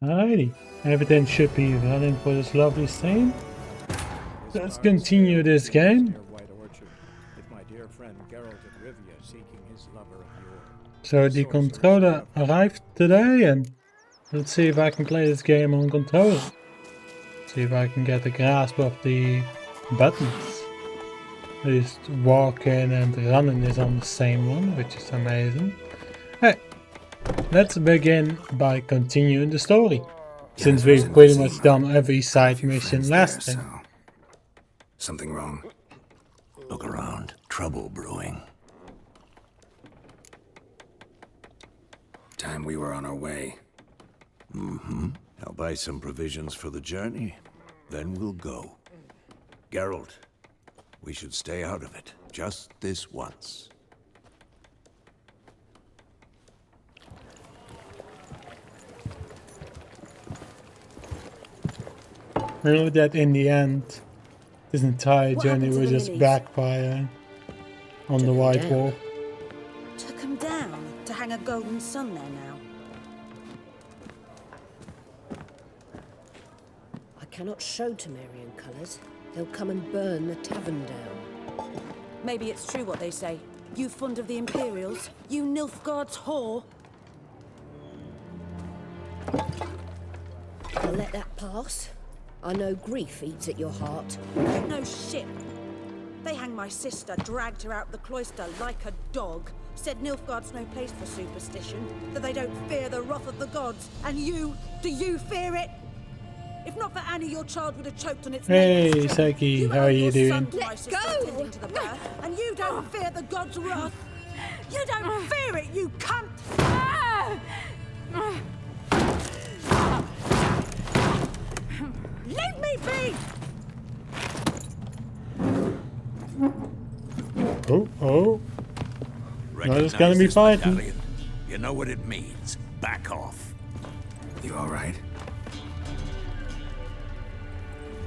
Alrighty, everything should be running for this lovely scene. Let's continue this game. So the controller arrived today, and let's see if I can play this game on controller. See if I can get a grasp of the buttons. At least walking and running is on the same one, which is amazing. Hey, let's begin by continuing the story, since we've pretty much done every side mission last time. Something wrong? Look around. Trouble brewing. Time we were on our way. I'll buy some provisions for the journey, then we'll go. Geralt, we should stay out of it, just this once. I know that in the end, this entire journey will just backfire on the White Wolf. Took him down to hang a golden sun there now. I cannot show Temerian colours. They'll come and burn the tavern down. Maybe it's true what they say. You fond of the Imperials? You Nilfgaard's whore? I'll let that pass. I know grief eats at your heart. No shit. They hanged my sister, dragged her out the cloister like a dog. Said Nilfgaard's no place for superstition, that they don't fear the wrath of the gods. And you, do you fear it? If not for Annie, your child would have choked on its Hey, navel. Saki, You how are you doing? Let go! Tending to the birth, and you don't fear the gods' wrath. You don't fear it, you cunt! Leave me be! Oh. No, there's gonna Recognize be this fighting. battalion. You know what it means. Back off. You alright?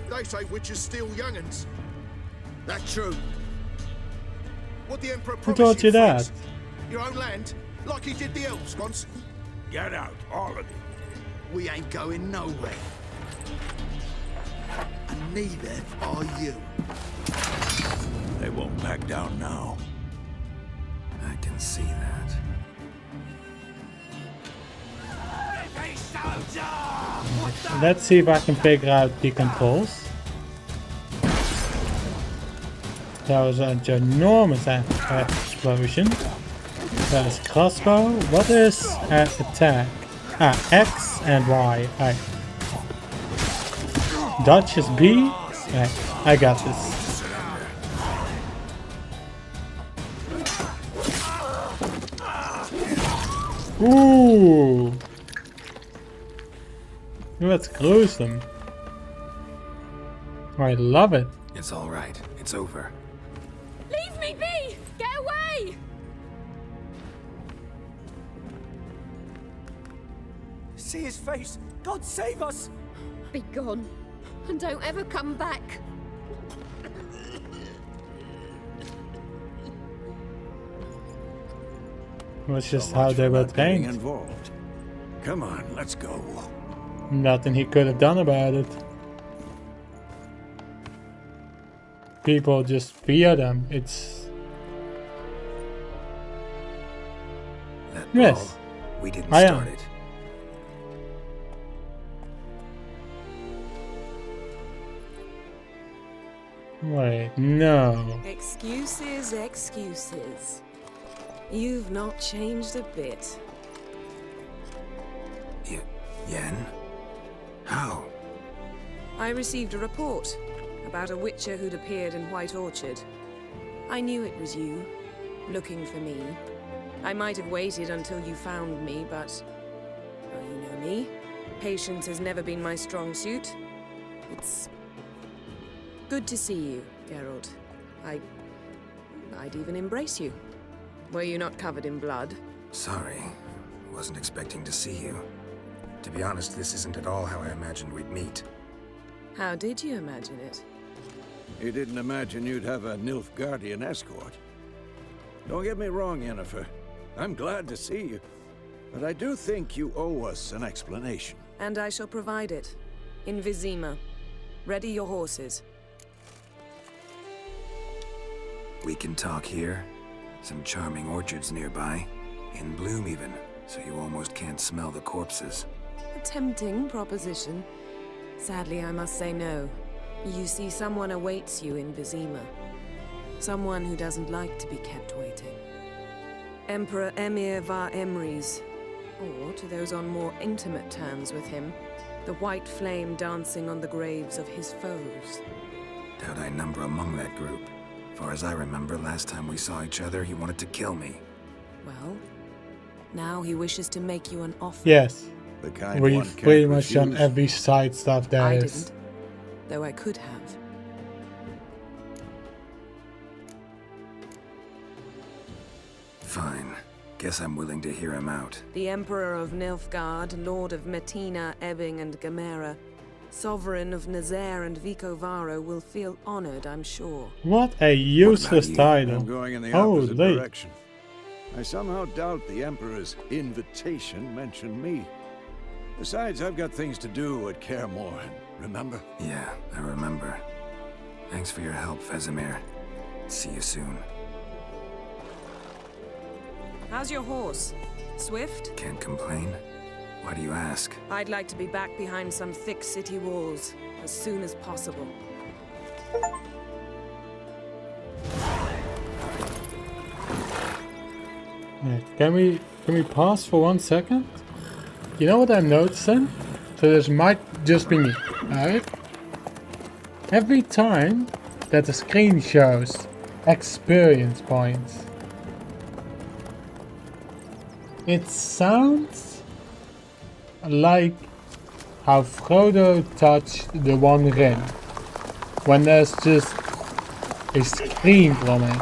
They say witches steal young'uns. That's true. What the Emperor Who promised taught you that? Fritz? Your own land, like he did the elves once. Get out, all of you. We ain't going nowhere. And neither are you. They won't back down now. I can see that. Let's see if I can figure out the controls. That was a ginormous explosion. That is crossbow. What is attack? X and Y. Dodge is B. I got this. Ooh. That's gruesome. I love it. It's alright. It's over. Leave me be! Get away! See his face! God save us! Be gone, and don't ever come back. That's just So how much they for were not getting trained. involved. Come on, let's go. Nothing he could have done about it. People just fear them. It's... That Yes. ball, we didn't I am. start it. Wait, no. Excuses, excuses. You've not changed a bit. Yen? How? I received a report about a witcher who'd appeared in White Orchard. I knew it was you, looking for me. I might have waited until you found me, but... well, you know me. Patience has never been my strong suit. It's... good to see you, Geralt. I'd even embrace you. Were you not covered in blood? Sorry. Wasn't expecting to see you. To be honest, this isn't at all how I imagined we'd meet. How did you imagine it? You didn't imagine you'd have a Nilfgaardian escort. Don't get me wrong, Yennefer. I'm glad to see you. But I do think you owe us an explanation. And I shall provide it. In Vizima. Ready your horses. We can talk here. Some charming orchards nearby. In bloom even, so you almost can't smell the corpses. A tempting proposition. Sadly, I must say no. You see, someone awaits you in Vizima. Someone who doesn't like to be kept waiting. Emperor Emir var Emrys. Or, to those on more intimate terms with him, the white flame dancing on the graves of his foes. Doubt I number among that group. Far as I remember, last time we saw each other, he wanted to kill me. Well, now he wishes to make you an offer. Yes, The kind one we've can't pretty much done refuse. every side stuff there I is. didn't, though I could have. Fine. Guess I'm willing to hear him out. The Emperor of Nilfgaard, Lord of Metina, Ebbing, and Gamera, Sovereign of Nazaire and Vicovaro will feel honored, I'm sure. What a useless you? title. I'm going in the opposite Holy. direction. I somehow doubt the Emperor's invitation mentioned me. Besides, I've got things to do at Kaer Morhen, remember? Yeah, I remember. Thanks for your help, Vesemir. See you soon. How's your horse? Swift? Can't complain. Why do you ask? I'd like to be back behind some thick city walls as soon as possible. Yeah, can we pause for 1 second? You know what I'm noticing? So this might just be me, alright? Every time that the screen shows experience points, it sounds like how Frodo touched the One Ring when there's just a scream from it.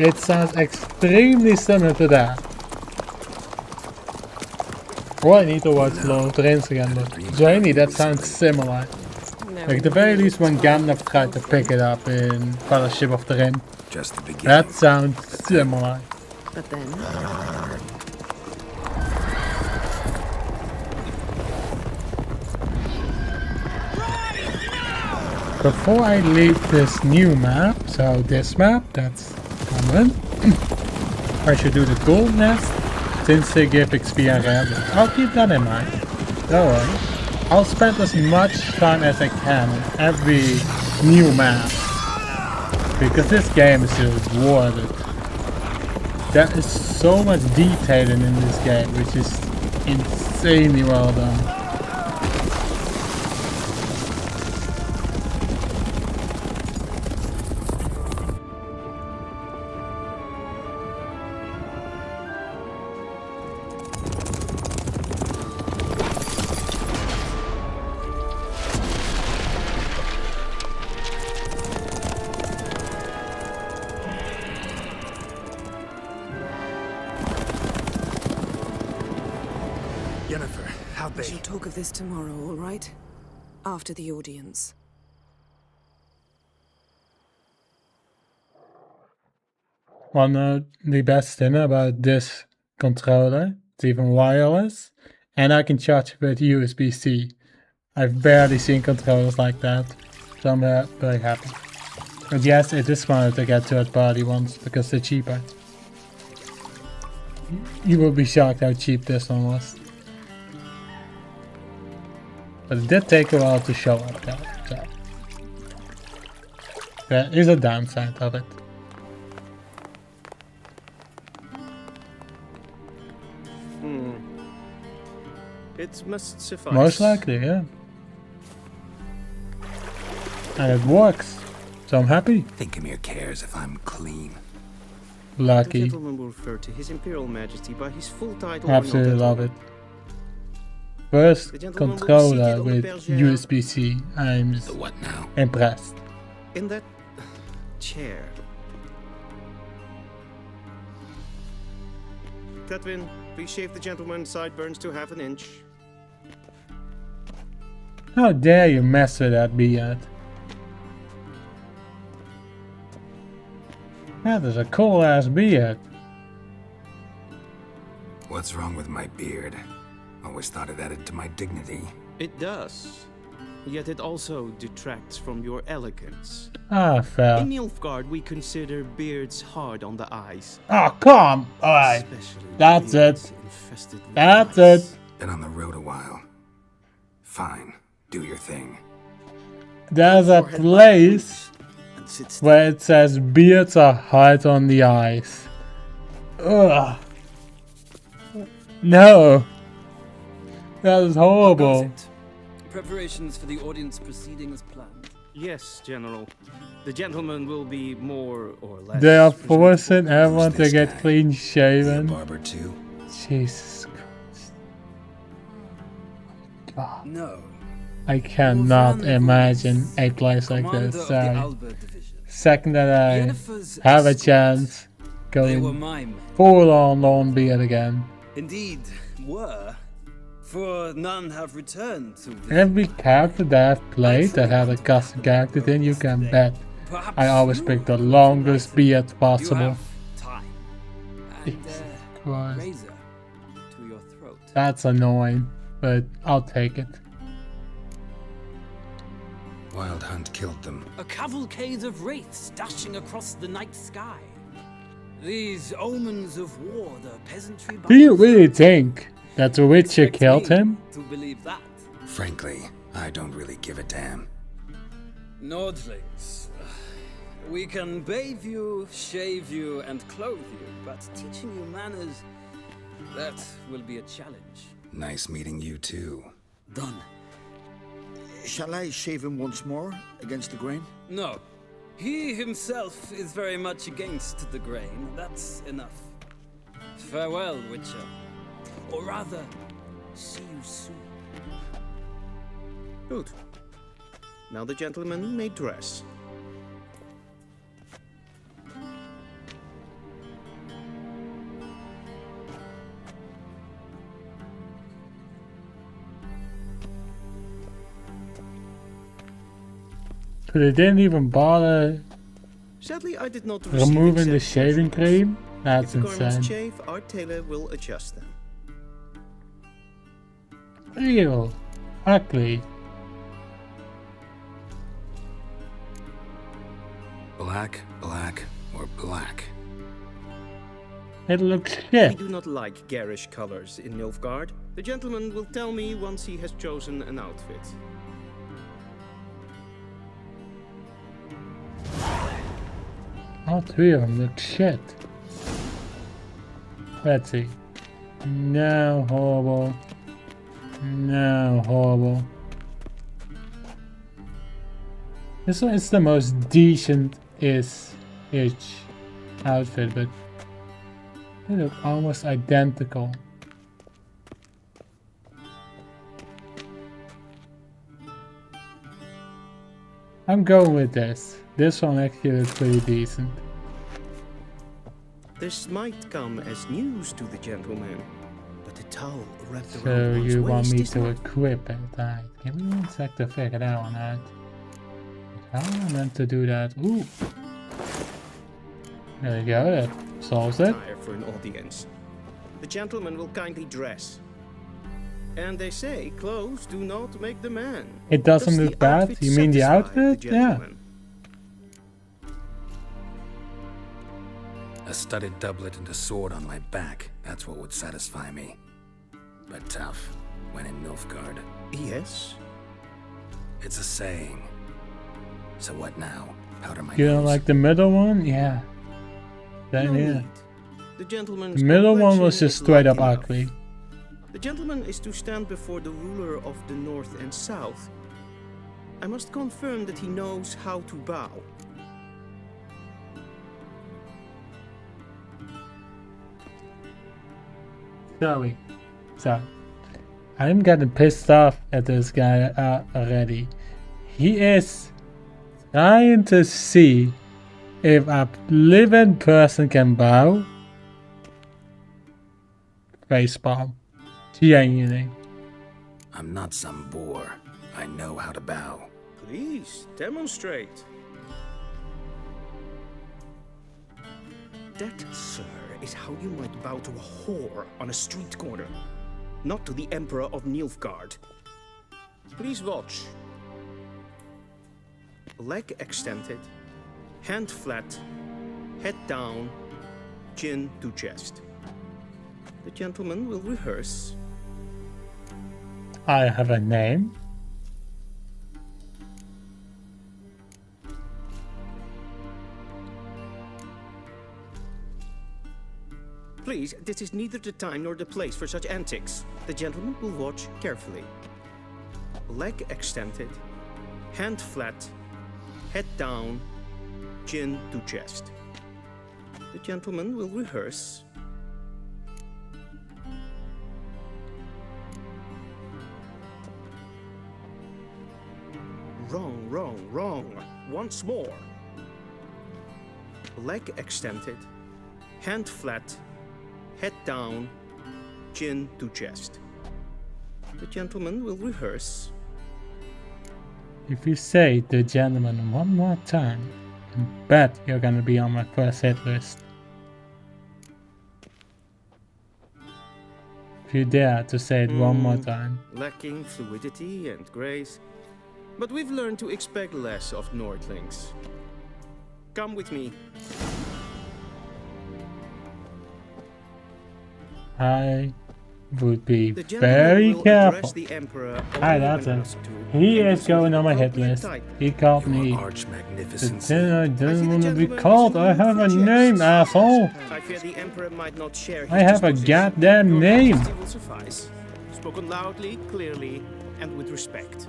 It sounds extremely similar to that. Or I need to watch Lord of the Rings again, but Janie, that sounds similar. No, Like at the very least when Gandalf tried to pick it up in Fellowship of the Ring. Just the beginning. That sounds similar. But then, Before I leave this new map, so this map, that's common, I should do the gold nest, since they give XP and rare. I'll keep that in mind. Don't worry. I'll spend as much time as I can on every new map. Because this game is just worth it. There is so much detailing in this game, which is insanely well done. Yennefer, how we they? shall talk of this tomorrow, all right? After the audience. One of the best thing about this controller, it's even wireless, and I can charge it with USB-C. I've barely seen controllers like that, so I'm very happy. But yes, it is smarter to get third-party ones, because they're cheaper. You will be shocked how cheap this one was. But it did take a while to show up though, so. There is a downside of it. It must suffice. Most likely, yeah. And it works, so I'm happy. Think Emir cares if I'm clean. The Lucky. gentleman will refer to His Imperial Majesty by his full title. Absolutely love it. First The gentleman will be controller seated on the with bergère. USB-C. I'm The what now? impressed. In that chair. Catwin, please shave the gentleman's sideburns to half an inch. How dare you mess with that beard? That is a cool ass beard. What's wrong with my beard? Always thought it added to my dignity. It does. Yet it also detracts from your elegance. Ah, fair. In Nilfgaard, we consider beards hard on the eyes. Oh, come! Alright. Especially That's beards it. infested with That's lice. it. Been on the road a while. Fine, do your thing. There's a place And sit still. where it says beards are hard on the eyes. Ugh. No. That is horrible. Preparations for the audience proceeding as planned. Yes, General. The gentleman will be more or less. They are presentable. forcing everyone to this get guy? clean The shaven. barber too. Jesus Christ. God. No. I cannot imagine a place like Commander this. of the Sorry. Albert Division. Second that I Yennefer's have a escorts. chance, They were going my men. full on long beard again. Indeed, were. For none have returned to the Every character that I've played that had a custom character, then you can bet Perhaps I always you pick the would longest like beard to- possible. You have time. And Jesus a Christ. razor to your throat. That's annoying, but I'll take it. Wild Hunt killed them. A cavalcade of wraiths dashing across the night sky. These omens of war the peasantry. Do you really think that the Witcher Expect killed me him? To believe that. Frankly, I don't really give a damn. Nordlings. We can bathe you, shave you, and clothe you, but teaching you manners, that will be a challenge. Nice meeting you too. Done. Shall I shave him once more against the grain? No. He himself is very much against the grain. That's enough. Farewell, Witcher. Or rather, see you soon. Good. Now the gentleman may dress. So they didn't even bother Sadly, I did not receive removing the acceptance shaving from us. cream? If That's the garments insane. chafe, our tailor will adjust them. Ew. Ugly. Black, black, or black. It looks We shit. do not like garish colors in Nilfgaard. The gentleman will tell me once he has chosen an outfit. All three of them look shit. Let's see. No, horrible. No, horrible. This one is the most decent-ish outfit, but they look almost identical. I'm going with this. This one actually looks pretty decent. This might come as news to the gentleman, but the towel wrapped So around one's you want waist me is to not. equip it? Right. Give me 1 sec to figure that one out. How am I meant to do that? Ooh. There you go, that solves it. Attire for an audience. The gentleman will kindly dress. And they say clothes do not make the man. It doesn't Does the look bad? outfit You mean the satisfy outfit? Yeah. gentleman? A studded doublet and a sword on my back. That's what would satisfy me. But tough, when in Nilfgaard. Yes. It's a saying. So what now? Powder my You don't nose? like the middle one? Yeah. No Then yeah. need. The gentleman's The middle one was complexion just is straight up light enough. ugly. The gentleman is to stand before the ruler of the North and South. I must confirm that he knows how to bow. Sorry. So, I'm getting pissed off at this guy already. He is trying to see if a living person can bow. Facepalm. Genuinely. I'm not some boor. I know how to bow. Please, demonstrate. That, sir, is how you might bow to a whore on a street corner. not to the Emperor of Nilfgaard. Please watch. Leg extended, hand flat, head down, chin to chest. The gentleman will rehearse. I have a name. Please, this is neither the time nor the place for such antics. The gentleman will watch carefully. Leg extended, hand flat, head down, chin to chest. The gentleman will rehearse. Wrong, wrong, wrong. Once more. Leg extended, hand flat, head down, chin to chest. The gentleman will rehearse. If you say the gentleman one more time, I bet you're gonna be on my first hit list. If you dare to say it one more time. Lacking fluidity and grace. But we've learned to expect less of Nordlings. Come with me. I would be The gentleman very will careful. address the Emperor Hi, only that's when it. asked to, He and is with going on my hit appropriate list. type. He called Your me arch the magnificence. dinner I I didn't see the want to be gentleman called. is I have a in for name, jests. asshole. I fear the Emperor might not share his I have a disposition. goddamn Your name. Majesty will suffice. Spoken loudly, clearly, and with respect.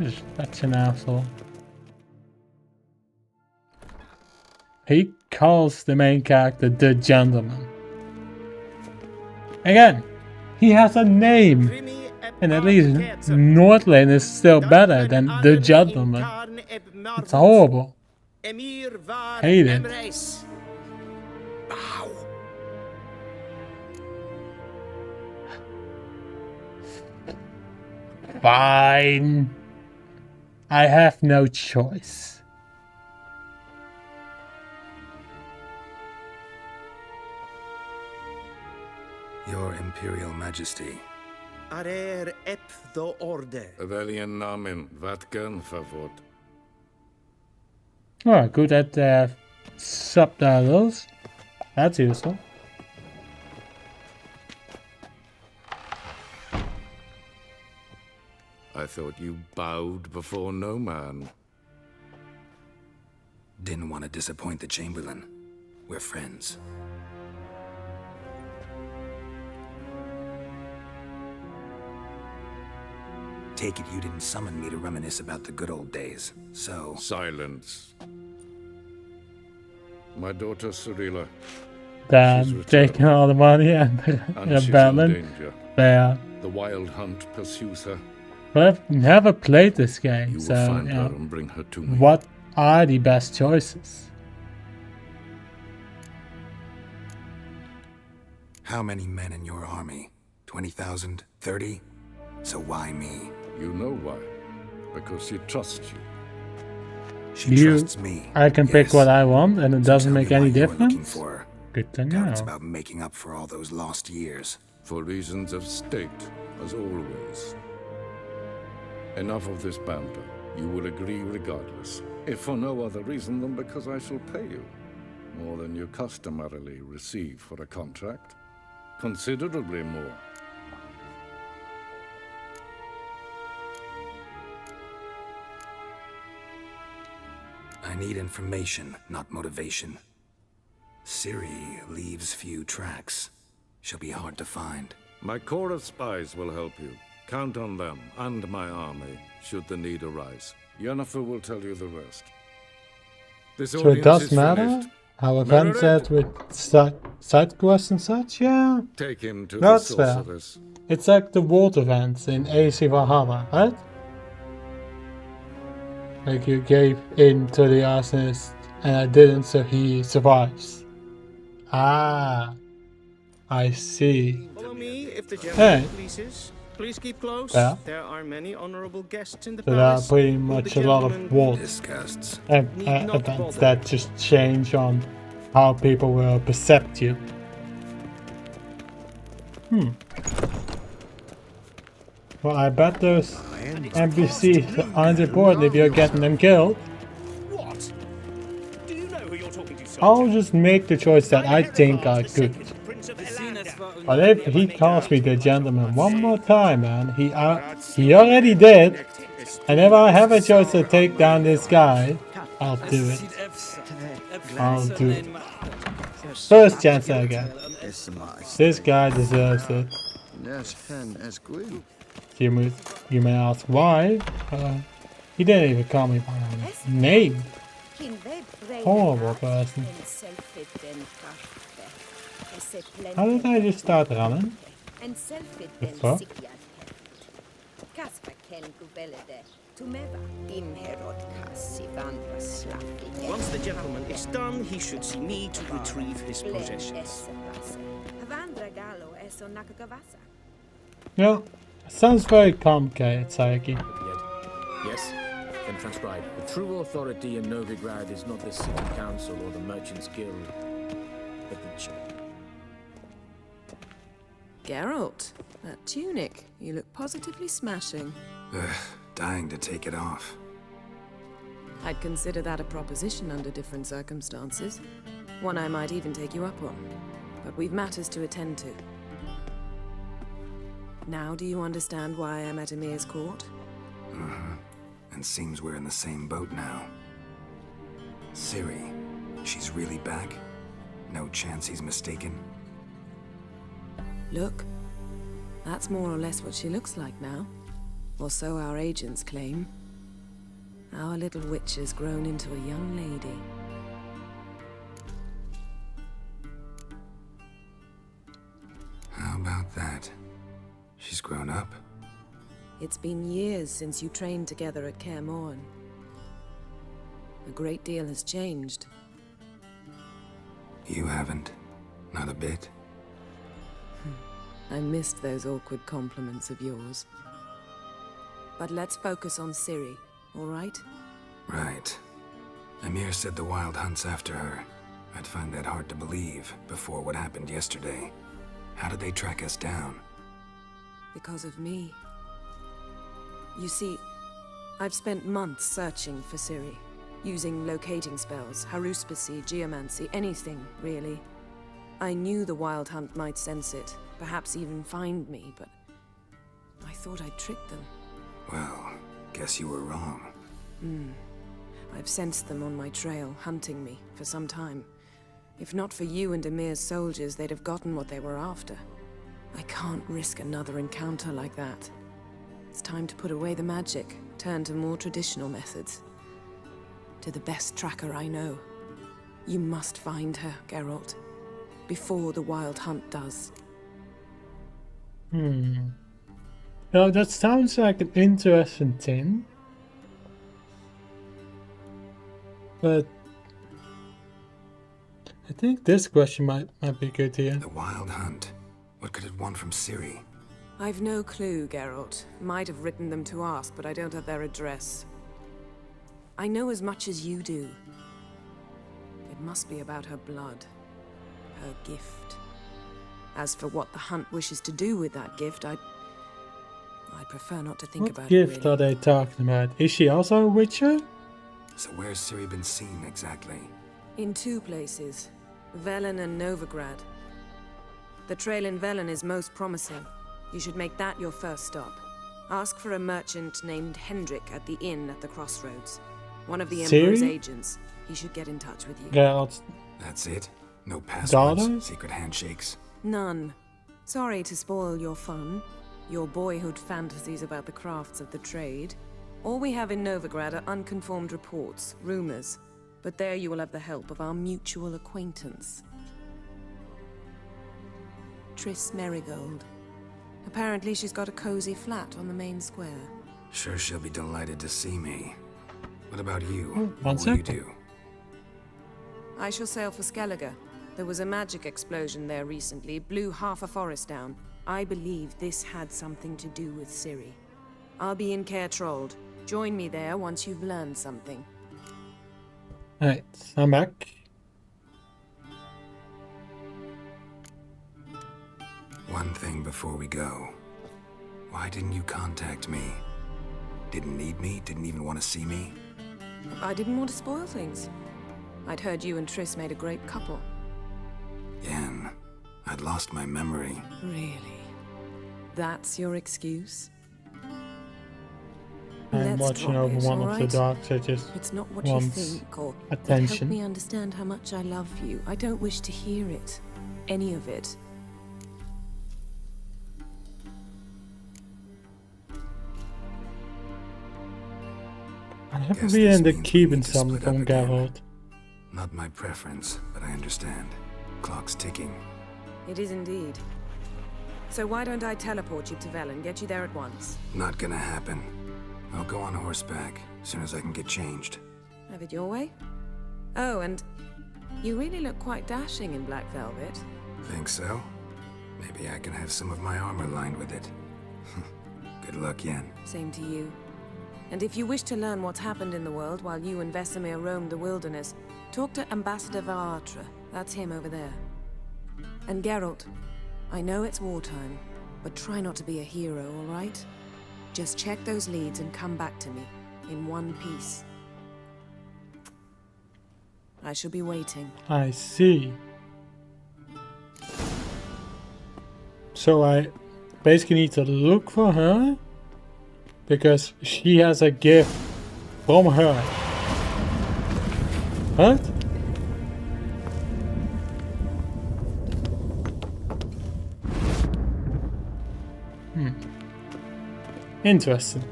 You're such an asshole. He calls the main character the gentleman. Again, he has a name. And at least Nordlane is still better than the gentleman. It's horrible. Hate it. Bow. Fine. I have no choice. Your Imperial Majesty. Arer ep the orde. Welchen Namen? Wat gern favor? Oh, good at subtitles. That's useful. I thought you bowed before no man. Didn't want to disappoint the Chamberlain. We're friends. Take it you didn't summon me to reminisce about the good old days, so... Silence. My daughter Cyrilla. Then taking all the money and And she's in rebelling. danger. Fair. The wild hunt pursues her. But I've never played this game, You will so find you her know, and bring her to me. what are the best choices? How many men in your army? 20,000? 30? So why me? You know why? Because she trusts you. She You- trusts me. I can pick yes. what I want and it So doesn't tell make me any why you were looking difference? for her. Good to Doubt it's know. about making up for all those lost years. For reasons of state, as always. Enough of this banter. You will agree regardless. If for no other reason than because I shall pay you. More than you customarily receive for a contract. Considerably more. I need information, not motivation. Ciri leaves few tracks. She'll be hard to find. My corps of spies will help you. Count on them and my army, should the need arise. Yennefer will tell you the rest. This So it audience does is matter finished. how events Meredith? add with side quests and such? Yeah. Take him to That's the fair. sorceress. It's like the water vents in AC Valhalla, right? Like you gave in to the arsonist and I didn't, so he survives. Ah, I see. Follow me if the Hey. gentleman pleases. Please keep close. Yeah. There are many honorable guests in the So there are palace. pretty Will much the a lot of gentleman walls Disgusts. and Need not events bother. that just change on how people will perceive you. Well, I bet those NPCs aren't important if you're getting them killed. What? Do you know who you're talking to, I'll just make the choice that I think are good. But if he calls me the gentleman one more time, man, he already did. And if I have a choice to take down this guy, I'll do it. I'll do it. First chance I get. This guy deserves it. You may ask why. He didn't even call me by my name. Horrible person. How did I just start running? The fuck? Once the gentleman is done, he should see me to retrieve his possessions. Yeah, sounds very complicated, Sayaki. Yes, then transcribe. The true authority in Novigrad is not the city council or the merchants guild, but the church. Geralt, that tunic. You look positively smashing. Dying to take it off. I'd consider that a proposition under different circumstances. One I might even take you up on. But we've matters to attend to. Now do you understand why I'm at Emir's court? And seems we're in the same boat now. Ciri, she's really back? No chance he's mistaken? Look, that's more or less what she looks like now. Or so our agents claim. Our little witch has grown into a young lady. How about that? She's grown up? It's been years since you trained together at Kaer Morhen. A great deal has changed. You haven't. Not a bit. I missed those awkward compliments of yours. But let's focus on Ciri, all right? Right. Emir said the Wild Hunt's after her. I'd find that hard to believe before what happened yesterday. How did they track us down? Because of me. You see, I've spent months searching for Ciri, using locating spells, haruspicy, geomancy, anything, really. I knew the Wild Hunt might sense it, perhaps even find me, but I thought I'd tricked them. Well, guess you were wrong. I've sensed them on my trail, hunting me, for some time. If not for you and Emir's soldiers, they'd have gotten what they were after. I can't risk another encounter like that. It's time to put away the magic, turn to more traditional methods. To the best tracker I know. You must find her, Geralt. Before the Wild Hunt does. Now that sounds like an interesting thing. But I think this question might be good here. The Wild Hunt. What could it want from Ciri? I've no clue, Geralt. Might have written them to ask, but I don't have their address. I know as much as you do. It must be about her blood. Her gift. As for what the Hunt wishes to do with that gift, I'd prefer not to think about it. What gift are they talking about? Is she also a witcher? So where's Ciri been seen exactly? In two places. Velen and Novigrad. The trail in Velen is most promising. You should make that your first stop. Ask for a merchant named Hendrik at the inn at the crossroads. One of the Emperor's agents. He should get in touch with you. Geralt. That's it? No passwords? Daughter? Secret handshakes? None. Sorry to spoil your fun. Your boyhood fantasies about the crafts of the trade. All we have in Novigrad are unconfirmed reports, rumors. But there you will have the help of our mutual acquaintance. Triss Merigold. Apparently she's got a cozy flat on the main square. Sure she'll be delighted to see me. What about you? One What will you second. do? I shall sail for Skellige. There was a magic explosion there recently, blew half a forest down. I believe this had something to do with Ciri. I'll be in Caer Trolde. Join me there once you've learned something. Alright, I'm back. One thing before we go. Why didn't you contact me? Didn't need me? Didn't even want to see me? I didn't want to spoil things. I'd heard you and Triss made a great couple. Yen, I'd lost my memory. Really? That's your excuse? I'm Let's watching drop over it, one all of the right? darks. I just It's not what you wants think, or attention. help me understand how much I love you. I don't wish to hear it. Any of it. I never Guess been this in the means we keeping need to something split up from again. Geralt. Not my preference, but I understand. Clock's ticking. It is indeed. So why don't I teleport you to Velen, get you there at once? Not gonna happen. I'll go on horseback, as soon as I can get changed. Have it your way? Oh, and you really look quite dashing in black velvet. Think so? Maybe I can have some of my armor lined with it. Good luck, Yen. Same to you. And if you wish to learn what's happened in the world while you and Vesemir roamed the wilderness, talk to Ambassador Varatra. That's him over there. And Geralt, I know it's wartime, but try not to be a hero, all right? Just check those leads and come back to me, in one piece. I shall be waiting. I see. So I basically need to look for her because she has a gift from her. What? Interesting.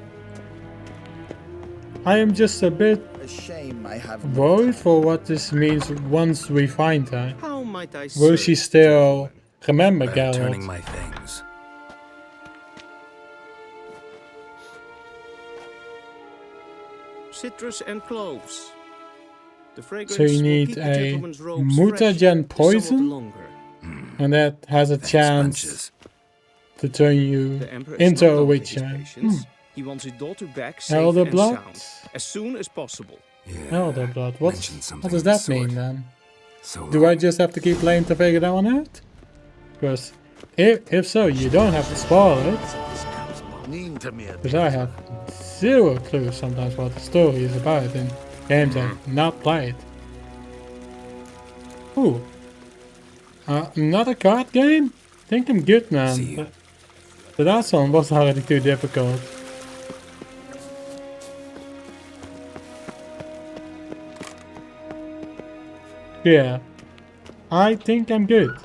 I am just a bit A shame I have worried for what this means once we find her. How might I Will serve, she still remember Better turning Geralt? my things. Citrus and cloves. The fragrance So you will need keep the a gentleman's robes mutagen fresh somewhat poison? longer. And that has a Thanks, chance bunches. to turn you The Emperor is into not a done with his witcher. patience. He wants his daughter back safe Elder and blood? sound, as soon as possible. Yeah. Elder blood. What mentioned something does of the that mean sort. then? So Do I long. just have to keep playing to figure that one out? Because if so, you don't have to spoil it. Because I have zero clue sometimes what the story is about in games I've not played. Ooh. Another card game? I think I'm good, See man. you. The last one was already too difficult. Yeah. I think I'm good.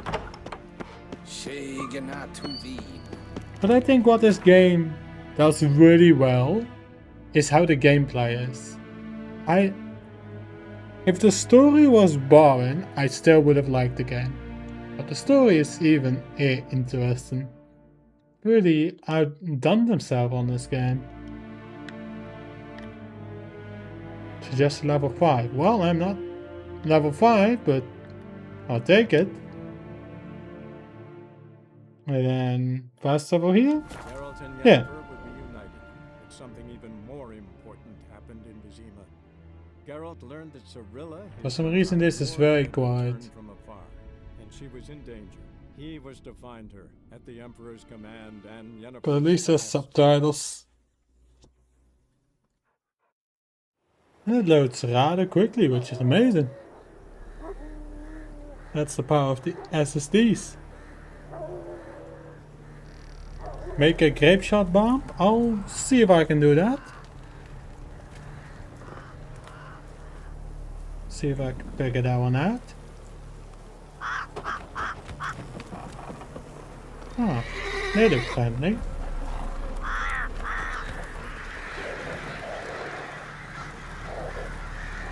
But I think what this game does really well is how the gameplay is. If the story was boring, I still would have liked the game. But the story is even interesting. Really outdone themselves on this game. Suggest level 5. Well, I'm not level 5, but I'll take it. And then fast over here? Geralt and Yeah. Yennefer would be united, but something even more important happened in Vizima. Geralt learned that Cirilla had For some reason this is very quiet. returned from afar, and she was in danger. He was to find her at the Emperor's command, and Yennefer. But at least there's subtitles. And it loads rather quickly, which is amazing. That's the power of the SSDs. Make a grape shot bomb? I'll see if I can do that. See if I can figure that one out. Oh, they look friendly.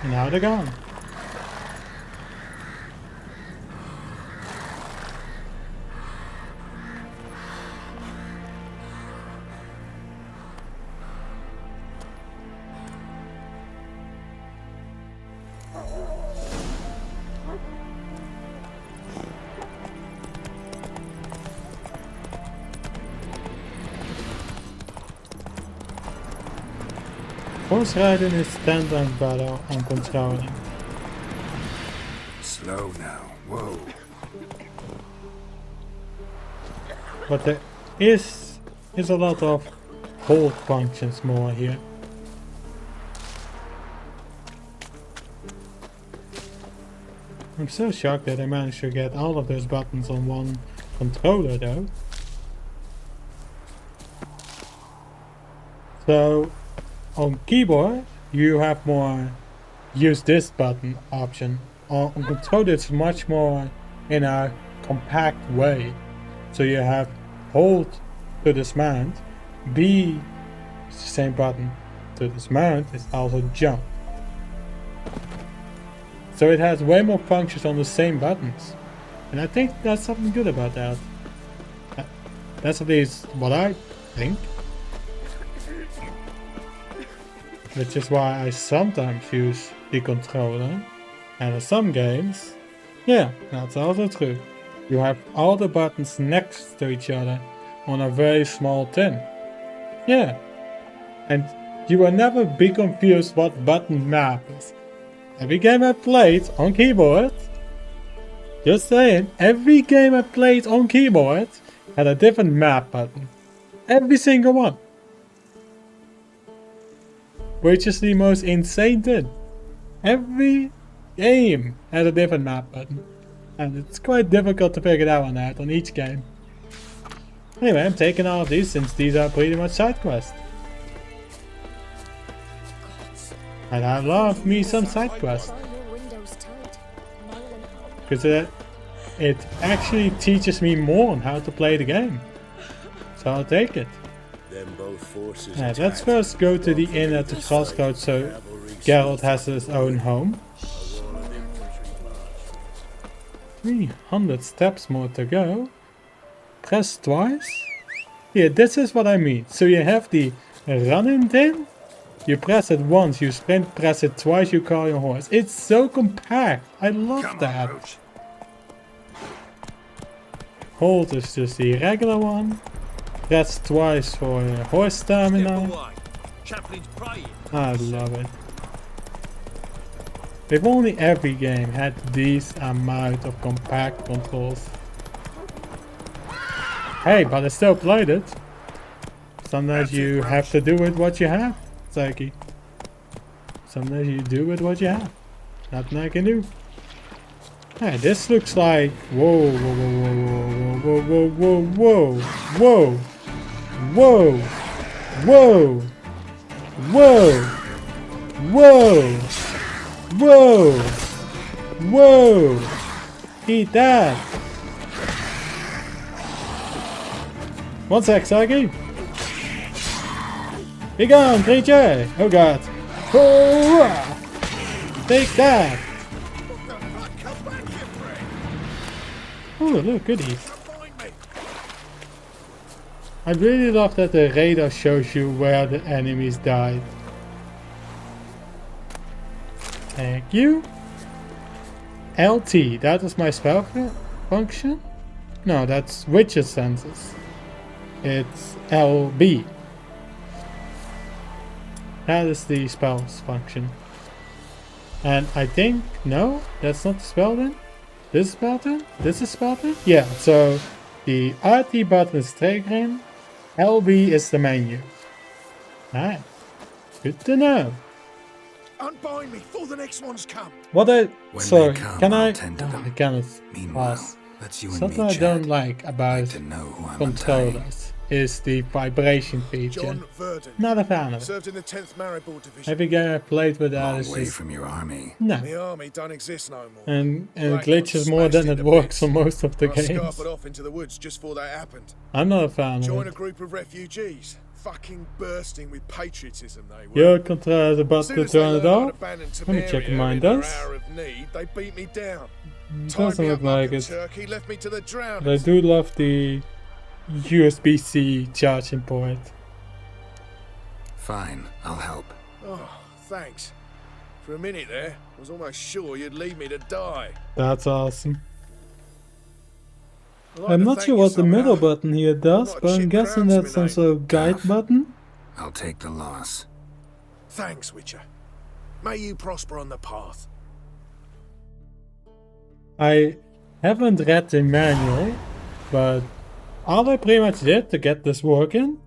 And now they're gone. Horse riding is 10 times better on controlling. Slow now. Whoa. but there is a lot of hold functions more here. I'm so shocked that I managed to get all of those buttons on one controller though. So on keyboard you have more use this button option. On controller it's much more in a compact way. So you have hold to dismount, B is the same button to dismount, it's also jump. So it has way more functions on the same buttons. And I think that's something good about that. That's at least what I think. Which is why I sometimes use the controller. And in some games, yeah, that's also true. You have all the buttons next to each other on a very small tin. Yeah. And you will never be confused what button map is. Every game I played on keyboard, just saying, every game I played on keyboard had a different map button. Every single one. Which is the most insane thing. Every game had a different map button. And it's quite difficult to figure it out on that, on each game. Anyway, I'm taking all of these since these are pretty much side quests. And I love me some side quests. Because it actually teaches me more on how to play the game. So I'll take it. Alright, let's first go to the inn at the crossroads so Geralt has his own home. 300 steps more to go. Press twice. Yeah, this is what I mean. So you have the running thing. You press it once, you sprint, press it twice, you call your horse. It's so compact. I love that. Hold is just the regular one. Press twice for horse stamina. I love it. If only every game had these amount of compact controls. Hey, but I still played it. Sometimes you have to do with what you have, Psyche. Sometimes you do with what you have. Nothing I can do. Hey, this looks like... Whoa, whoa, whoa, whoa, whoa, whoa, whoa, whoa, whoa, whoa, whoa, whoa, whoa, whoa, eat that. One sec, Sagi. Be gone, creature! Oh god. Oh, take that! Oh, look, goodies. I really love that the radar shows you where the enemies died. Thank you. LT, that is my spell function? No, that's Witcher senses. It's LB. That is the spells function. And I think, no, that's not the spell then? This is spell then? This is spell then? Yeah, so the RT button is triggering, LB is the menu. Alright, good to know. Unbind me before the next one's come. What I... When sorry, they come, can I... I'll tend to Oh, them. I cannot Meanwhile, pass. that's you and Something me, I Chad. don't like about To know who I'm untying. controllers is the vibration feature. John Verdon. Not a fan of it. Served in the 10th Maribor Division. Every game I played with that Long is way just... from your army. No. The army don't exist no more. And it Black glitches ones more than smashed it into works bits. on most of the I games. scarpered off into the woods just before that happened. I'm not a fan Join of a it. group of refugees. Fucking bursting with patriotism they were. Your controller is about As soon to as they turn it learned I'd off. abandoned Let me check if Temeria mine in their does. hour of need, they beat me down. It Tied doesn't me look up like a it. turkey, left me to the But I drowners. do love the USB-C charging port. Fine, I'll help. Oh, thanks. For a minute there, I was almost sure you'd leave me to die. That's awesome. I'd like I'm to not thank sure you what the middle somehow. button here does, Not a but I'm cheap guessing crown to that's me some name. sort of guide Tough. button. I'll take the loss. Thanks, Witcher. May you prosper on the path. I haven't read the manual, but all I pretty much did to get this working,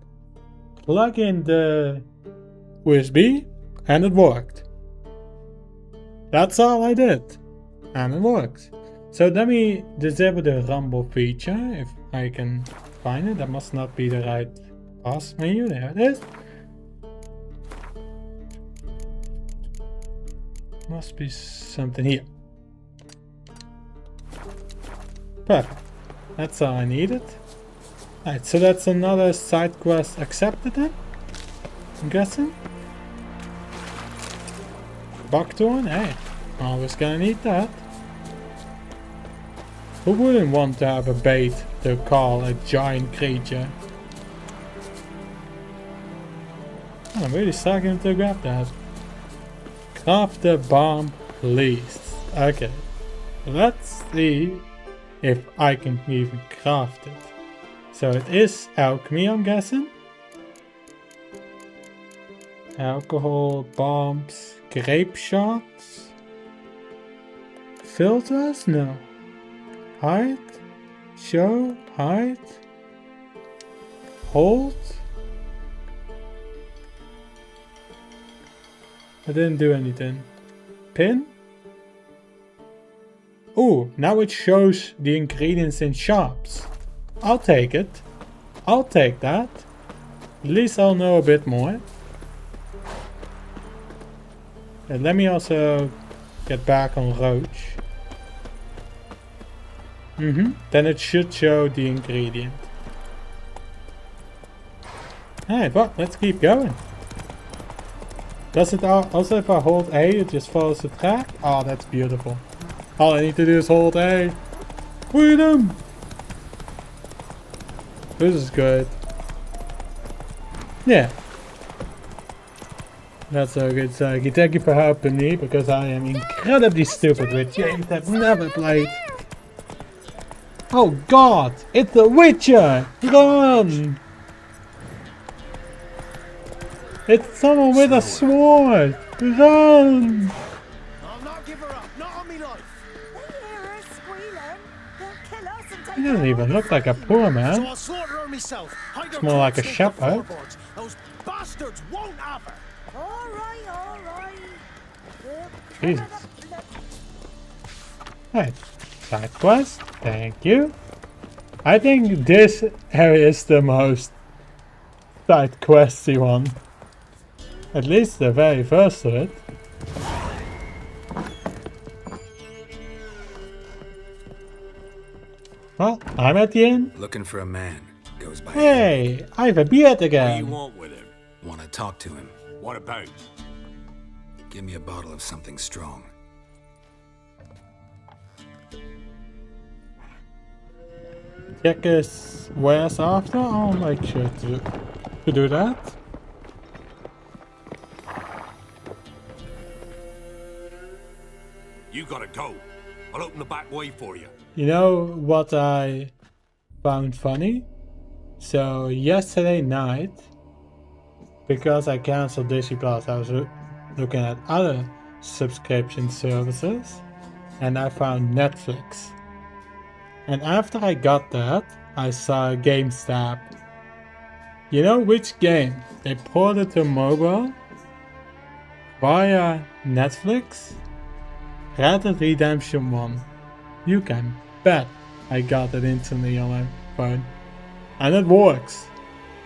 plug in the USB, and it worked. That's all I did, and it works. So let me disable the rumble feature, if I can find it. That must not be the right pass menu. There it is. Must be something here. Perfect. That's all I needed. Alright, so that's another side quest accepted then? I'm guessing. Buckthorn, hey. Always gonna need that. Who wouldn't want to have a bait to call a giant creature? Oh, I'm really struggling to grab that. Craft the bomb, please. Okay. Let's see if I can even craft it. So it is alchemy, I'm guessing. Alcohol, bombs, grape shots. Filters? No. Hide? Show? Hide? Hold? I didn't do anything. Pin? Ooh, now it shows the ingredients in shops. I'll take it. I'll take that. At least I'll know a bit more. And let me also get back on Roach. Then it should show the ingredient. Alright, well, let's keep going. Does it also, if I hold A, it just follows the track? Oh, that's beautiful. All I need to do is hold A. Freedom! This is good. Yeah. That's so good, Saki. Thank you for helping me, because I am incredibly stupid with games I've never played. Oh god! It's The Witcher! Run! It's someone with a sword! Run! I'll not give her up, not on me life. He doesn't even look like a poor So man. I'll slaughter her myself. Hide It's her more like a corpse into shepherd. floorboards. Those bastards won't have her. All right. Jesus. Right. Side quest. Thank you. I think this area is the most side questy one. At least the very first of it. Well, I'm at the inn. Looking for a man. Goes by. Hey, I have a beard What do you again. want with him? Want to talk to him. What about? Give me a bottle of something strong. Check his wares after. I'll make sure to do that. You gotta go. I'll open the back way for you. You know what I found funny? So yesterday night, because I cancelled Disney Plus, I was looking at other subscription services, and I found Netflix. And after I got that, I saw GameStop. You know which game they ported to mobile via Netflix? Red Dead Redemption 1. You can bet I got it instantly on my phone. And it works.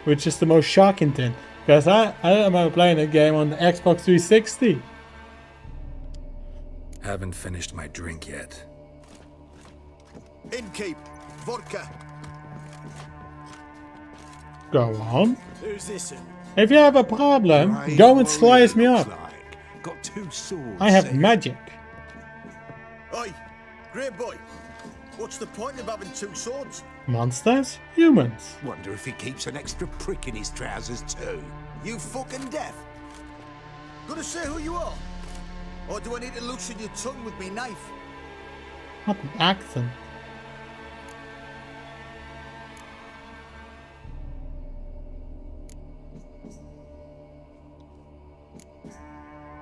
Which is the most shocking thing. Because I remember playing a game on the Xbox 360. Haven't finished my drink yet. Innkeep, vodka. Go on. Who's this in? If you have a problem, go and slice me up. Got two swords. I have magic. Oi, great boy. What's the point of having two swords? Monsters? Humans. Wonder if he keeps an extra prick in his trousers too. You fucking deaf. Gonna say who you are? Or do I need to loosen your tongue with me knife? What an accent.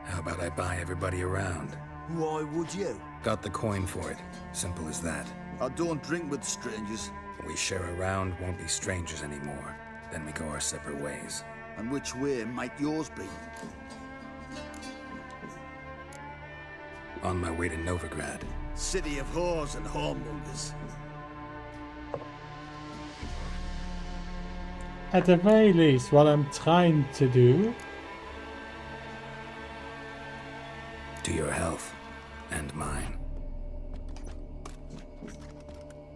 How about I buy everybody around? Why would you? Got the coin for it. Simple as that. I don't drink with strangers. We share a round, won't be strangers anymore. Then we go our separate ways. And which way might yours be? On my way to Novigrad. City of whores and whoremongers. At the very least, what I'm trying to do... To your health. And mine.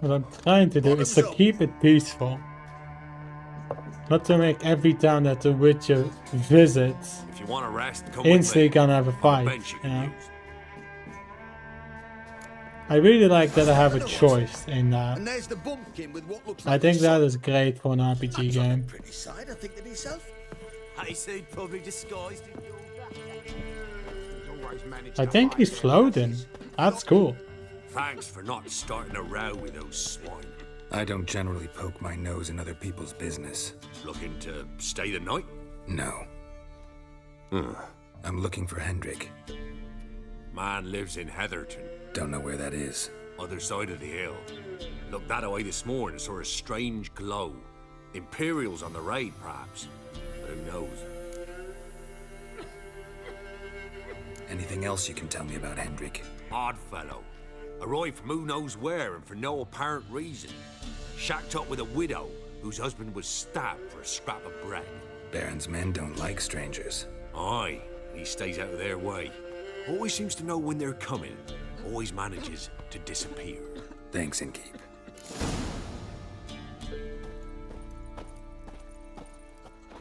What I'm trying to do is to keep it peaceful. Not to make every town that the Witcher visits If you want to rest, come instantly with me. gonna have a On the fight. bench you You can know? use. I really like that I have a choice in that. And there's the bumpkin with what looks I like think that is great for an RPG game. pretty side, I think to myself. I said probably disguised in I think he's floating. That's cool. Thanks for not starting a row with those swine. I don't generally poke my nose in other people's business. Looking to stay the night? No. I'm looking for Hendrik. Man lives in Heatherton, Don't know where that is. other side of the hill. Looked that away this morning, saw a strange glow. Imperials on the raid, perhaps. But who knows? Anything else you can tell me about Hendrik? Odd fellow. Arrived from who knows where and for no apparent reason. Shacked up with a widow whose husband was stabbed for a scrap of bread. Baron's men don't like strangers. Aye, he stays out of their way. Always seems to know when they're coming. Always manages to disappear. Thanks, Innkeep.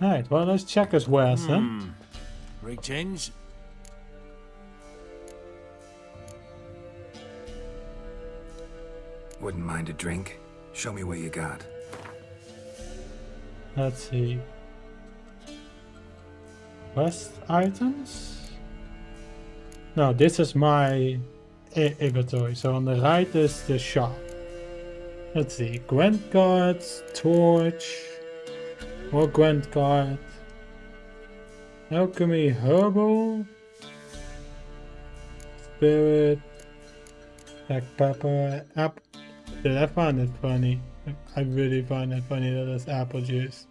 Alright, well, let's check his wares, huh? Greetings. Wouldn't mind a drink. Show me what you got. Let's see. Quest items? No, this is my inventory. So on the right is the shop. Let's see. Gwent cards, torch, more Gwent card, alchemy, herbal, spirit, black pepper, apple. Dude, I find it funny. I really find it funny that it's apple juice.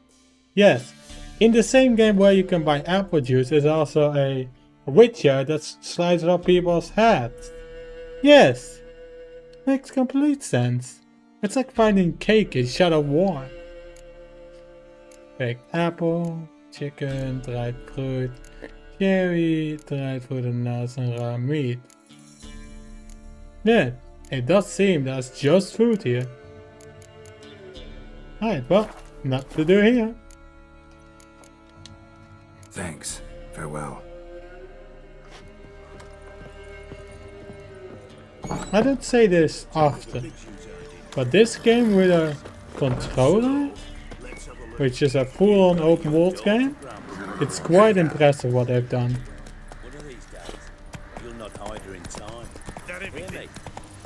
Yes, in the same game where you can buy apple juice, there's also a Witcher that slices up people's heads. Yes, makes complete sense. It's like finding cake in Shadow War. Baked apple, chicken, dried fruit, cherry, dried fruit and nuts, and raw meat. Yeah, it does seem there's just food here. Alright, well, not to do here. Thanks. Farewell. I don't say this often, but this game with a controller, which is a full-on open world game, it's quite impressive what they've done. One of these days, you'll not hide her in time. Hear me?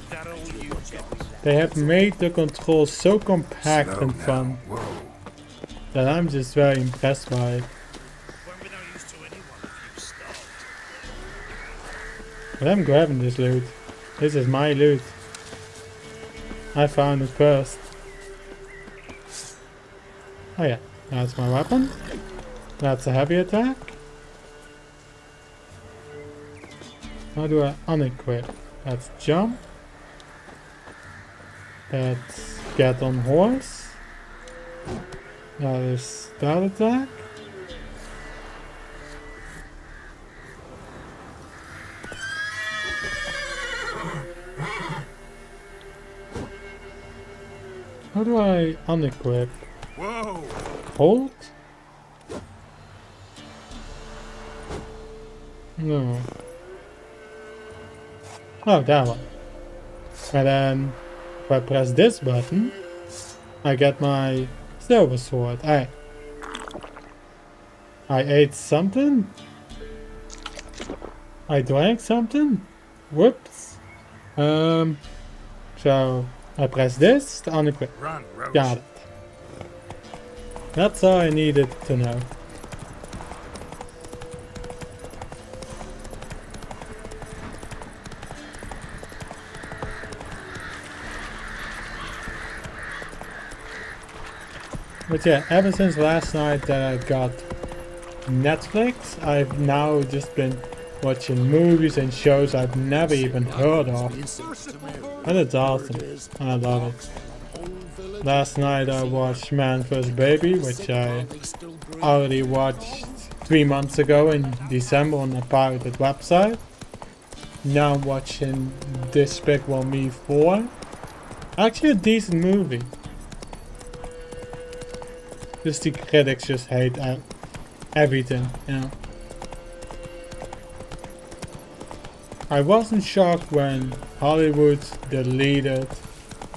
That all you get. They have made the controls so compact Slow and now. fun Whoa. that I'm just very impressed by it. Won't be no use to anyone if you start. But I'm grabbing this loot. This is my loot. I found it first. Oh yeah, that's my weapon. That's a heavy attack. How do I unequip? That's jump. That's get on horse. That is that attack. How do I unequip? Whoa! Hold? No. Oh, that one. And then if I press this button, I get my silver sword. I ate something? I drank something? Whoops. So I press this to unequip. Run, Roach. Got it. That's all I needed to know. But yeah, ever since last night that I got Netflix, I've now just been watching movies and shows I've never even heard of. And it's awesome. I love it. Last night I watched Man vs. Baby, which I already watched 3 months ago in December on a pirated website. Now I'm watching Despicable Me 4. Actually a decent movie. Just the critics just hate everything, you know. I wasn't shocked when Hollywood deleted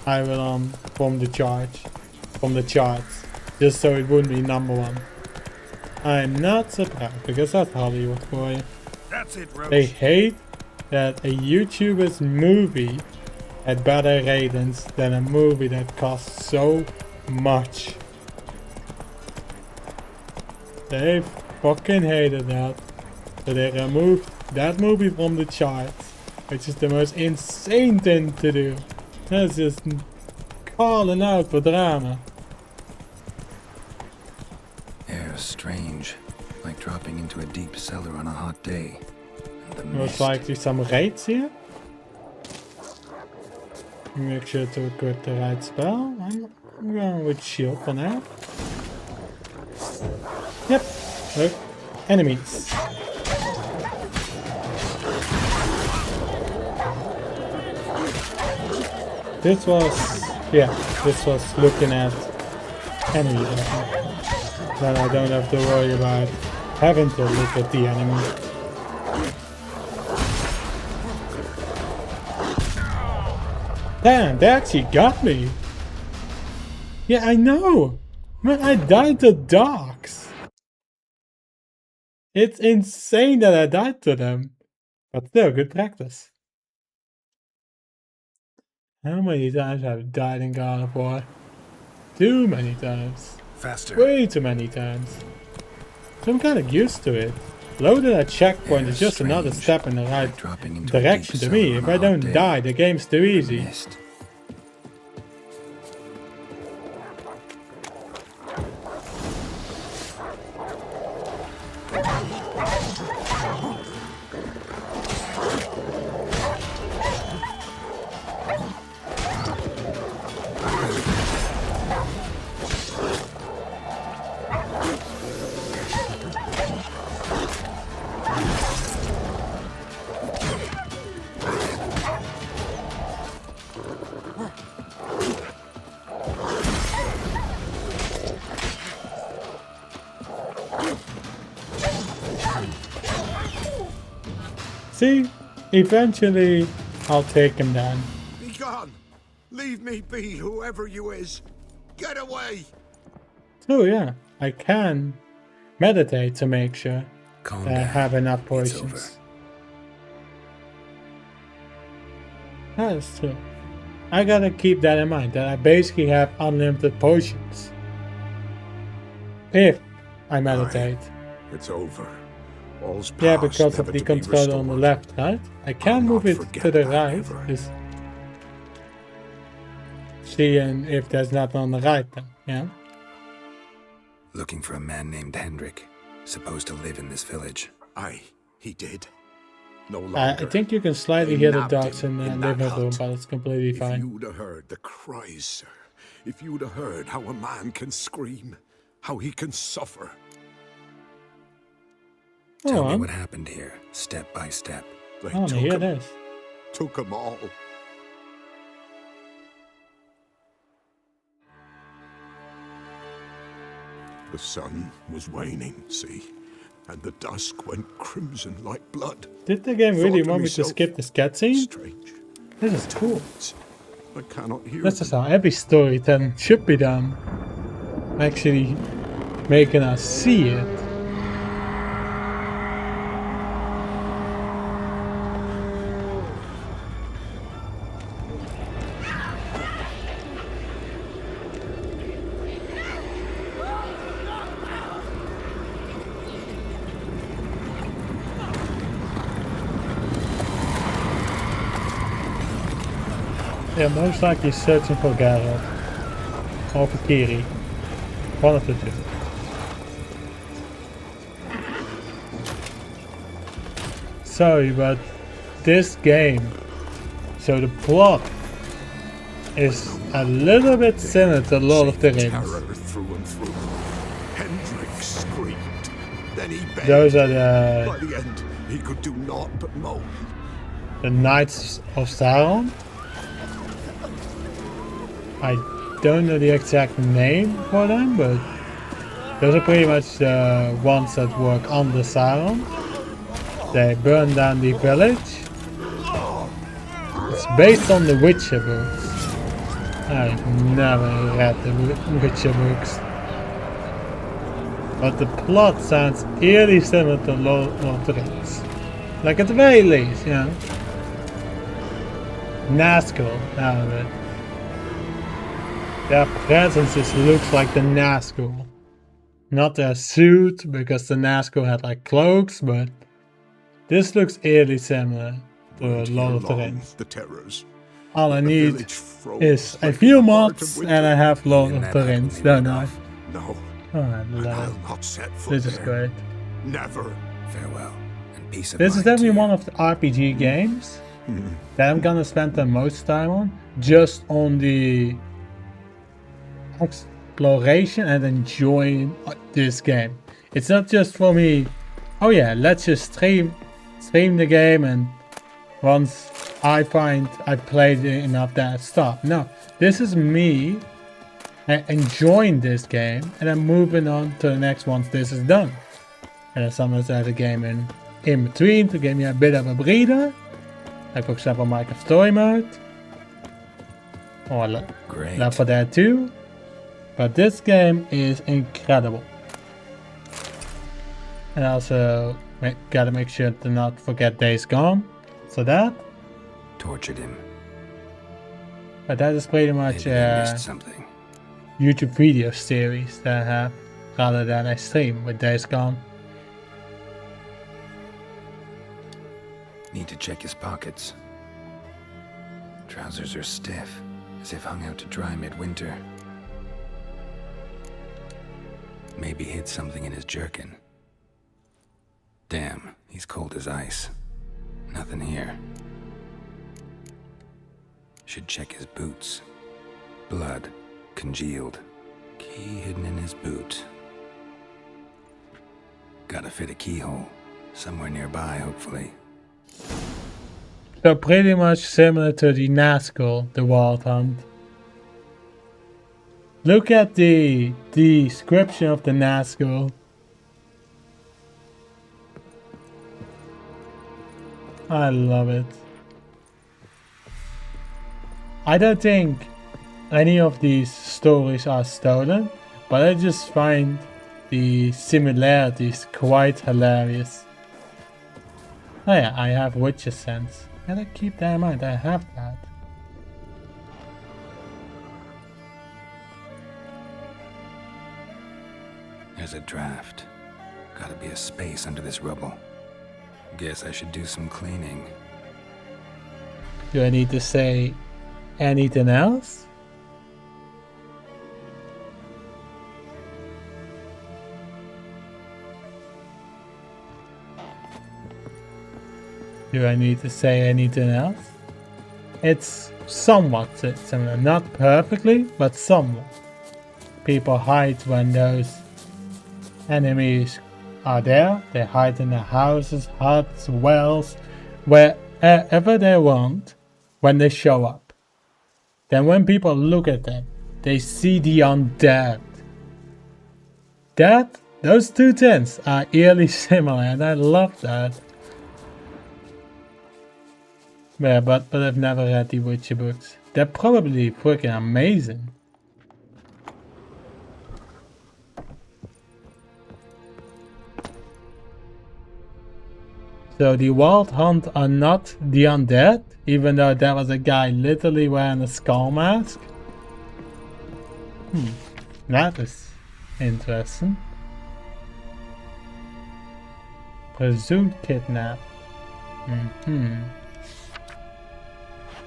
Iron from the charts, just so it wouldn't be #1. I'm not surprised because that's Hollywood for you. That's it, Rose. They hate that a YouTuber's movie had better ratings than a movie that costs so much. They fucking hated that. So they removed that movie from the charts, which is the most insane thing to do. That's just calling out for drama. Air's strange, like dropping into a deep cellar on a hot day. And the Most mist. likely some raids here. Make sure to equip the right spell. I'm going with shield for now. Yep. Look. Enemies. This was looking at enemies. Then I don't have to worry about having to look at the enemy. Damn, they actually got me. Yeah, I know. Man, I died to dogs. It's insane that I died to them. But still, good practice. How many times have I died in God of War? Too many times. Faster. Way too many times. So I'm kind of used to it. Loading a checkpoint is just another step in the right direction to me. If I don't die, the game's too easy. See? Eventually, I'll take him down. Be gone! Leave me be, whoever you is! Get away! So yeah, I can meditate to make sure that I have enough potions. That is true. I gotta keep that in mind, that I basically have unlimited potions. If I meditate. It's over. All's Yeah, past, because of never the to be controller on the restored. left, right? I can move it to the right. Just seeing if there's nothing on the right then, yeah? Looking for a man named Hendrik, supposed to live in this village. Aye, he did. No I longer. think you can slightly They hear the nabbed dogs him in the that living room, hut. but it's completely If fine. you'd have heard the cries, sir. If you'd have heard how a man can scream, how he can suffer. Tell me on. what happened here, step by step. They I wanna took hear him. this. Took them all. The sun was waning, see? And the dusk went crimson like blood. Did the game really Thought to want me to myself, skip this cutscene? Strange. This is cool. I cannot hear This is how every storytelling should be done. Actually making us see it. Yeah, most likely searching for Geralt. Or for Kiri. One of the two. Sorry, but this game, so the plot is a little bit similar to Lord of the Rings. Terror through and through. Hendrik screamed. Then he begged. Those are the By the end, he could do naught but moan. the Knights of Sauron. I don't know the exact name for them, but those are pretty much the ones that work under Sauron. They burn down the village. It's based on the Witcher books. I've never read the Witcher books. But the plot sounds eerily similar to Lord of the Rings. Like at the very least, you know. Nazgul, out of it. Their presence just looks like the Nazgul. Not their suit, because the Nazgul had like cloaks, but this looks eerily similar to Lord of the Rings. The terrors. All I need is a few mods and I have Lord of the Rings, don't I? No. Oh, I love it. This is great. Never. Farewell, and peace of This is mind definitely to you. one of the RPG games that I'm gonna spend the most time on, just on the exploration and enjoying this game. It's not just for me, oh yeah, let's just stream the game and once I find I've played it enough that I stop. No, this is me enjoying this game and then moving on to the next once this is done. And then sometimes I have a game in between to give me a bit of a breather. Like for example Minecraft Story Mode. Or Left 4 Dead 2. But this game is incredible. And also gotta make sure to not forget Days Gone. So that. Tortured him. But that is pretty much Maybe I missed something. YouTube video series that I have rather than a stream with Days Gone. Need to check his pockets. Trousers are stiff, as if hung out to dry midwinter. Maybe hid something in his jerkin. Damn, he's cold as ice. Nothing here. Should check his boots. Blood, congealed. Key hidden in his boot. Gotta fit a keyhole. Somewhere nearby, hopefully. So pretty much similar to the Nazgul, the Wild Hunt. Look at the description of the Nazgul. I love it. I don't think any of these stories are stolen, but I just find the similarities quite hilarious. Oh yeah, I have Witcher sense. Gotta keep that in mind, I have that. There's a draft. Gotta be a space under this rubble. Guess I should do some cleaning. Do I need to say anything else? Do I need to say anything else? It's somewhat similar, not perfectly, but somewhat. People hide when those enemies are there. They hide in their houses, huts, wells, wherever they want when they show up. Then when people look at them, they see the undead. Those two things are eerily similar and I love that. Yeah, but I've never read the Witcher books. They're probably freaking amazing. So the Wild Hunt are not the undead, even though there was a guy literally wearing a skull mask. That is interesting. Presumed kidnap.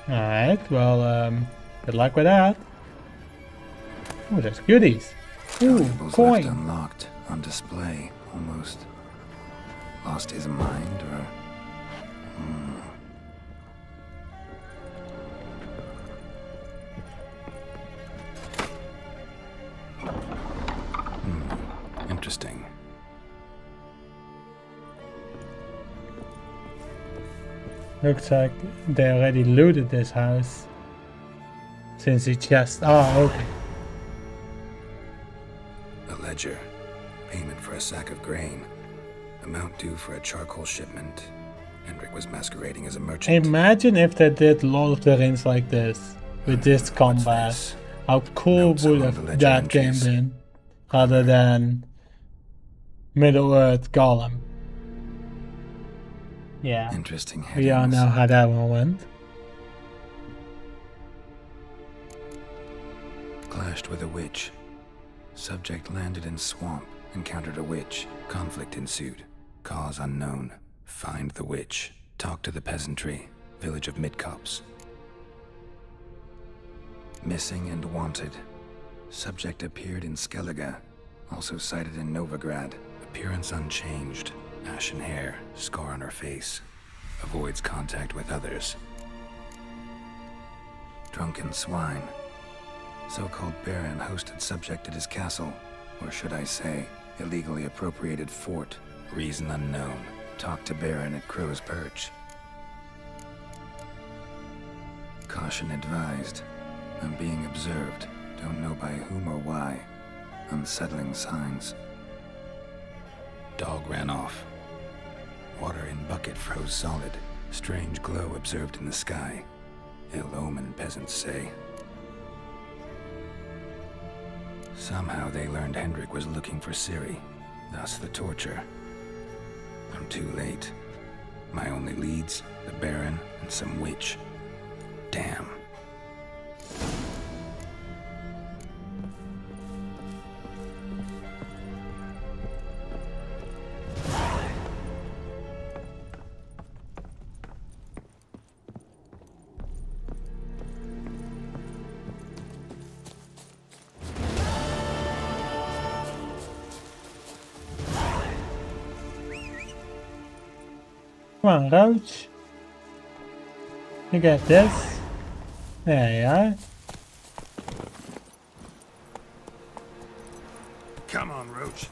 Alright, well, good luck with that. Oh, there's goodies. Ooh, Valuables coin. left unlocked, on display, almost. Lost his mind, or... Interesting. Looks like they already looted this house. Since he just... Oh, okay. A ledger. Payment for a sack of grain. Amount due for a charcoal shipment. Hendrik was masquerading as a merchant. Imagine if they did Lord of the Rings like this. With this combat. How cool Notes would along have the ledger that game entries. been? Rather than Middle-earth Golem. Yeah. Interesting We all headings. know how that one went. Clashed with a witch. Subject landed in swamp. Encountered a witch. Conflict ensued. Cause unknown. Find the witch. Talk to the peasantry. Village of Midcopse. Missing and wanted. Subject appeared in Skellige. Also sighted in Novigrad. Appearance unchanged. Ashen hair. Scar on her face. Avoids contact with others. Drunken swine. So-called Baron hosted subject at his castle. Or should I say, illegally appropriated fort. Reason unknown. Talk to Baron at Crow's Perch. Caution advised. I'm being observed. Don't know by whom or why. Unsettling signs. Dog ran off. Water in bucket froze solid. Strange glow observed in the sky. Ill omen, peasants say. Somehow they learned Hendrik was looking for Ciri. Thus the torture. I'm too late. My only leads, the Baron and some witch. Damn. Come on, Roach. You got this. There you are. Come on, Roach.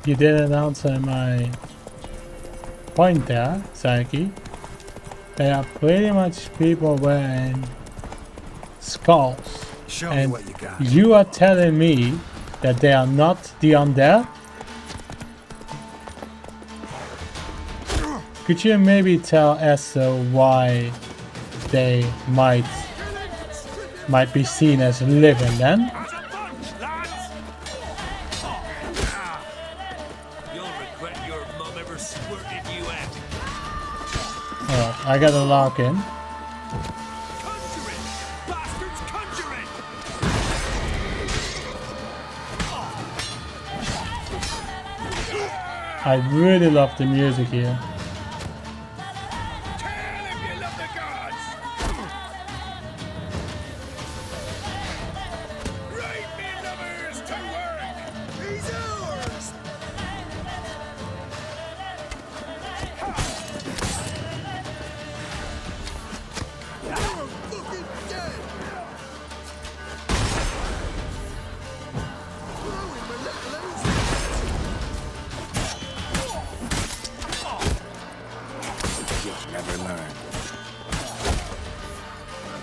You didn't answer my point there, Psyche. They are pretty much people wearing skulls. Show me And what you got. you are telling me that they are not the undead? Could you maybe tell Esther why they might be seen as living then? You'll regret your mum ever squirted you out. Oh, I gotta lock in. Bastards, conjure it! I really love the music here.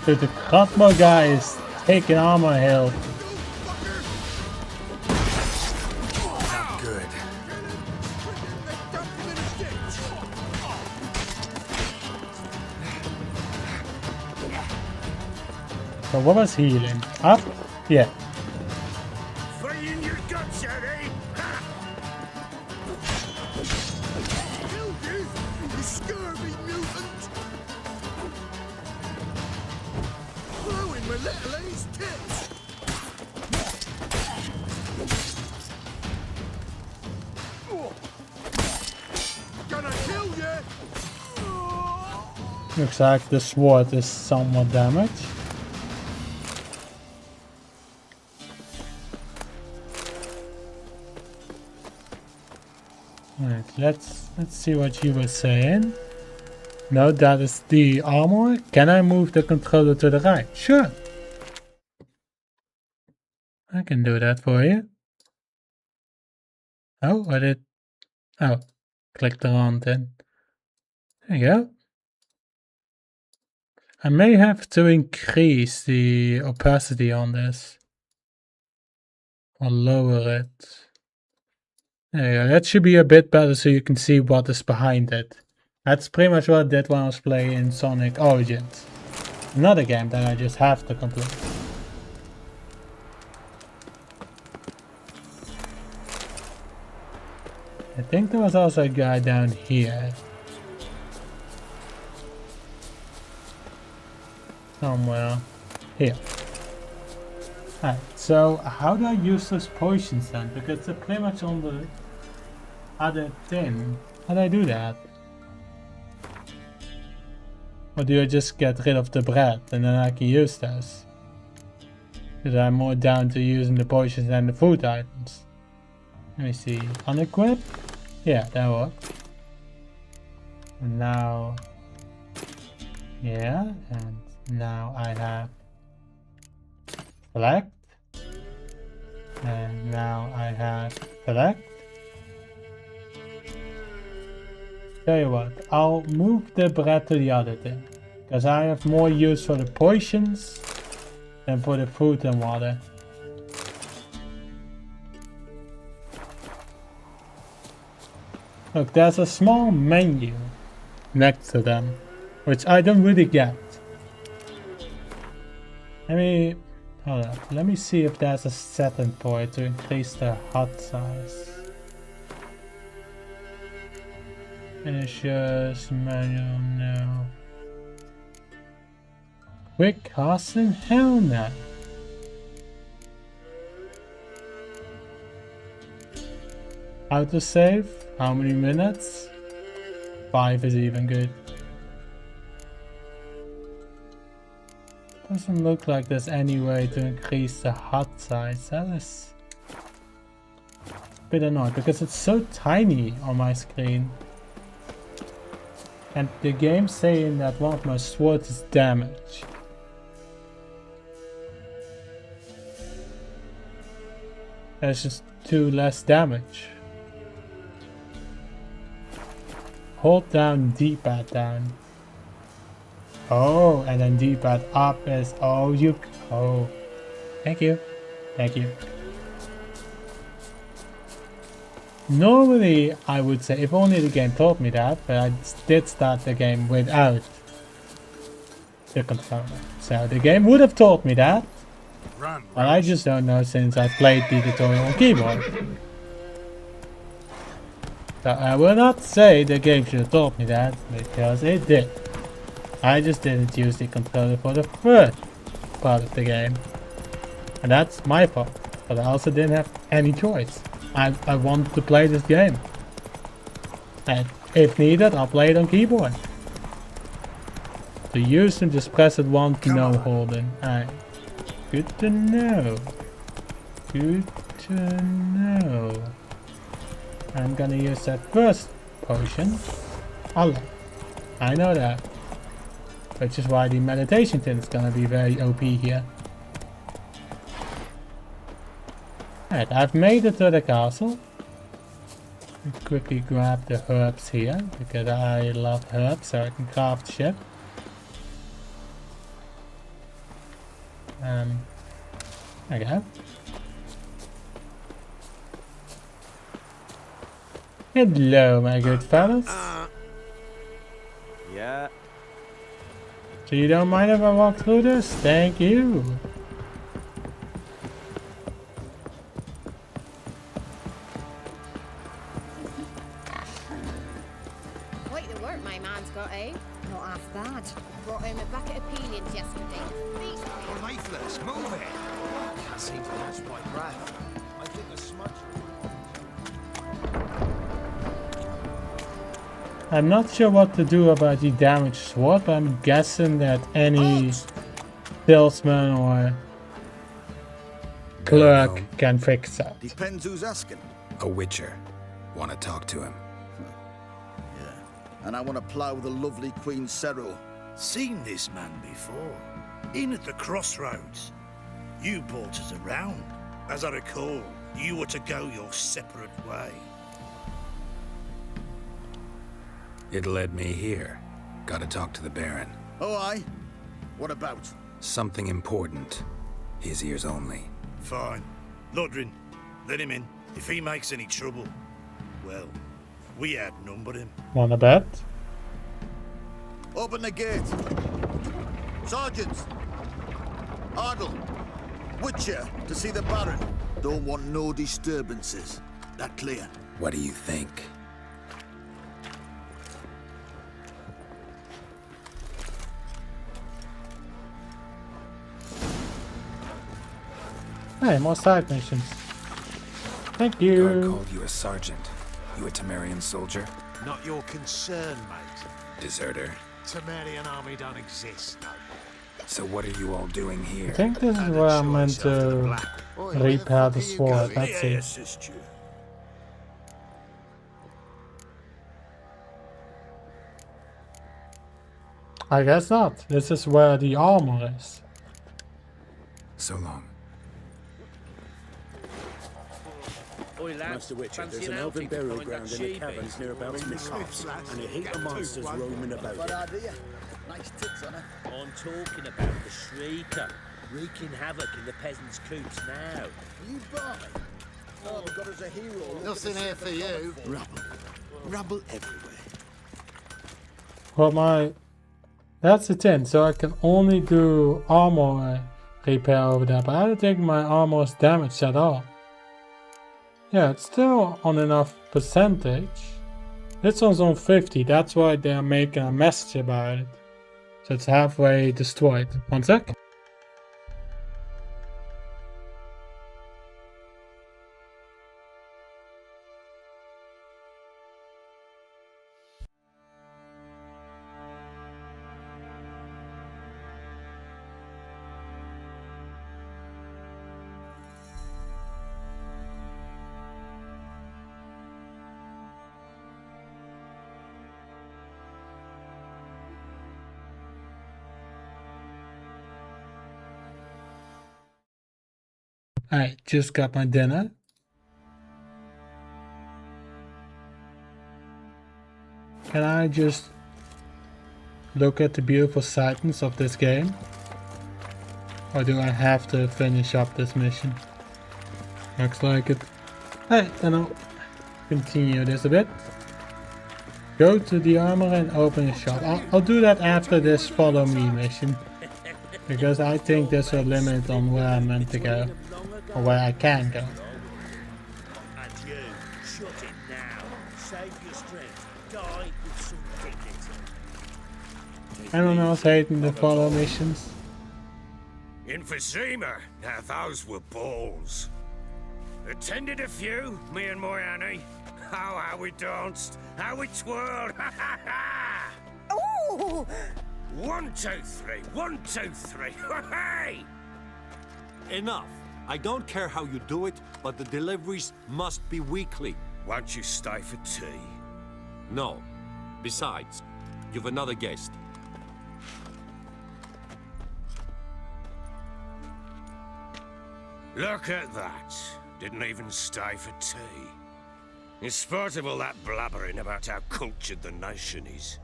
Dude, the crossbow guy is taking armor hill. Not good. So what was healing? Up? Yeah. Fighting your guts out, eh? Ha! Killed you, you scurvy mutant! Blowing my little A's tits! Looks like the sword is somewhat damaged. Alright, let's see what you were saying. No, that is the armor. Can I move the controller to the right? Sure. I can do that for you. Oh, I did. Oh, click the wrong then. There you go. I may have to increase the opacity on this. Or lower it. There you go. That should be a bit better so you can see what is behind it. That's pretty much what I did when I was playing Sonic Origins. Another game that I just have to complete. I think there was also a guy down here. Somewhere. Here. Alright, so how do I use those potions then? Because they're pretty much on the other thing. How do I do that? Or do I just get rid of the bread and then I can use those? Because I'm more down to using the potions than the food items. Let me see. Unequip? Yeah, that works. And now... yeah, and now I have... select. And now I have select. Tell you what, I'll move the bread to the other thing. Because I have more use for the potions than for the food and water. Look, there's a small menu next to them, which I don't really get. Hold up, let me see if there's a setting point to increase the hut size. Finishers, manual, no. Quick casting? Hell no. Autosave? How many minutes? 5 is even good. Doesn't look like there's any way to increase the hut size. That is a bit annoying because it's so tiny on my screen. And the game's saying that one of my swords is damaged. There's just 2 less damage. Hold down D-pad down. Oh, and then D-pad up is... oh, you... oh. Thank you. Thank you. Normally, I would say, if only the game taught me that, but I did start the game without the controller. So the game would have taught me that, but I just don't know since I played the tutorial on keyboard. So I will not say the game should have taught me that, because it did. I just didn't use the controller for the first part of the game. And that's my fault, but I also didn't have any choice. I wanted to play this game. And if needed, I'll play it on keyboard. To use and just press it once, no holding. Alright. Good to know. Good to know. I'm gonna use that first potion. Allah. I know that. Which is why the meditation thing is gonna be very OP here. Alright, I've made it to the castle. Quickly grab the herbs here, because I love herbs, so I can craft shit. There we go. Hello, my good fellas. Yeah. So you don't mind if I walk through this? Thank you. Quite the work my man's got, eh? Not half bad. Brought home a bucket of peelings yesterday. Oh, Mayflies, move it! Can't seem to catch my breath. I think the smudge... I'm not sure what to do about the damaged sword, but I'm guessing that any salesman or clerk can fix that. Depends who's asking. A witcher. Want to talk to him? Yeah. And I want to plough the lovely Queen Cero. Seen this man before. In at the crossroads. You brought us around. As I recall, you were to go your separate way. It led me here. Gotta talk to the Baron. Oh, aye? What about? Something important. His ears only. Fine. Lodrin, let him in. If he makes any trouble, well, we outnumber him. Wanna bet? Open the gate. Sergeants! Ardle! Witcher, to see the Baron. Don't want no disturbances. That clear? What do you think? Hey, more side missions. Thank Guard you. called you a sergeant. You a Temerian soldier? Not your concern, mate. Deserter. Temerian army don't exist, no. So what are you all doing here? I think this is where I'm meant to repair the sword. Let's see. Assist you. I guess not. This is where the armor is. So long. Master Witcher, there's an elven burial ground in the caverns near about Mishap's, and a heap of monsters roaming about What it. idea? Nice tits on her. I'm talking about the Shrieker, wreaking havoc in the peasants' coops now. You buy? Oh, we've got us a hero. Nothing here for you. Rubble. Rubble everywhere. Well, that's the thing. So I can only do armor repair over there, but I don't think my armor is damaged at all. Yeah, it's still on enough percentage. This one's on 50, that's why they're making a message about it. So it's halfway destroyed. One sec. I just got my dinner. Can I just look at the beautiful sightings of this game? Or do I have to finish up this mission? Looks like it. Hey, then I'll continue this a bit. Go to the armor and open a shop. I'll do that after this follow me mission. Because I think there's a limit on where I'm meant to go. Or where I can go. And you, shut it now. Save your strength. Die with some dignity. Anyone else hating the follow missions? In Vizima, now those were balls. Attended a few, me and my Annie. Oh, how we danced, how we twirled, ha ha ha! Ooh! 1, 2, 3, 1, 2, 3, hey! Enough. I don't care how you do it, but the deliveries must be weekly. Won't you stay for tea? No. Besides, you've another guest. Look at that. Didn't even stay for tea. In spite of all that blabbering about how cultured the nation is.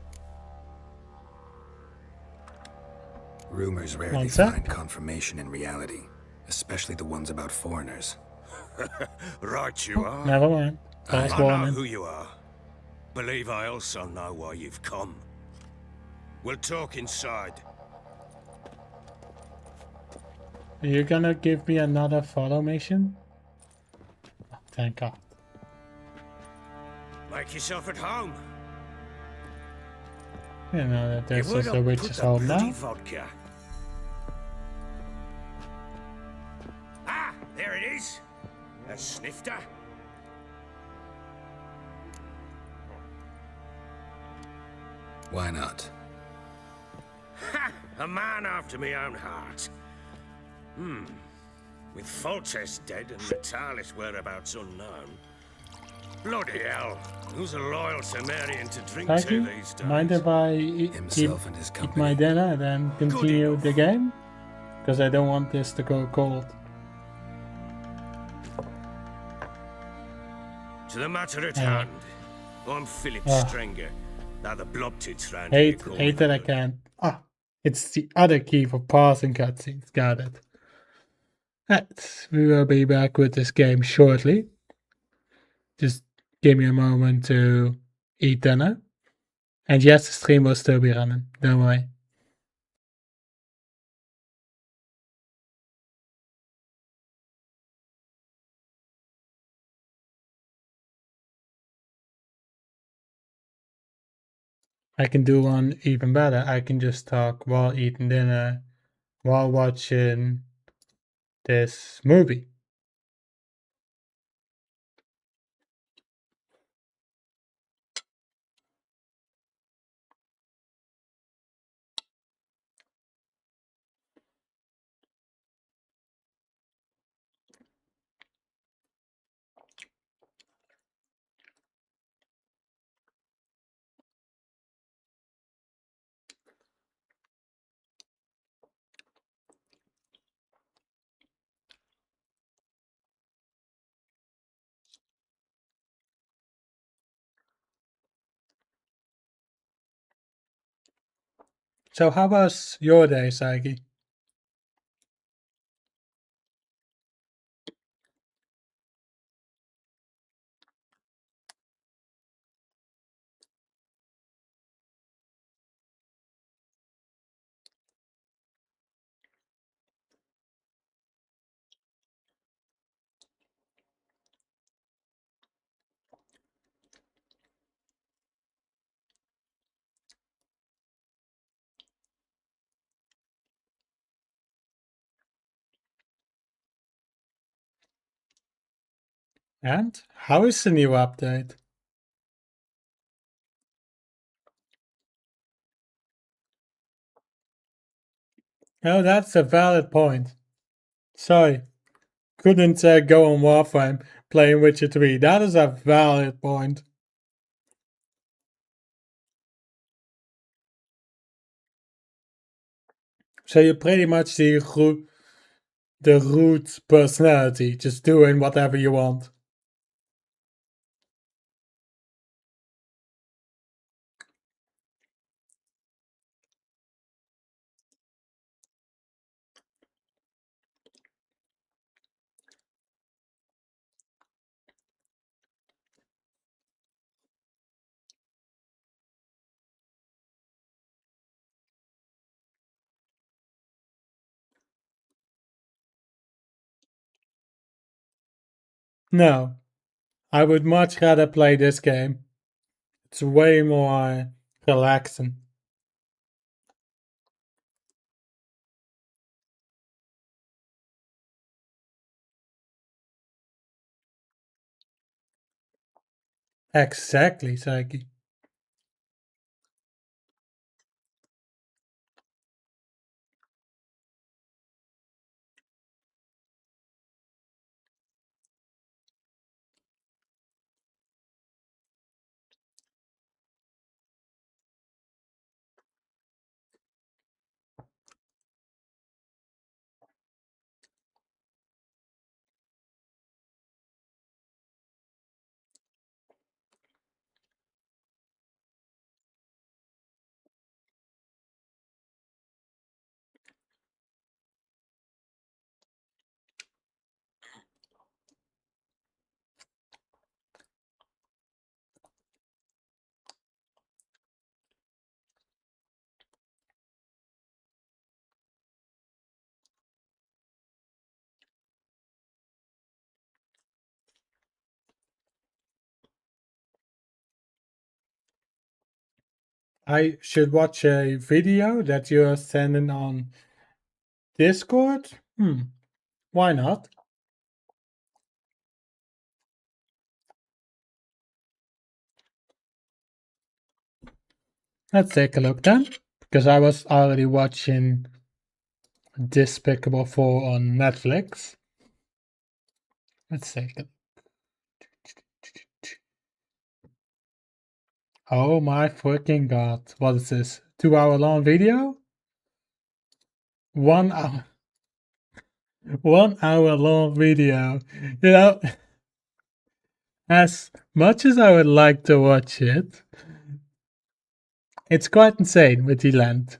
Rumors rarely find confirmation in reality, especially the ones about foreigners. Right you are. Never mind. I Last know warning. who you are. Believe I also know why you've come. We'll talk inside. Are you gonna give me another follow mission? Oh, thank God. Make yourself at home. You know that there's You would also a have witch's put home the bloody now. vodka. Ah, there it is. A snifter. Why not? Ha! A man after my own heart. With Foltest dead and Natalis whereabouts unknown. Bloody hell. Who's a loyal Cimmerian to drink to Psyche, these days? mind if I eat Himself and his my company. dinner and then continue the game? Because I don't want this to go cold. To the matter at Yeah. hand. I'm Philip Ah. Strenger. Now the blobtits round here Hate, call hate me that I can't. Ah, it's the other key for pausing cutscenes. Got it. Right, we will be back with this game shortly. Just give me a moment to eat dinner. And yes, the stream will still be running. Don't worry. I can do one even better. I can just talk while eating dinner, while watching this movie. So how was your day, Saiki? And how is the new update? Oh, that's a valid point. Sorry, couldn't go on Warframe playing Witcher 3. That is a valid point. So you're pretty much the root personality, just doing whatever you want. No, I would much rather play this game. It's way more relaxing. Exactly, Saiki. I should watch a video that you're sending on Discord? Why not? Let's take a look then, because I was already watching Despicable 4 on Netflix. Let's take it. Oh my freaking god. What is this? 2 hour long video? 1 hour. 1 hour long video. You know, as much as I would like to watch it, it's quite insane with the length.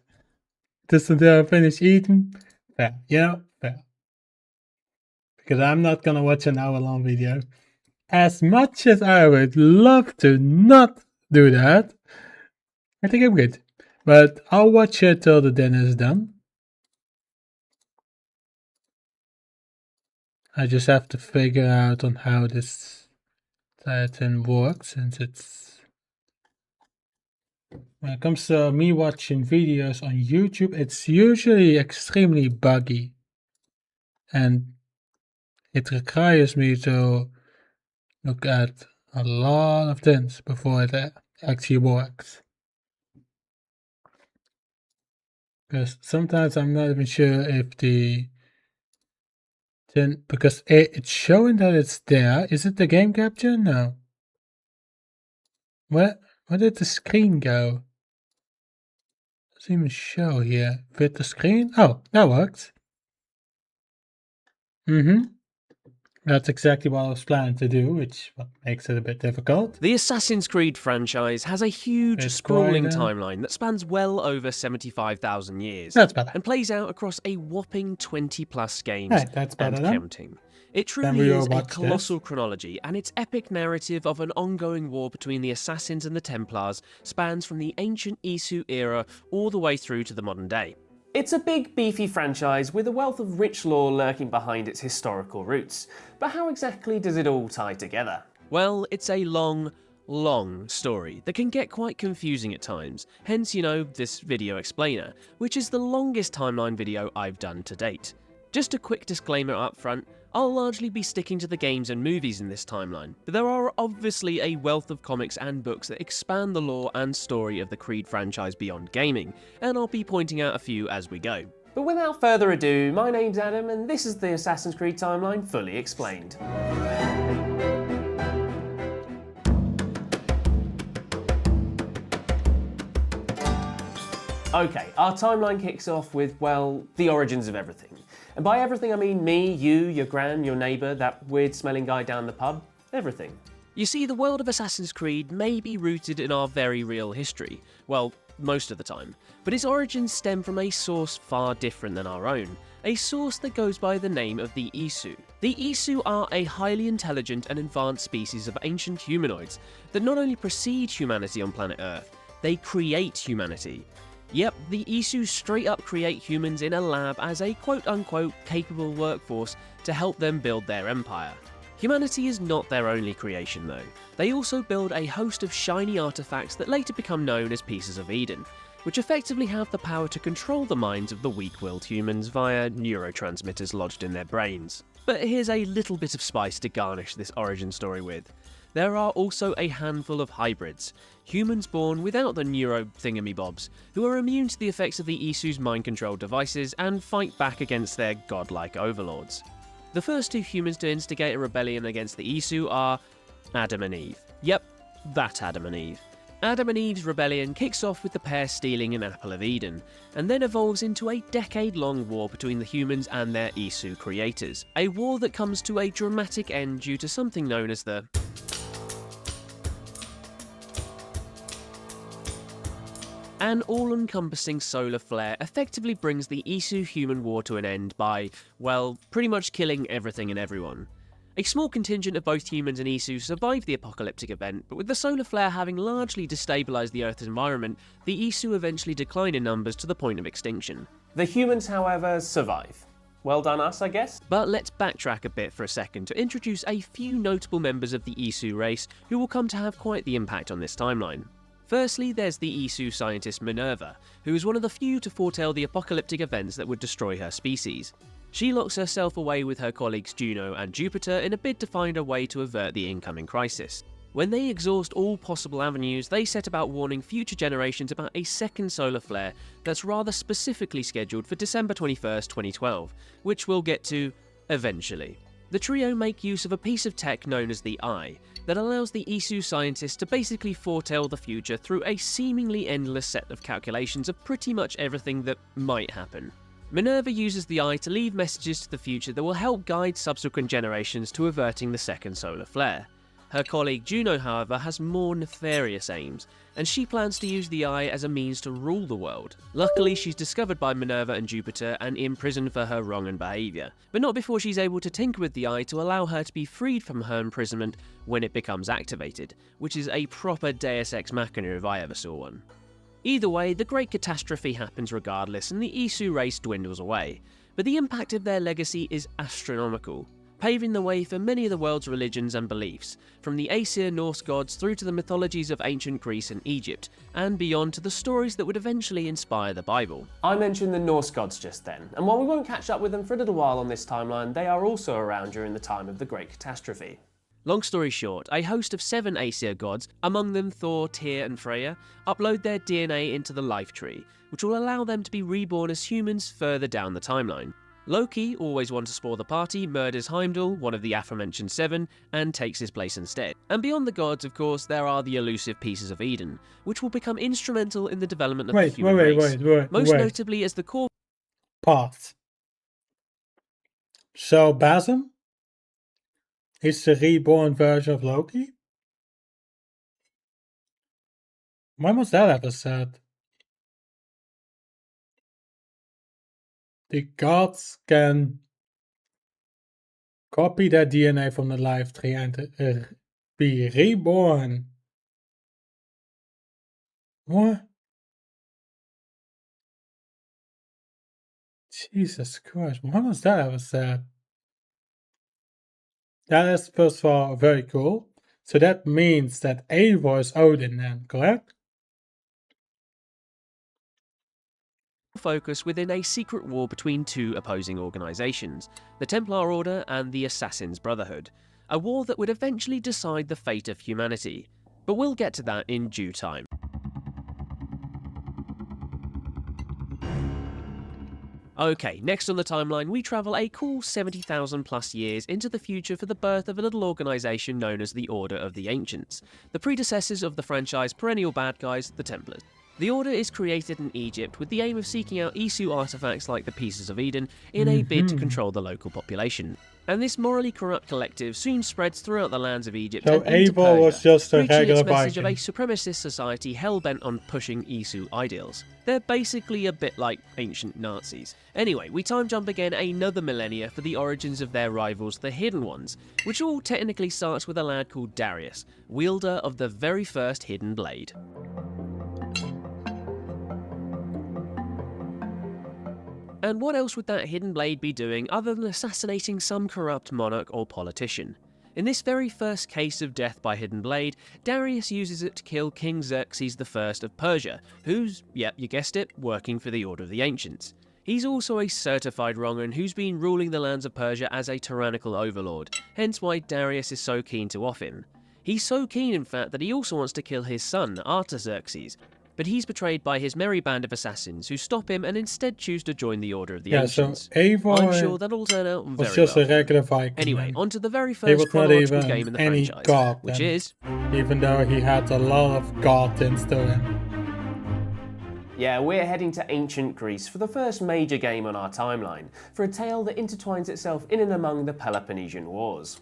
Just until I finish eating. Fair. You know, fair. Because I'm not gonna watch an hour long video. As much as I would love to not do that, I think I'm good. But I'll watch it till the dinner is done. I just have to figure out on how this thing works, since it's... When it comes to me watching videos on YouTube, it's usually extremely buggy. And it requires me to look at a lot of things before it actually works. Because sometimes I'm not even sure if the thing, because it's showing that it's there. Is it the game capture? No. Where did the screen go? Doesn't even show here. Fit the screen? Oh, that works. That's exactly what I was planning to do, which makes it a bit difficult. The Assassin's Creed franchise has a huge, sprawling timeline that spans well over 75,000 years. That's better. And plays out across a whopping 20-plus games Hey, that's better and then. counting. It Then truly we is all a watch colossal chronology, and its epic narrative of an ongoing war between the Assassins and the Templars spans from the ancient Isu era all the way through to the modern day. It's a big, beefy franchise with a wealth of rich lore lurking behind its historical roots. But how exactly does it all tie together? Well, it's a long story that can get quite confusing at times, hence, you know, this video explainer, which is the longest timeline video I've done to date. Just a quick disclaimer up front, I'll largely be sticking to the games and movies in this timeline, but there are obviously a wealth of comics and books that expand the lore and story of the Creed franchise beyond gaming, and I'll be pointing out a few as we go. But without further ado, my name's Adam, and this is the Assassin's Creed timeline fully explained. Okay, our timeline kicks off with, well, the origins of everything. And by everything I mean me, you, your gran, your neighbour, that weird smelling guy down the pub, everything. You see, the world of Assassin's Creed may be rooted in our very real history, well, most of the time, but its origins stem from a source far different than our own, a source that goes by the name of the Isu. The Isu are a highly intelligent and advanced species of ancient humanoids that not only precede humanity on planet Earth, they create humanity. Yep, the Isu straight up create humans in a lab as a quote-unquote capable workforce to help them build their empire. Humanity is not their only creation though. They also build a host of shiny artifacts that later become known as Pieces of Eden, which effectively have the power to control the minds of the weak-willed humans via neurotransmitters lodged in their brains. But here's a little bit of spice to garnish this origin story with. There are also a handful of hybrids, humans born without the neuro-thingamybobs, who are immune to the effects of the Isu's mind-controlled devices and fight back against their godlike overlords. The first two humans to instigate a rebellion against the Isu are Adam and Eve. Yep, that Adam and Eve. Adam and Eve's rebellion kicks off with the pair stealing an Apple of Eden, and then evolves into a decade-long war between the humans and their Isu creators. A war that comes to a dramatic end due to something known as the An all-encompassing solar flare effectively brings the Isu-human war to an end by, well, pretty much killing everything and everyone. A small contingent of both humans and Isu survived the apocalyptic event, but with the solar flare having largely destabilised the Earth's environment, the Isu eventually decline in numbers to the point of extinction. The humans, however, survive. Well done us, I guess? But let's backtrack a bit for a second to introduce a few notable members of the Isu race who will come to have quite the impact on this timeline. Firstly, there's the Isu scientist Minerva, who is one of the few to foretell the apocalyptic events that would destroy her species. She locks herself away with her colleagues Juno and Jupiter in a bid to find a way to avert the incoming crisis. When they exhaust all possible avenues, they set about warning future generations about a second solar flare that's rather specifically scheduled for December 21st, 2012, which we'll get to eventually. The trio make use of a piece of tech known as the Eye that allows the Isu scientists to basically foretell the future through a seemingly endless set of calculations of pretty much everything that might happen. Minerva uses the Eye to leave messages to the future that will help guide subsequent generations to averting the second solar flare. Her colleague Juno, however, has more nefarious aims, and she plans to use the Eye as a means to rule the world. Luckily, she's discovered by Minerva and Jupiter and imprisoned for her wrong behaviour, but not before she's able to tinker with the Eye to allow her to be freed from her imprisonment when it becomes activated, which is a proper Deus Ex Machina if I ever saw one. Either way, the Great Catastrophe happens regardless, and the Isu race dwindles away, but the impact of their legacy is astronomical, paving the way for many of the world's religions and beliefs, from the Aesir Norse gods through to the mythologies of ancient Greece and Egypt, and beyond to the stories that would eventually inspire the Bible. I mentioned the Norse gods just then, and while we won't catch up with them for a little while on this timeline, they are also around during the time of the Great Catastrophe. Long story short, a host of 7 Aesir gods, among them Thor, Tyr and Freyr, upload their DNA into the Life Tree, which will allow them to be reborn as humans further down the timeline. Loki, always one to spoil the party, murders Heimdall, one of the aforementioned 7, and takes his place instead. And beyond the gods, of course, there are the elusive Pieces of Eden, which will become instrumental in the development of the human race. Most notably as the core part. So Basim is the reborn version of Loki? When was that ever said? The gods can copy their DNA from the Life Tree and be reborn. What? Jesus Christ, when was that ever said? That is, first of all, very cool. So that means that Eivor is Odin then, correct? focus within a secret war between 2 opposing organisations, the Templar Order and the Assassin's Brotherhood, a war that would eventually decide the fate of humanity. But we'll get to that in due time. Okay, next on the timeline we travel a cool 70,000 plus years into the future for the birth of a little organisation known as the Order of the Ancients, the predecessors of the franchise perennial bad guys, the Templars. The Order is created in Egypt with the aim of seeking out Isu artifacts like the Pieces of Eden in a bid to control the local population. And this morally corrupt collective soon spreads throughout the lands of Egypt so and into Eivor was just a preaching regular its message Viking. of a supremacist society hell-bent on pushing Isu ideals. They're basically a bit like ancient Nazis. Anyway, we time jump again another millennia for the origins of their rivals, the Hidden Ones, which all technically starts with a lad called Darius, wielder of the very first Hidden Blade. And what else would that Hidden Blade be doing other than assassinating some corrupt monarch or politician? In this very first case of death by Hidden Blade, Darius uses it to kill King Xerxes I of Persia, who's, yep, you guessed it, working for the Order of the Ancients. He's also a certified wrong'un who's been ruling the lands of Persia as a tyrannical overlord, hence why Darius is so keen to off him. He's so keen, in fact, that he also wants to kill his son, Artaxerxes, but he's betrayed by his merry band of assassins who stop him and instead choose to join the Order of the Ancients. So Eivor I'm sure that'll turn out very was just well. a regular Viking. Anyway, on to the very He first was not chronological even game in the any franchise, god which then, is... even though he had a lot of god things to him. Yeah, we're heading to ancient Greece for the first major game on our timeline, for a tale that intertwines itself in and among the Peloponnesian Wars.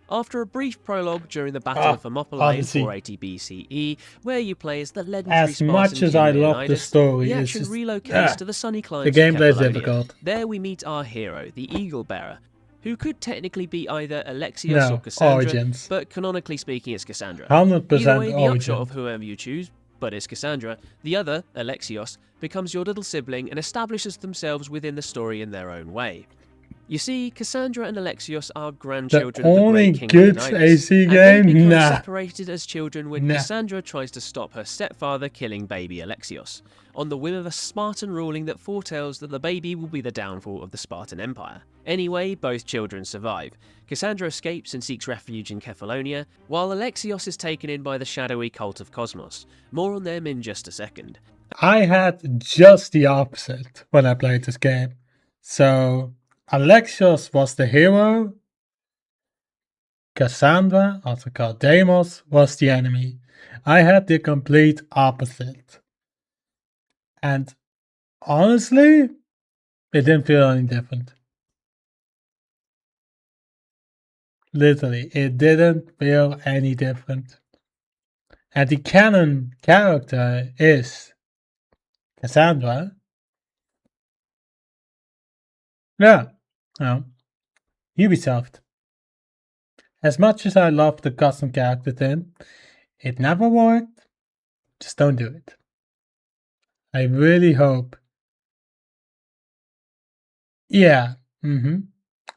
After a brief prologue during the Battle of Thermopylae in 480 BCE, where you play as the legendary As much as I love the story, the it's action just relocates to the sunny the climes gameplay of is Kefalonia. difficult. There we meet our hero, the Eagle Bearer, who could technically be either Alexios or No, Cassandra, Origins. but canonically speaking it's Cassandra. 100% Either way, the Origin. upshot of whoever you choose, but it's Cassandra, the other, Alexios, becomes your little sibling and establishes themselves within the story in their own way. You see, Cassandra and Alexios are The grandchildren of the only Great King good Leonidas, AC and they game? become Nah. separated as children when Nah. Cassandra tries to stop her stepfather killing baby Alexios, on the whim of a Spartan ruling that foretells that the baby will be the downfall of the Spartan Empire. Anyway, both children survive. Cassandra escapes and seeks refuge in Kephallonia, while Alexios is taken in by the shadowy cult of Cosmos. More on them in just a second. I had just the opposite when I played this game. So, Alexios was the hero. Cassandra, also called Deimos, was the enemy. I had the complete opposite. And honestly, it didn't feel any different. Literally, it didn't feel any different. And the canon character is Cassandra. Yeah, no. Ubisoft. As much as I love the custom character thing, it never worked. Just don't do it. I really hope. Yeah,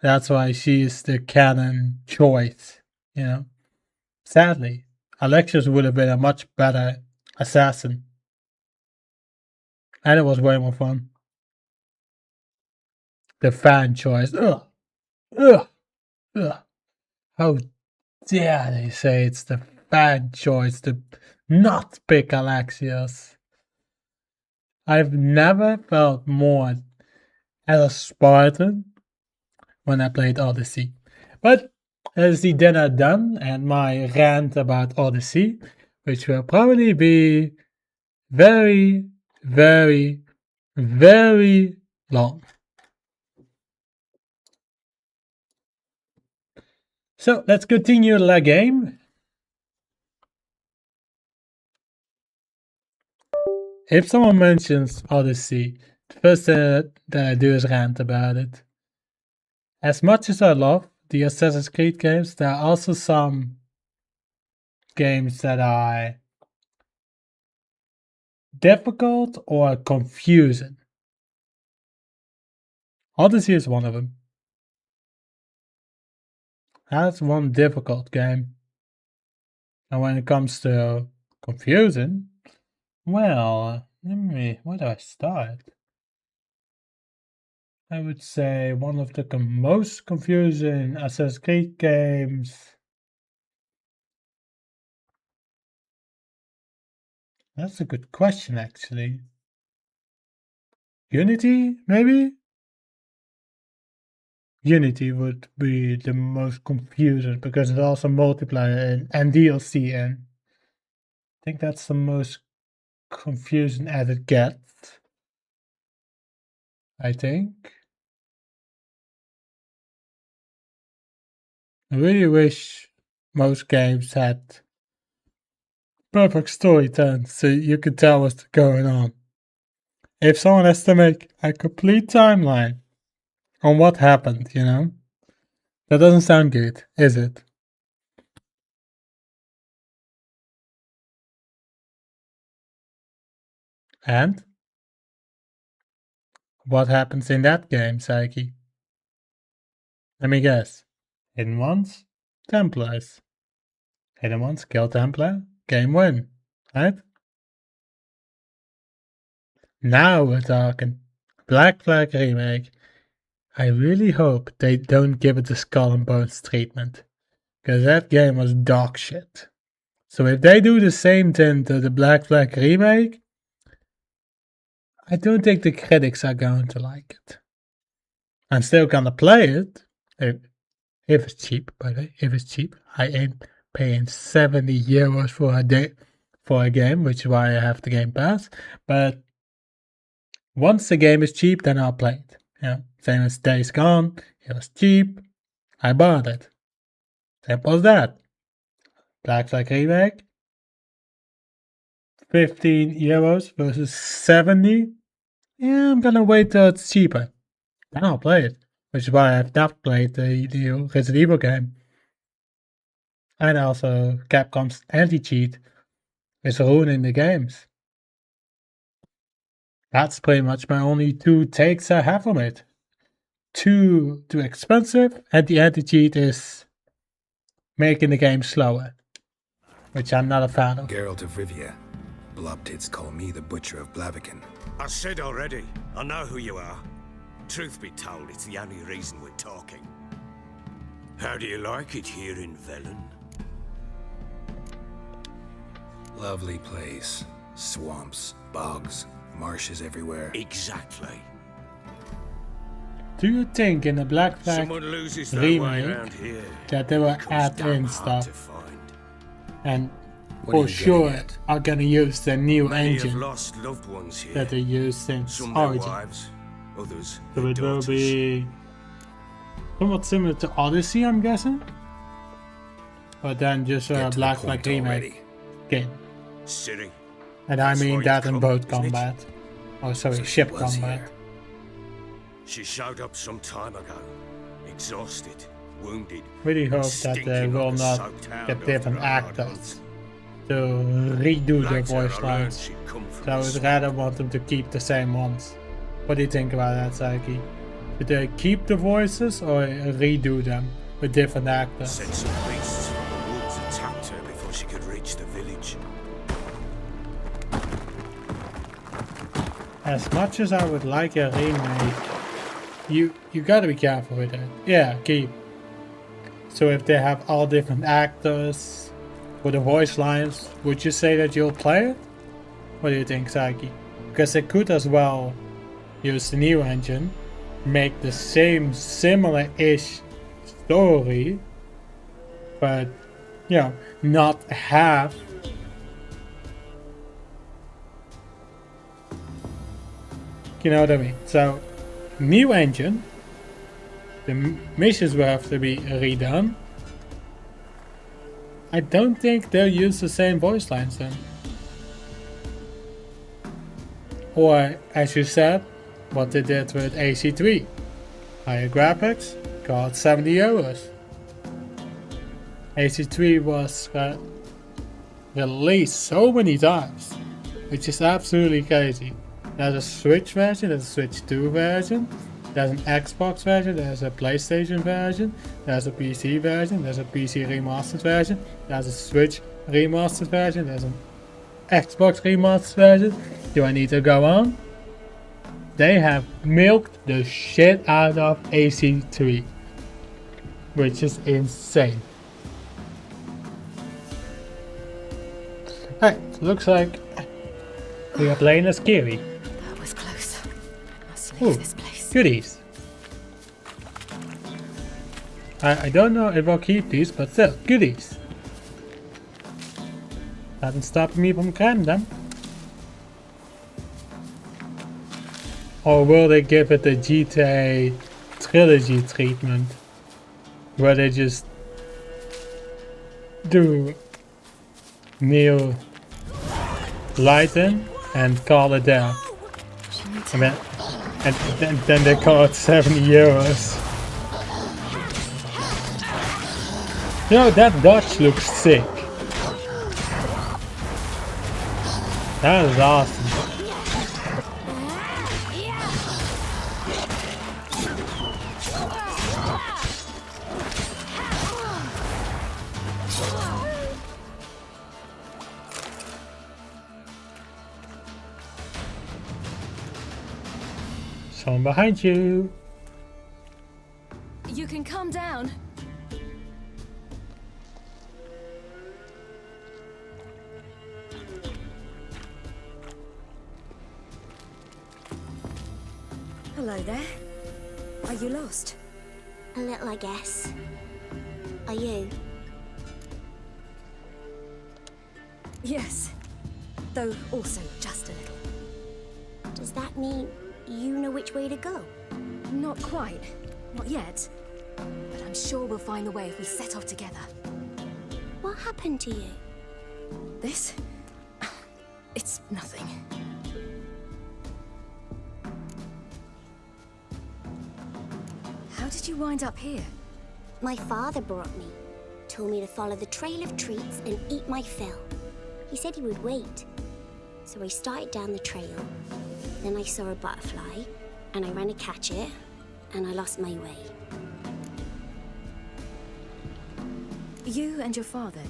that's why she is the canon choice, you know. Sadly, Alexios would have been a much better assassin. And it was way more fun. The fan choice. Ugh. How dare they say it's the fan choice to not pick Alexios? I've never felt more as a Spartan when I played Odyssey. But as the dinner done and my rant about Odyssey, which will probably be very, very, very long. So let's continue the game. If someone mentions Odyssey, the first thing that I do is rant about it. As much as I love the Assassin's Creed games, there are also some games that are difficult or confusing. Odyssey is one of them. That's one difficult game. And when it comes to confusing, well, where do I start? I would say one of the most confusing Assassin's Creed games. That's a good question, actually. Unity, maybe? Unity would be the most confusing because it's also multiplayer and DLC in. I think that's the most confusing as it gets. I think. I really wish most games had perfect storytelling so you could tell what's going on. If someone has to make a complete timeline on what happened, you know, that doesn't sound good, is it? And what happens in that game, Psyche? Let me guess. Hidden ones, Templars. Hidden ones, kill Templar, game win, right? Now we're talking. Black Flag Remake. I really hope they don't give it the Skull and Bones treatment, because that game was dog shit. So if they do the same thing to the Black Flag Remake, I don't think the critics are going to like it. I'm still gonna play it, if it's cheap, by the way. If it's cheap, I ain't paying 70 euros for a game, which is why I have the Game Pass. But once the game is cheap, then I'll play it. Yeah, same as Days Gone. It was cheap. I bought it. Simple as that. Black Flag Remake. 15 euros versus 70. Yeah, I'm gonna wait till it's cheaper. Then I'll play it. Which is why I've not played the Resident Evil game. And also Capcom's anti-cheat is ruining the games. That's pretty much my only two takes I have on it. too expensive, and the anti-cheat is making the game slower, which I'm not a fan of. Geralt of Rivia. Blobtits call me the Butcher of Blaviken. I said already, I know who you are. Truth be told, it's the only reason we're talking. How do you like it here in Velen? Lovely place. Swamps, bogs, marshes everywhere. Exactly. Do you think in the Black Flag Someone loses their way remake around here. that they will add damn in hard to stuff find. and What are for you sure getting at? are gonna use the new Many have engine lost loved ones here. that they used since Some their Origin? wives, others So their it will daughters. be somewhat similar to Odyssey, I'm guessing, but then just a Get to the Black Flag point remake already. game. City. And I That's mean why that you've in come, boat isn't it? combat. Oh, sorry, So she ship was combat. here. She showed up some time ago. Exhausted, wounded. Really hope that they stinking will like a not soaked hound get after different a hard actors to redo the Later, voice I learned lines. she'd come from So I the would rather want them to keep the same ones. What do you think about that, Saiki? Should they keep the voices or redo them with different actors? Said some beasts from the woods attacked her before she could reach the village. As much as I would like a remake, you gotta be careful with it. Yeah, keep. So if they have all different actors for the voice lines, would you say that you'll play it? What do you think, Saiki? Because they could as well use the new engine, make the same similar-ish story, but you know, not have you know what I mean. So new engine, the missions will have to be redone. I don't think they'll use the same voice lines then. Or, as you said, what they did with AC3. Higher graphics, got 70 euros. AC3 was released so many times, which is absolutely crazy. There's a Switch version, there's a Switch 2 version, there's an Xbox version, there's a PlayStation version, there's a PC version, there's a PC remastered version, there's a Switch remastered version, there's an Xbox remastered version. Do I need to go on? They have milked the shit out of AC3, which is insane. Alright, looks like we are playing as Kiri. That was close. Must Ooh, leave this place. goodies. I don't know if I'll keep these, but still, goodies. Doesn't stop me from grabbing them. Or will they give it the GTA trilogy treatment? Where they just do Neil Lighten and call it there. And then they call it 70 euros. You know, that dodge looks sick. That is awesome. Someone behind you. You can calm down. Hello there. Are you lost? A little, I guess. Are you? Yes. Though also just a little. Does that mean you know which way to go? Not quite. Not yet. But I'm sure we'll find the way if we set off together. What happened to you? This? It's nothing. How did you wind up here? My father brought me. Told me to follow the trail of treats and eat my fill. He said he would wait. So I started down the trail. Then I saw a butterfly, and I ran to catch it. and I lost my way. You and your father,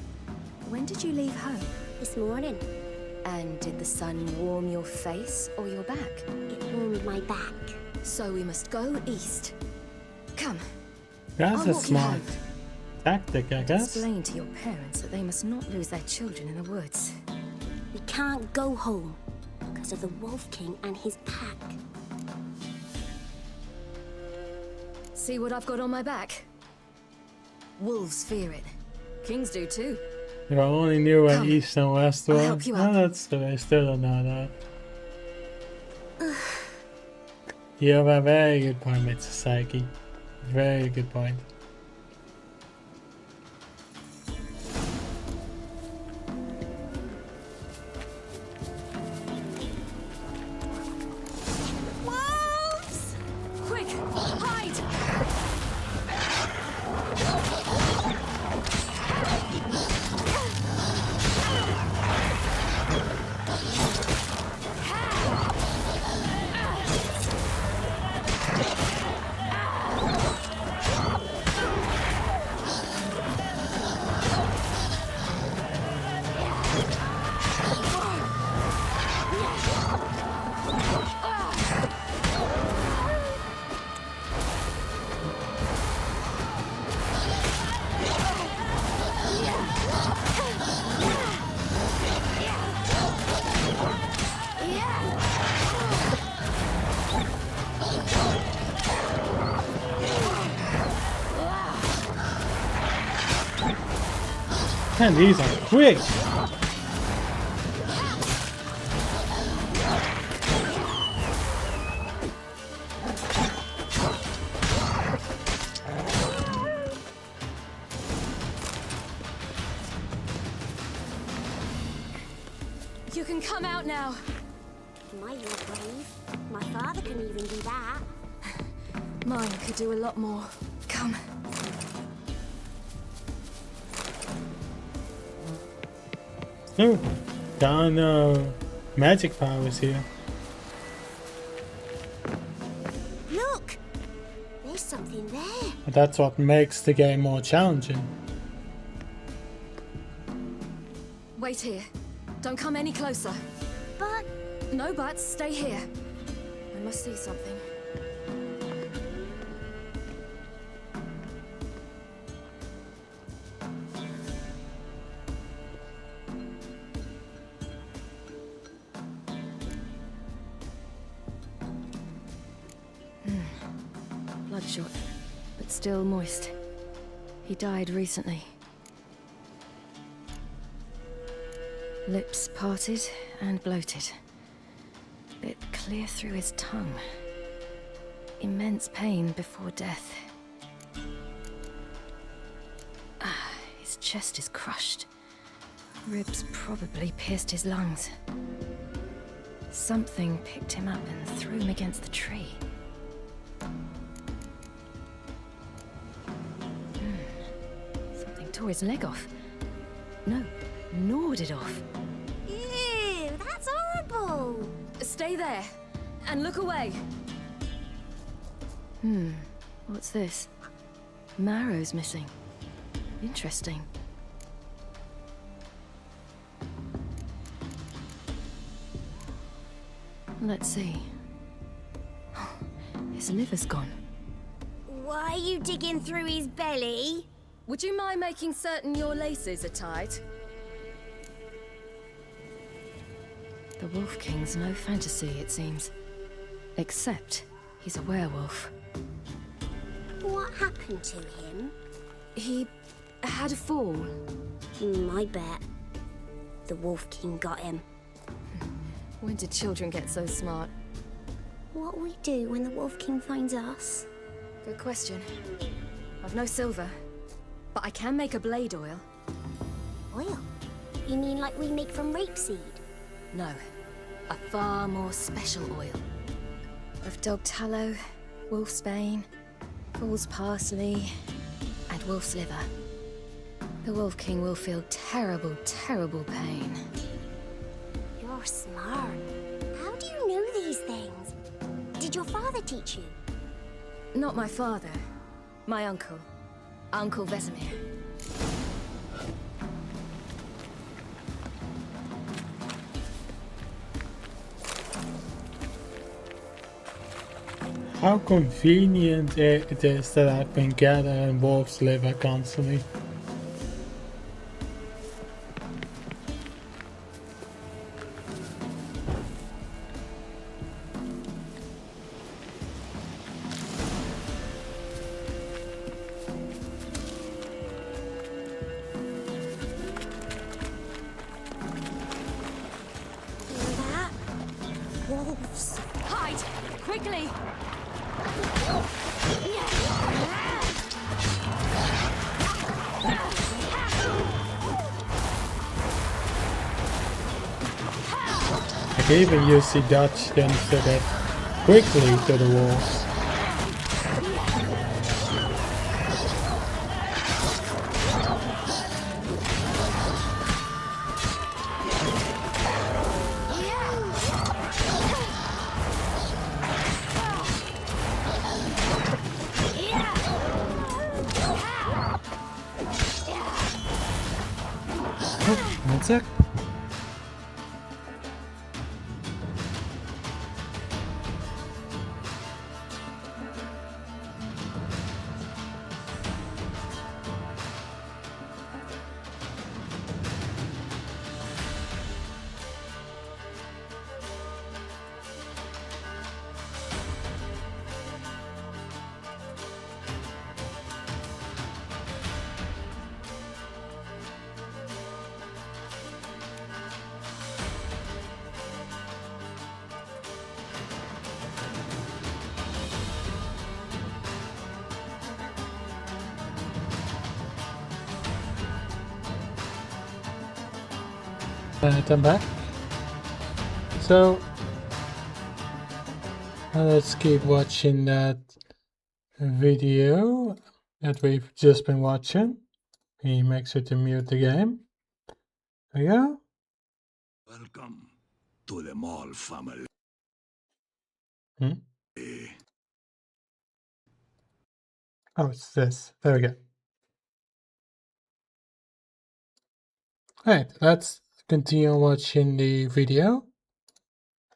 when did you leave home? This morning. And did the sun warm your face or your back? It warmed my back. So we must go east. Come. That's I'll a walk you smart home. tactic, I guess. Explain to your parents that they must not lose their children in the woods. We can't go home because of the Wolf King and his pack. See what I've got on my back? Wolves fear it. Kings do too. If I only knew where Come. east and west I'll were. help you Oh, up. that's true. I still don't know that. You have a very good point, Mitsusaki. Very good point. Wolves! Quick, hide! Man, these are quick! You can come out now. My, you're brave. My father can even do that. Mine could do a lot more. Come. No, there are no magic powers here. Look! There's something there. That's what makes the game more challenging. Wait here. Don't come any closer. But... No buts. Stay here. I must see something. Bloodshot, but still moist. He died recently. Lips parted and bloated. Bit clear through his tongue. Immense pain before death. His chest is crushed. Ribs probably pierced his lungs. Something picked him up and threw him against the tree. Something tore his leg off. No, gnawed it off. Ew, that's horrible! Stay there, and look away. What's this? Marrow's missing. Interesting. Let's see. His liver's gone. Why are you digging through his belly? Would you mind making certain your laces are tied? The Wolf King's no fantasy, it seems. Except he's a werewolf. What happened to him? He had a fall. I bet. The Wolf King got him. When did children get so smart? What will we do when the Wolf King finds us? Good question. I've no silver, but I can make a blade oil. Oil? You mean like we make from rapeseed? No, a far more special oil. Of dog tallow, wolf's bane, fool's parsley, and wolf's liver. The Wolf King will feel terrible, terrible pain. You're smart. How do you know these things? Did your father teach you? Not my father. My uncle. Uncle Vesemir. How convenient it is that I've been gathering wolf's liver constantly. Wolves. Hide! Quickly! I can even use the dodge then so that quickly to the walls. One sec. I'm back. So let's keep watching that video that we've just been watching. He makes sure to mute the game. There we go. Welcome to the Maul family. Oh, it's this. There we go. Alright, let's continue watching the video.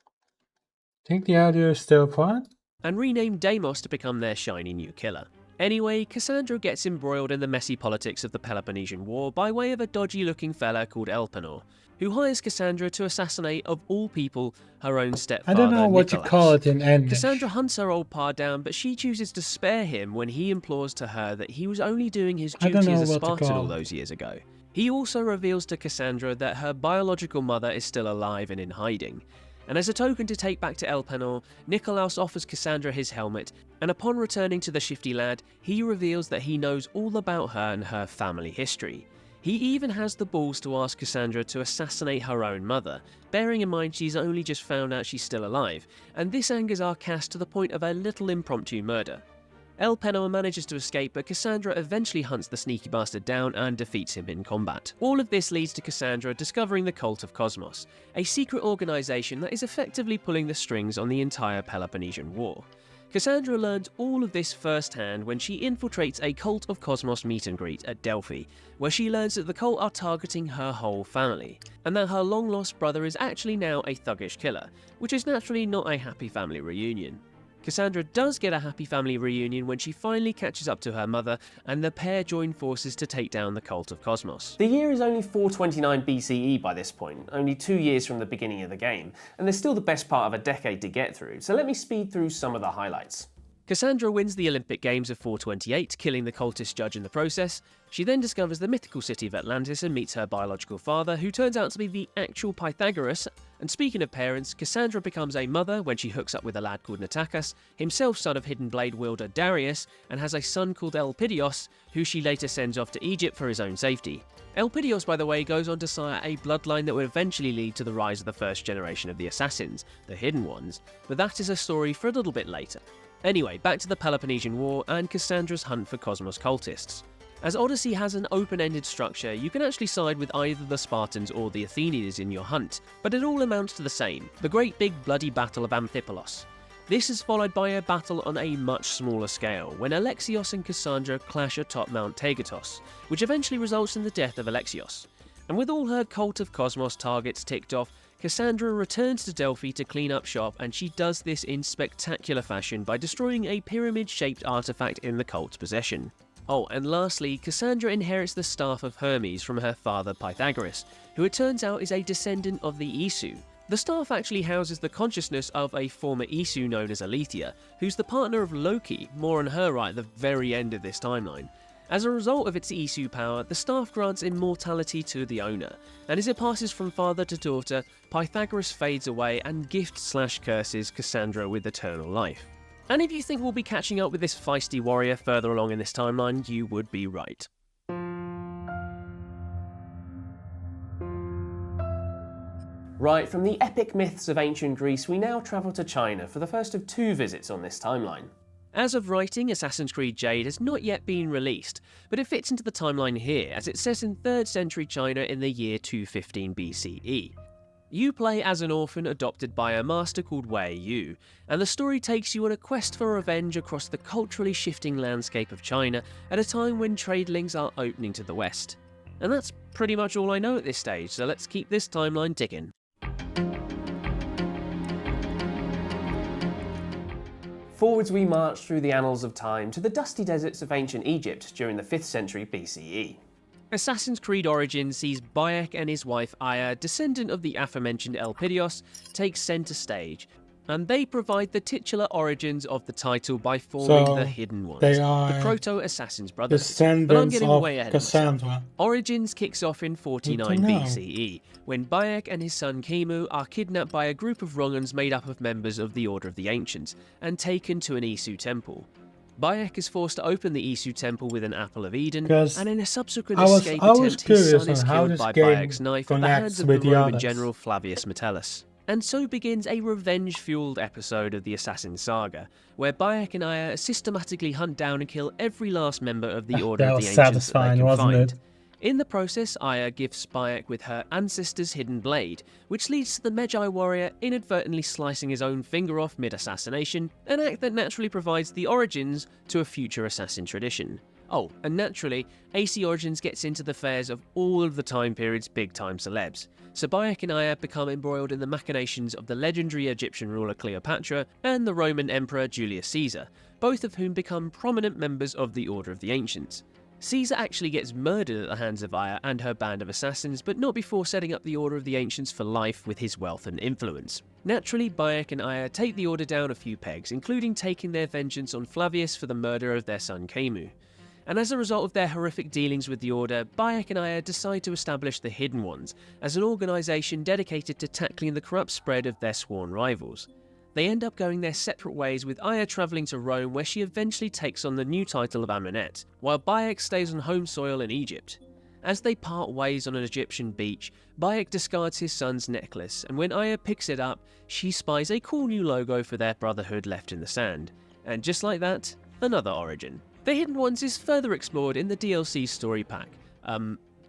I think the audio is still fine. And rename Deimos to become their shiny new killer. Anyway, Cassandra gets embroiled in the messy politics of the Peloponnesian War by way of a dodgy-looking fella called Elpenor, who hires Cassandra to assassinate, of all people, her own stepfather, I don't know what Nicholas. you call it in English. Cassandra hunts her old pa down, but she chooses to spare him when he implores to her that he was only doing his duty as a Spartan all those years ago. He also reveals to Cassandra that her biological mother is still alive and in hiding. And as a token to take back to Elpenor, Nikolaos offers Cassandra his helmet, and upon returning to the shifty lad, he reveals that he knows all about her and her family history. He even has the balls to ask Cassandra to assassinate her own mother, bearing in mind she's only just found out she's still alive, and this angers our cast to the point of a little impromptu murder. Elpenor manages to escape, but Cassandra eventually hunts the sneaky bastard down and defeats him in combat. All of this leads to Cassandra discovering the Cult of Cosmos, a secret organisation that is effectively pulling the strings on the entire Peloponnesian War. Cassandra learns all of this firsthand when she infiltrates a Cult of Cosmos meet and greet at Delphi, where she learns that the cult are targeting her whole family, and that her long-lost brother is actually now a thuggish killer, which is naturally not a happy family reunion. Cassandra does get a happy family reunion when she finally catches up to her mother, and the pair join forces to take down the Cult of Cosmos. The year is only 429 BCE by this point, only 2 years from the beginning of the game, and there's still the best part of a decade to get through, so let me speed through some of the highlights. Cassandra wins the Olympic Games of 428, killing the cultist judge in the process. She then discovers the mythical city of Atlantis and meets her biological father, who turns out to be the actual Pythagoras. And speaking of parents, Cassandra becomes a mother when she hooks up with a lad called Natakas, himself son of hidden blade wielder Darius, and has a son called Elpidios, who she later sends off to Egypt for his own safety. Elpidios, by the way, goes on to sire a bloodline that would eventually lead to the rise of the first generation of the Assassins, the Hidden Ones, but that is a story for a little bit later. Anyway, back to the Peloponnesian War and Cassandra's hunt for Cosmos cultists. As Odyssey has an open-ended structure, you can actually side with either the Spartans or the Athenians in your hunt, but it all amounts to the same, the great big bloody battle of Amphipolis. This is followed by a battle on a much smaller scale, when Alexios and Cassandra clash atop Mount Tegetos, which eventually results in the death of Alexios. And with all her Cult of Cosmos targets ticked off, Cassandra returns to Delphi to clean up shop, and she does this in spectacular fashion by destroying a pyramid-shaped artifact in the cult's possession. Oh, and lastly, Cassandra inherits the Staff of Hermes from her father Pythagoras, who it turns out is a descendant of the Isu. The staff actually houses the consciousness of a former Isu known as Alethea, who's the partner of Loki, more on her right at the very end of this timeline. As a result of its Isu power, the staff grants immortality to the owner, and as it passes from father to daughter, Pythagoras fades away and gifts/curses Cassandra with eternal life. And if you think we'll be catching up with this feisty warrior further along in this timeline, you would be right. Right, from the epic myths of ancient Greece, we now travel to China for the first of 2 visits on this timeline. As of writing, Assassin's Creed Jade has not yet been released, but it fits into the timeline here, as it says in 3rd century China in the year 215 BCE. You play as an orphan adopted by a master called Wei Yu, and the story takes you on a quest for revenge across the culturally shifting landscape of China at a time when trade links are opening to the west. And that's pretty much all I know at this stage, so let's keep this timeline ticking. Forwards we march through the annals of time to the dusty deserts of ancient Egypt during the 5th century BCE. Assassin's Creed Origins sees Bayek and his wife Aya, descendant of the aforementioned Elpidios, take centre stage, and they provide the titular origins of the title by forming the Hidden Ones, the Proto-Assassins Brotherhood. But I'm getting way ahead of myself. Origins kicks off in 49 BCE, when Bayek and his son Khemu are kidnapped by a group of Rongans made up of members of the Order of the Ancients, and taken to an Isu temple. Bayek is forced to open the Isu temple with an Apple of Eden, and in a subsequent escape attempt, his son is killed by Bayek's knife at the hands of the Roman general Flavius Metellus. And so begins a revenge-fueled episode of the Assassin's Saga, where Bayek and Aya systematically hunt down and kill every last member of the Order of the Ancients that they can find. In the process, Aya gifts Bayek with her ancestor's hidden blade, which leads to the Medjay warrior inadvertently slicing his own finger off mid-assassination, an act that naturally provides the origins to a future assassin tradition. Oh, and naturally, AC Origins gets into the affairs of all of the time period's big-time celebs. So Bayek and Aya become embroiled in the machinations of the legendary Egyptian ruler Cleopatra and the Roman Emperor Julius Caesar, both of whom become prominent members of the Order of the Ancients. Caesar actually gets murdered at the hands of Aya and her band of assassins, but not before setting up the Order of the Ancients for life with his wealth and influence. Naturally, Bayek and Aya take the Order down a few pegs, including taking their vengeance on Flavius for the murder of their son Khemu. And as a result of their horrific dealings with the Order, Bayek and Aya decide to establish the Hidden Ones as an organisation dedicated to tackling the corrupt spread of their sworn rivals. They end up going their separate ways, with Aya travelling to Rome, where she eventually takes on the new title of Amunet, while Bayek stays on home soil in Egypt. As they part ways on an Egyptian beach, Bayek discards his son's necklace, and when Aya picks it up, she spies a cool new logo for their brotherhood left in the sand. And just like that, another origin. The Hidden Ones is further explored in the DLC story pack,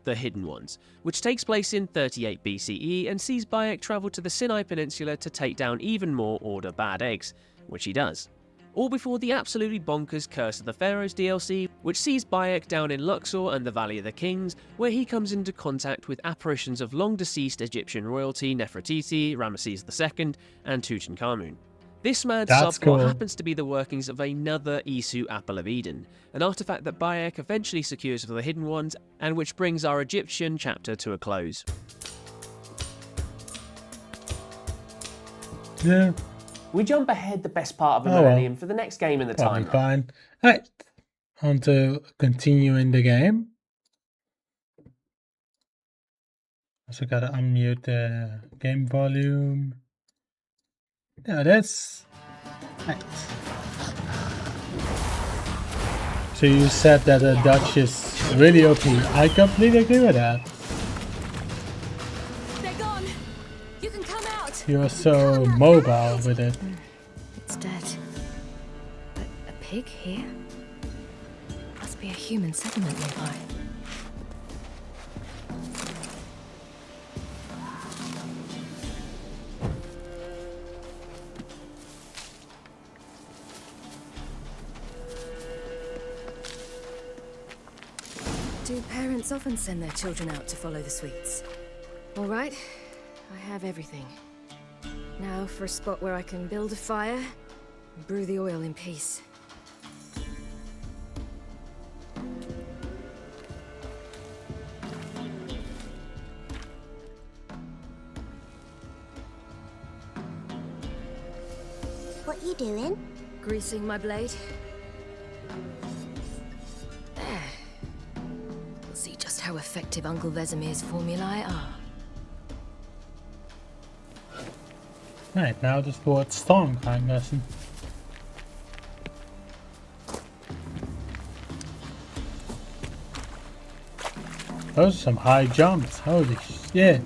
The Hidden Ones, which takes place in 38 BCE and sees Bayek travel to the Sinai Peninsula to take down even more Order bad eggs, which he does. All before the absolutely bonkers Curse of the Pharaohs DLC, which sees Bayek down in Luxor and the Valley of the Kings, where he comes into contact with apparitions of long-deceased Egyptian royalty Nefertiti, Ramesses II, and Tutankhamun. This mad subplot happens to be the workings of another Isu Apple of Eden, an artifact that Bayek eventually secures for the Hidden Ones, and which brings our Egyptian chapter to a close. Yeah. We jump ahead the best part of a millennium for the next game in the timeline. Fine. Right. On to continue in the game. Also gotta unmute the game volume. There it is. Right. So you said that the Dutch is really OP. I completely agree with that. They're gone. You can come out. You're so mobile with it. It's dead. But a pig here? Must be a human settlement nearby. do parents often send their children out to follow the sweets? All right, I have everything. Now for a spot where I can build a fire and brew the oil in peace. What you doing? Greasing my blade. There. We'll see just how effective Uncle Vesemir's formulae are. Right, now just voor het stormklang lessen. Those are some high jumps, holy shit.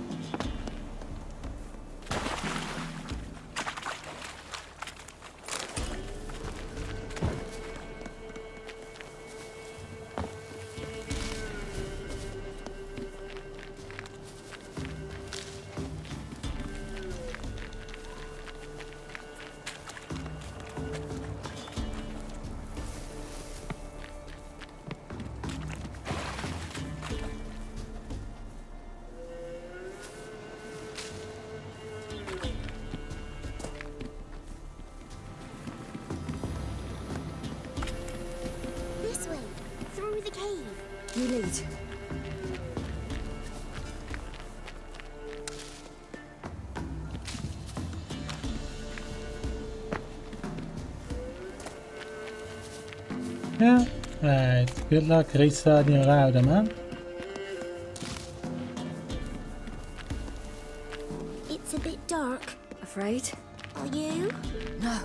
This way, through the cave. You lead. Yeah, right. Good luck restarting your router, man. It's a bit dark. Afraid? Are you? No.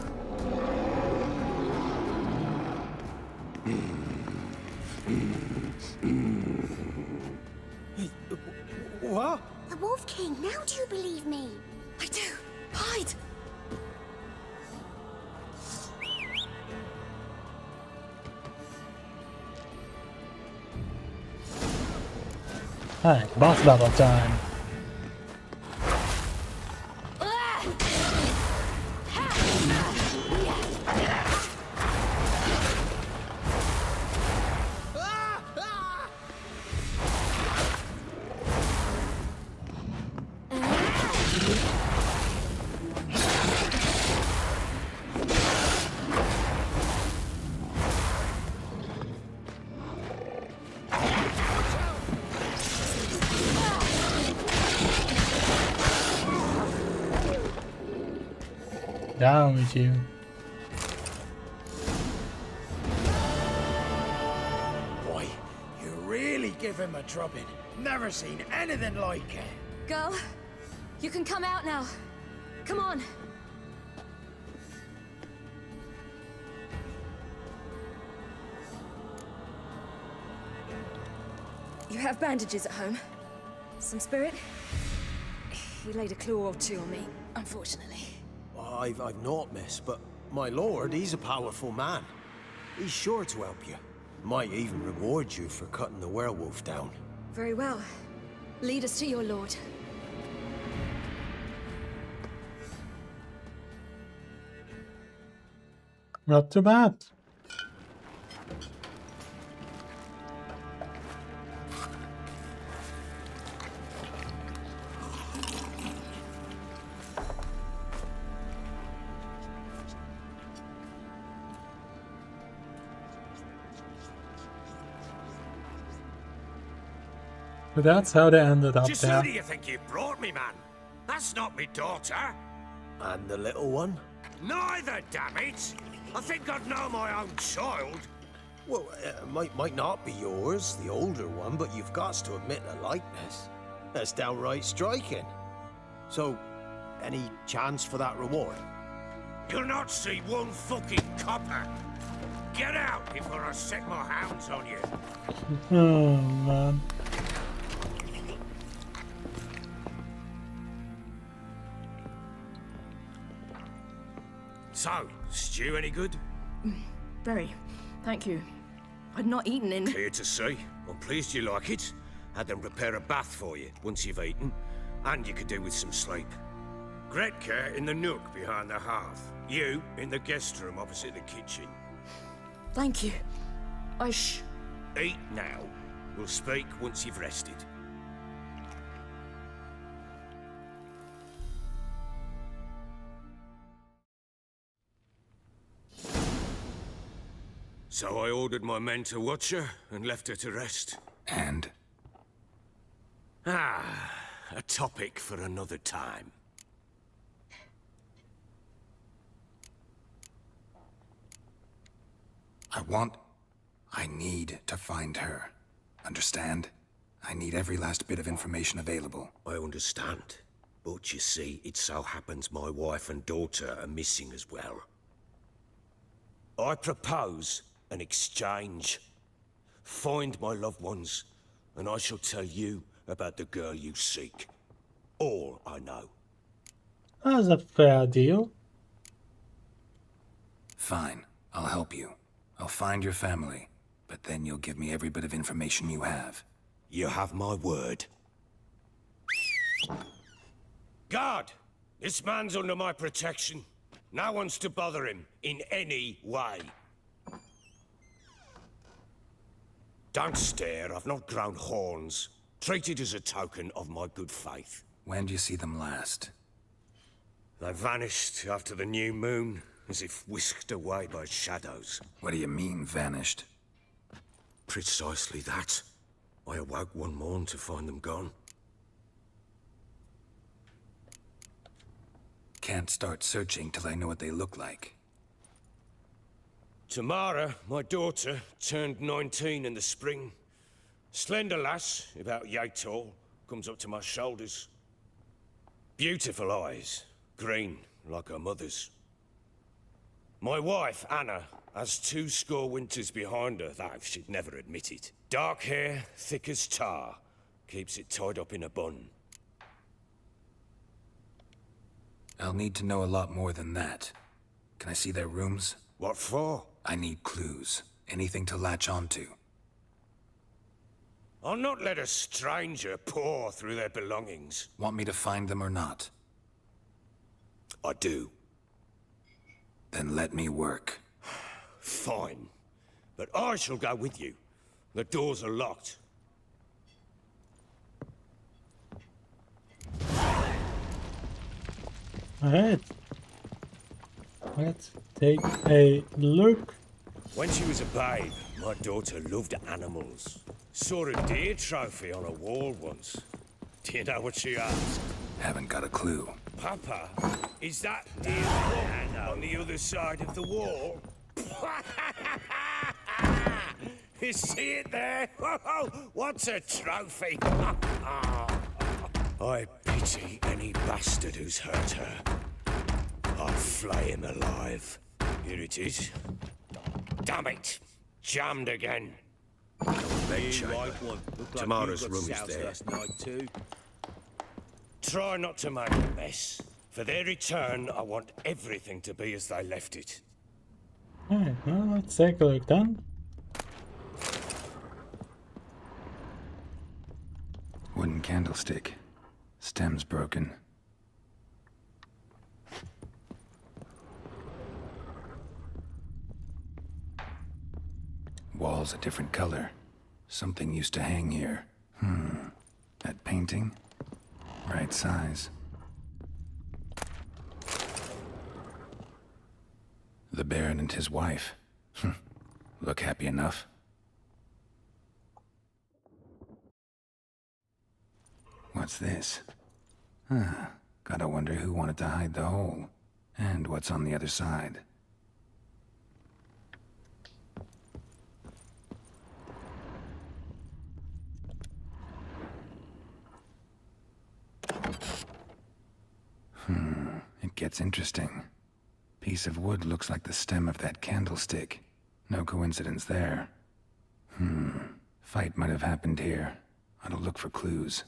What? The Wolf King, now do you believe me? I do. Hide! Alright, boss battle time. Down with you. Boy, you really give him a drubbing. Never seen anything like it. Girl, you can come out now. Come on. You have bandages at home? Some spirit? He laid a claw or two on me, unfortunately. I've not, miss, but my lord, he's a powerful man. He's sure to help you. Might even reward you for cutting the werewolf down. Very well. Lead us to your lord. Not too bad. But that's how they ended up Just there. who do you think you brought me, man? That's not me daughter. And the little one? Neither, damn it! I think I'd know my own child. Well, might not be yours, the older one, but you've got to admit the likeness. That's downright striking. So, any chance for that reward? You'll not see one fucking copper. Get out before I set my hounds on you. Oh man. So, stew any good? Very. Thank you. I'd not eaten in... Clear to see. I'm pleased you like it. Had them prepare a bath for you once you've eaten. And you could do with some sleep. Gretka in the nook behind the hearth. You in the guest room opposite the kitchen. Thank you. Eat now. We'll speak once you've rested. So I ordered my men to watch her and left her to rest. And? Ah, a topic for another time. I need to find her. Understand? I need every last bit of information available. I understand. But you see, it so happens my wife and daughter are missing as well. I propose an exchange. Find my loved ones, and I shall tell you about the girl you seek. All I know. That's a fair deal. Fine, I'll help you. I'll find your family, but then you'll give me every bit of information you have. You have my word. Guard! This man's under my protection. No one's to bother him in any way. Don't stare, I've not grown horns. Treat it as a token of my good faith. When do you see them last? They vanished after the new moon, as if whisked away by shadows. What do you mean, vanished? Precisely that. I awoke one morn to find them gone. Can't start searching till I know what they look like. Tamara, my daughter, turned 19 in the spring. Slender lass, about yay tall, comes up to my shoulders. Beautiful eyes, green, like her mother's. My wife, Anna, has 20 winters behind her, though she'd never admit it. Dark hair, thick as tar, keeps it tied up in a bun. I'll need to know a lot more than that. Can I see their rooms? What for? I need clues. Anything to latch onto. I'll not let a stranger pore through their belongings. Want me to find them or not? I do. Then let me work. Fine. But I shall go with you. The doors are locked. Alright. Let's take a look. When she was a babe, my daughter loved animals. Saw a deer trophy on a wall once. Do you know what she asked? Haven't got a clue. Papa, is that deer hung on the other side of the wall? You see it there? What's a trophy? I pity any bastard who's hurt her. I'll flay him alive. Here it is. Damn it! Jammed again. Bed chamber. Tamara's room is there. Try not to make a mess. For their return, I want everything to be as they left it. Alright, well, let's take a look then. Wooden candlestick. Stem's broken. Wall's a different color. Something used to hang here. That painting? Right size. The Baron and his wife. Look happy enough. What's this? Gotta wonder who wanted to hide the hole. And what's on the other side. It gets interesting. Piece of wood looks like the stem of that candlestick. No coincidence there. Fight might have happened here. I'll look for clues.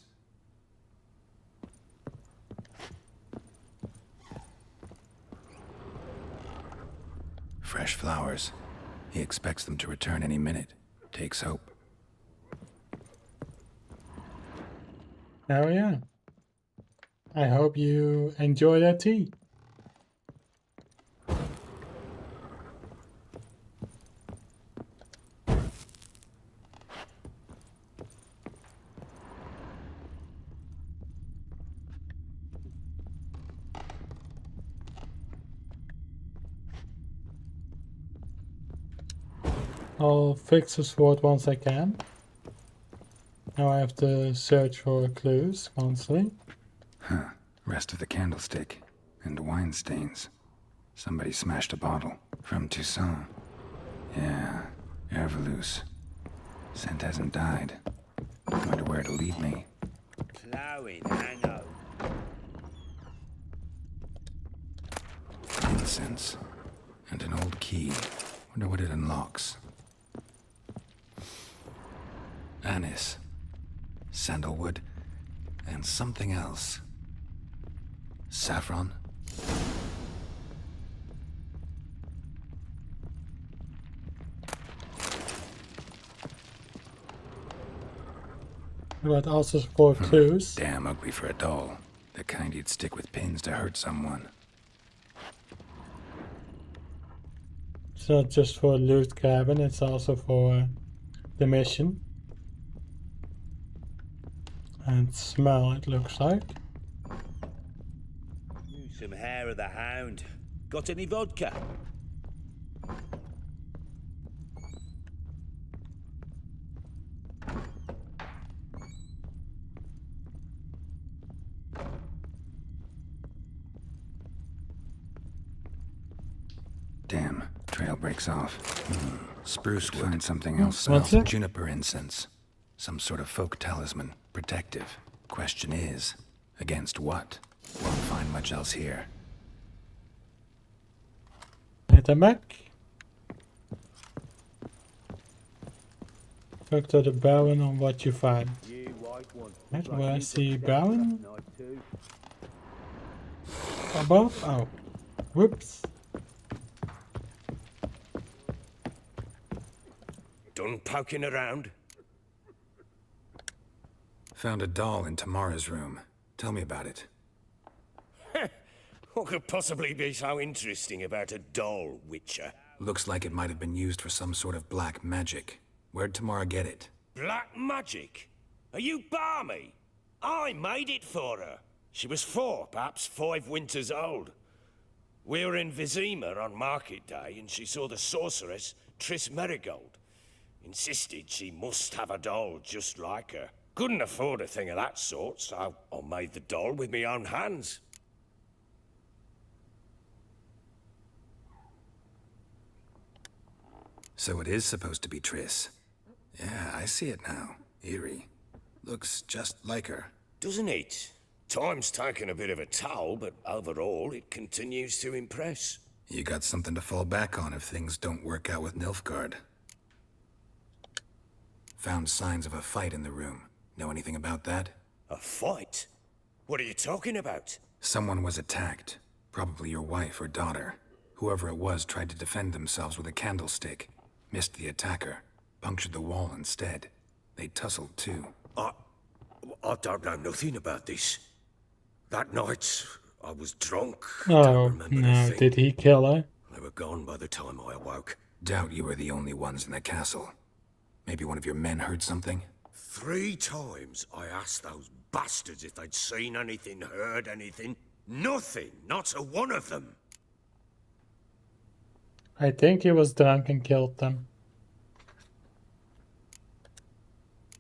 Fresh flowers. He expects them to return any minute. Takes hope. Oh yeah. I hope you enjoy that tea. I'll fix the sword once I can. Now I have to search for clues constantly. Huh. Rest of the candlestick. And wine stains. Somebody smashed a bottle. From Toussaint. Yeah. Ervelus. Scent hasn't died. Wonder where it'll lead me. Plowing, I know. Incense. And an old key. Wonder what it unlocks. Anise. Sandalwood. And something else. Saffron? But also for clues. Damn ugly for a doll. The kind you'd stick with pins to hurt someone. It's not just for loot cabin, it's also for the mission. And smell, it looks like. Some hair of the hound. Got any vodka? Damn, trail breaks off. Spruce wood. Find something else. What's it? Juniper incense. Some sort of folk talisman. Protective. Question is, against what? Won't find much else here. Hit them back. Talk to the Baron on what you find. Right, where I see Baron? Above? Oh. Whoops. Done poking around? Found a doll in Tamara's room. Tell me about it. What could possibly be so interesting about a doll, Witcher? Looks like it might have been used for some sort of black magic. Where'd Tamara get it? Black magic? Are you balmy? I made it for her. She was 4, perhaps 5 winters old. We were in Vizima on market day, and she saw the sorceress, Triss Merigold. Insisted she must have a doll just like her. Couldn't afford a thing of that sort, so I made the doll with my own hands. So it is supposed to be Triss. Yeah, I see it now. Eerie. Looks just like her. Doesn't it? Time's taken a bit of a toll, but overall it continues to impress. You got something to fall back on if things don't work out with Nilfgaard. Found signs of a fight in the room. Know anything about that? A fight? What are you talking about? Someone was attacked. Probably your wife or daughter. Whoever it was tried to defend themselves with a candlestick. Missed the attacker. Punctured the wall instead. They tussled too. I don't know nothing about this. That night, I was drunk. Oh, no, did he kill her? They were gone by the time I awoke. Doubt you were the only ones in the castle. Maybe one of your men heard something? 3 times I asked those bastards if they'd seen anything, heard anything. Nothing, not a one of them. I think he was drunk and killed them.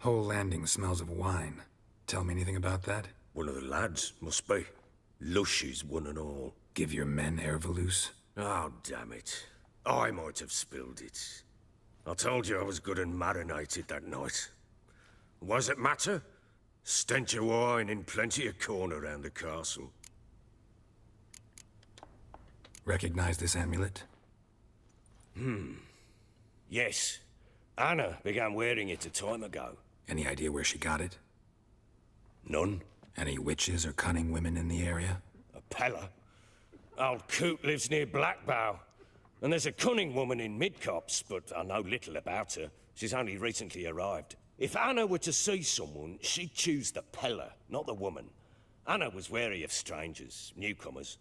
Whole landing smells of wine. Tell me anything about that? One of the lads, must be. Lushes, one and all. Give your men Ervelus? Oh, damn it. I might have spilled it. I told you I was good and marinated that night. What does it matter? Stench of wine in plenty of corn around the castle. Recognize this amulet? Yes. Anna began wearing it a time ago. Any idea where she got it? None. Any witches or cunning women in the area? A Pella. Old Coot lives near Blackbow. And there's a cunning woman in Midcopse, but I know little about her. She's only recently arrived. If Anna were to see someone, she'd choose the Pella, not the woman. Anna was wary of strangers, newcomers.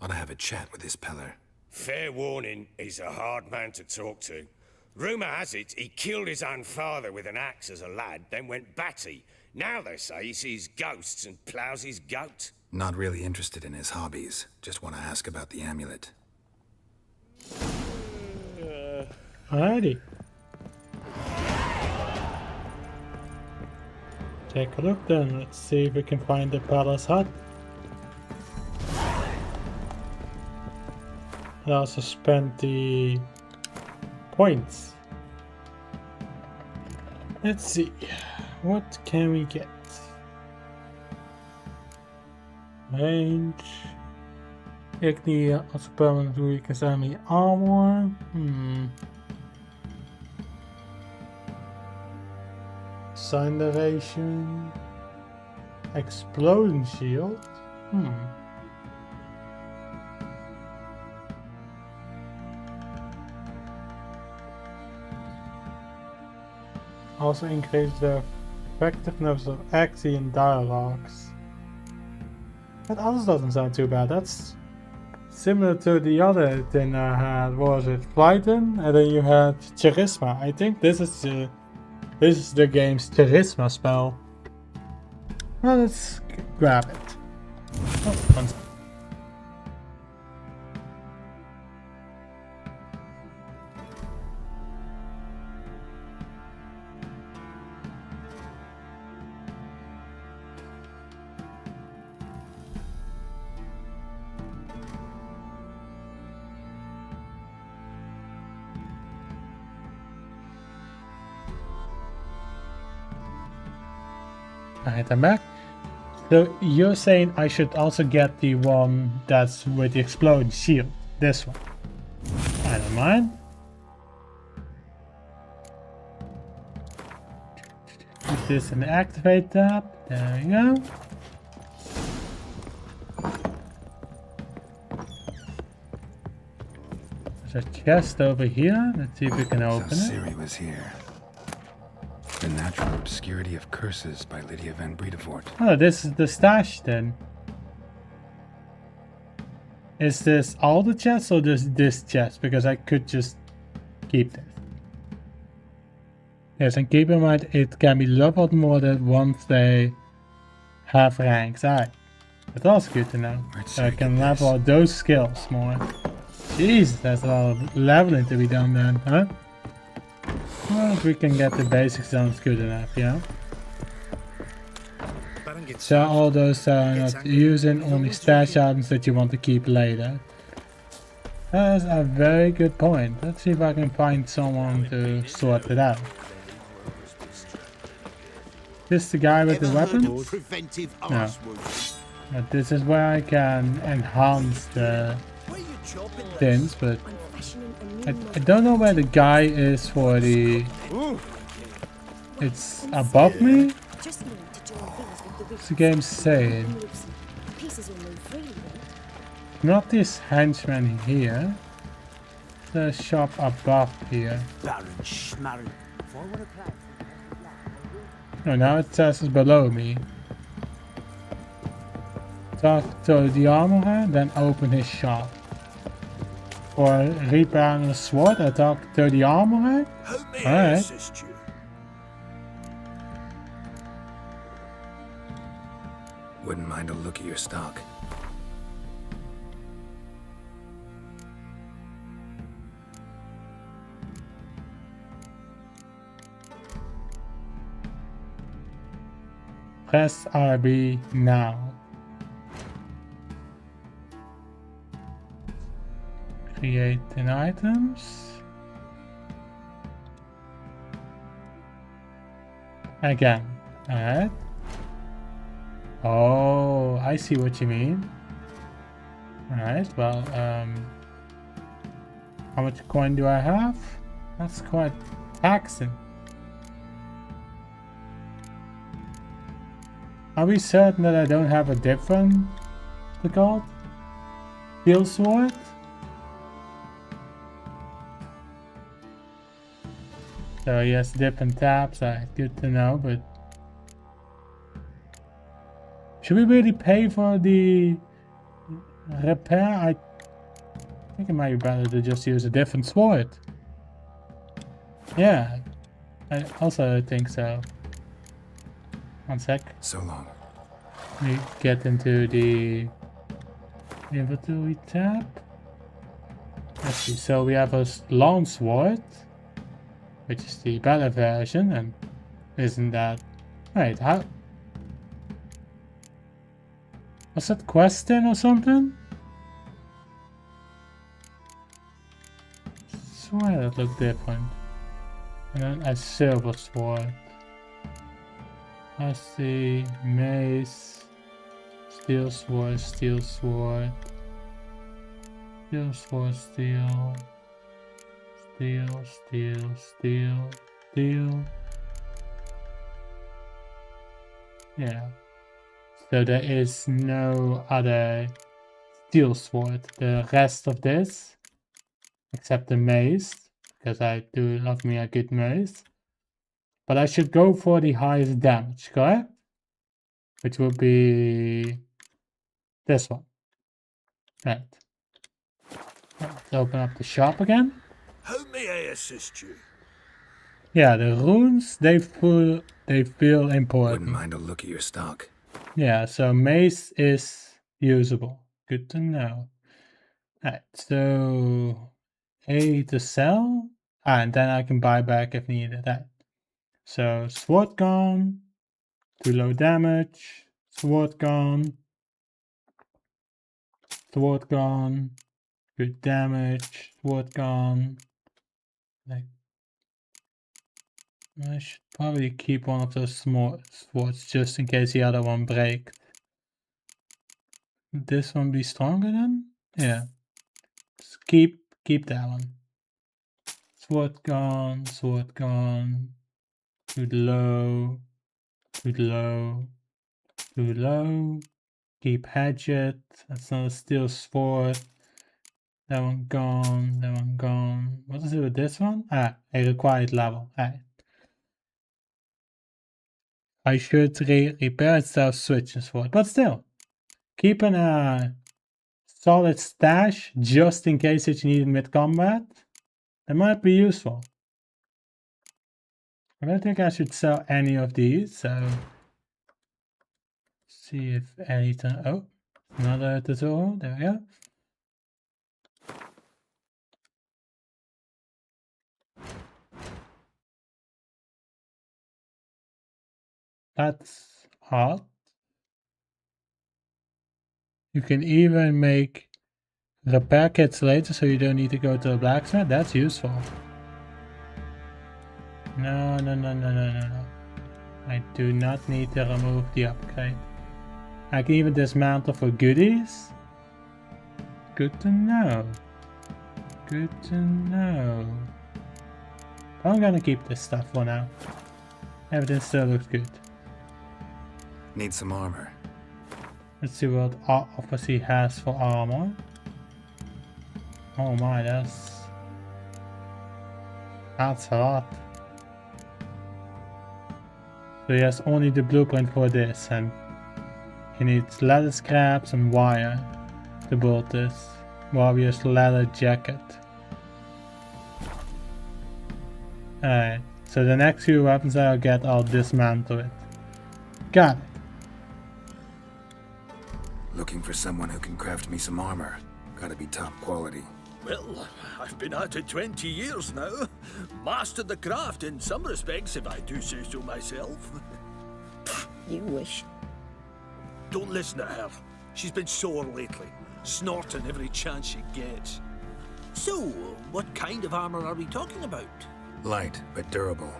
Ought to have a chat with this Peller. Fair warning, he's a hard man to talk to. Rumour has it he killed his own father with an axe as a lad, then went batty. Now they say he sees ghosts and ploughs his goat. Not really interested in his hobbies. Just want to ask about the amulet. Alrighty. Take a look then. Let's see if we can find the palace hut. I also spent the points. Let's see. What can we get? Range. Igni also permanent weakness enemy armor. Sign duration. Explosion shield. Also increase the effectiveness of Axion dialogues. That also doesn't sound too bad. That's similar to the other thing I had. What was it? Flighten, and then you had Charisma. I think this is the game's Charisma spell. Well, let's grab it. Oh, one second. Alright, I'm back. So you're saying I should also get the one that's with the exploding shield. This one. I don't mind. Put this in the activate tab. There we go. There's a chest over here. Let's see if we can open it. Ciri was here. The Natural Obscurity of Curses by Lydia van Bredevoort. Oh, this is the stash then. Is this all the chests or just this chest? Because I could just keep this. Yes, and keep in mind it can be leveled more than once they have ranks. Alright. That's also good to know. So I can level those skills more. Jeez, there's a lot of leveling to be done then, huh? Well, if we can get the basics done, it's good enough, yeah? So all those not using, only stash items that you want to keep later. That's a very good point. Let's see if I can find someone to sort it out. This the guy with the weapons? No. But this is where I can enhance the things, but I don't know where the guy is for the... It's above me? What's the game saying? Not this henchman here. The shop above here. No, now it says it's below me. Talk to the armorer, then open his shop. For repairing a sword, I talk to the armorer? Alright. Wouldn't mind a look at your stock. Press RB now. Create an items. Again. Alright. Oh, I see what you mean. Alright, well, how much coin do I have? That's quite taxing. Are we certain that I don't have a different called steel sword? So yes, different tabs. Good to know, but should we really pay for the repair? I think it might be better to just use a different sword. Yeah, I also think so. One sec. So long. We get into the inventory tab. Let's see. So we have a long sword. which is the better version, and isn't that... Wait, how... Was that question or something? I swear that looked different. And then a silver sword. I see mace, steel sword, steel sword, steel sword, steel, steel, steel, steel, steel. Yeah. So there is no other steel sword. The rest of this, except the mace, because I do love me a good mace. But I should go for the highest damage, correct? Which would be this one. Right. Let's open up the shop again. How may I assist you? Yeah, the runes, they feel important. Wouldn't mind a look at your stock. Yeah, so mace is usable. Good to know. Alright, so A to sell. And then I can buy back if needed. Right. So sword gone. Too low damage. Sword gone. Sword gone. Good damage. Sword gone. Like, I should probably keep one of those small swords just in case the other one breaks. This one be stronger then? Yeah. Just keep that one. Sword gone, sword gone. Too low. Too low. Too low. Keep hatchet. That's not a steel sword. That one gone. That one gone. What is it with this one? Ah, a required level. Alright. I should repair itself switching sword, but still, keeping a solid stash just in case it's needed mid-combat, that might be useful. I don't think I should sell any of these, so see if anything. Oh, another tutorial. There we go. That's odd. You can even make repair kits later so you don't need to go to a blacksmith. That's useful. No. I do not need to remove the upgrade. I can even dismantle for goodies. Good to know. Good to know. I'm gonna keep this stuff for now. Everything still looks good. Need some armor. Let's see what offers he has for armor. Oh my, that's a lot. So he has only the blueprint for this, and he needs leather scraps and wire to build this warrior's leather jacket. Alright, so the next few weapons that I'll get, I'll dismantle it. Got it. Looking for someone who can craft me some armor. Gotta be top quality. Well, I've been at it 20 years now. Mastered the craft in some respects, if I do say so myself. You wish. Don't listen to her. She's been sore lately, snorting every chance she gets. So, what kind of armor are we talking about? Light, but durable.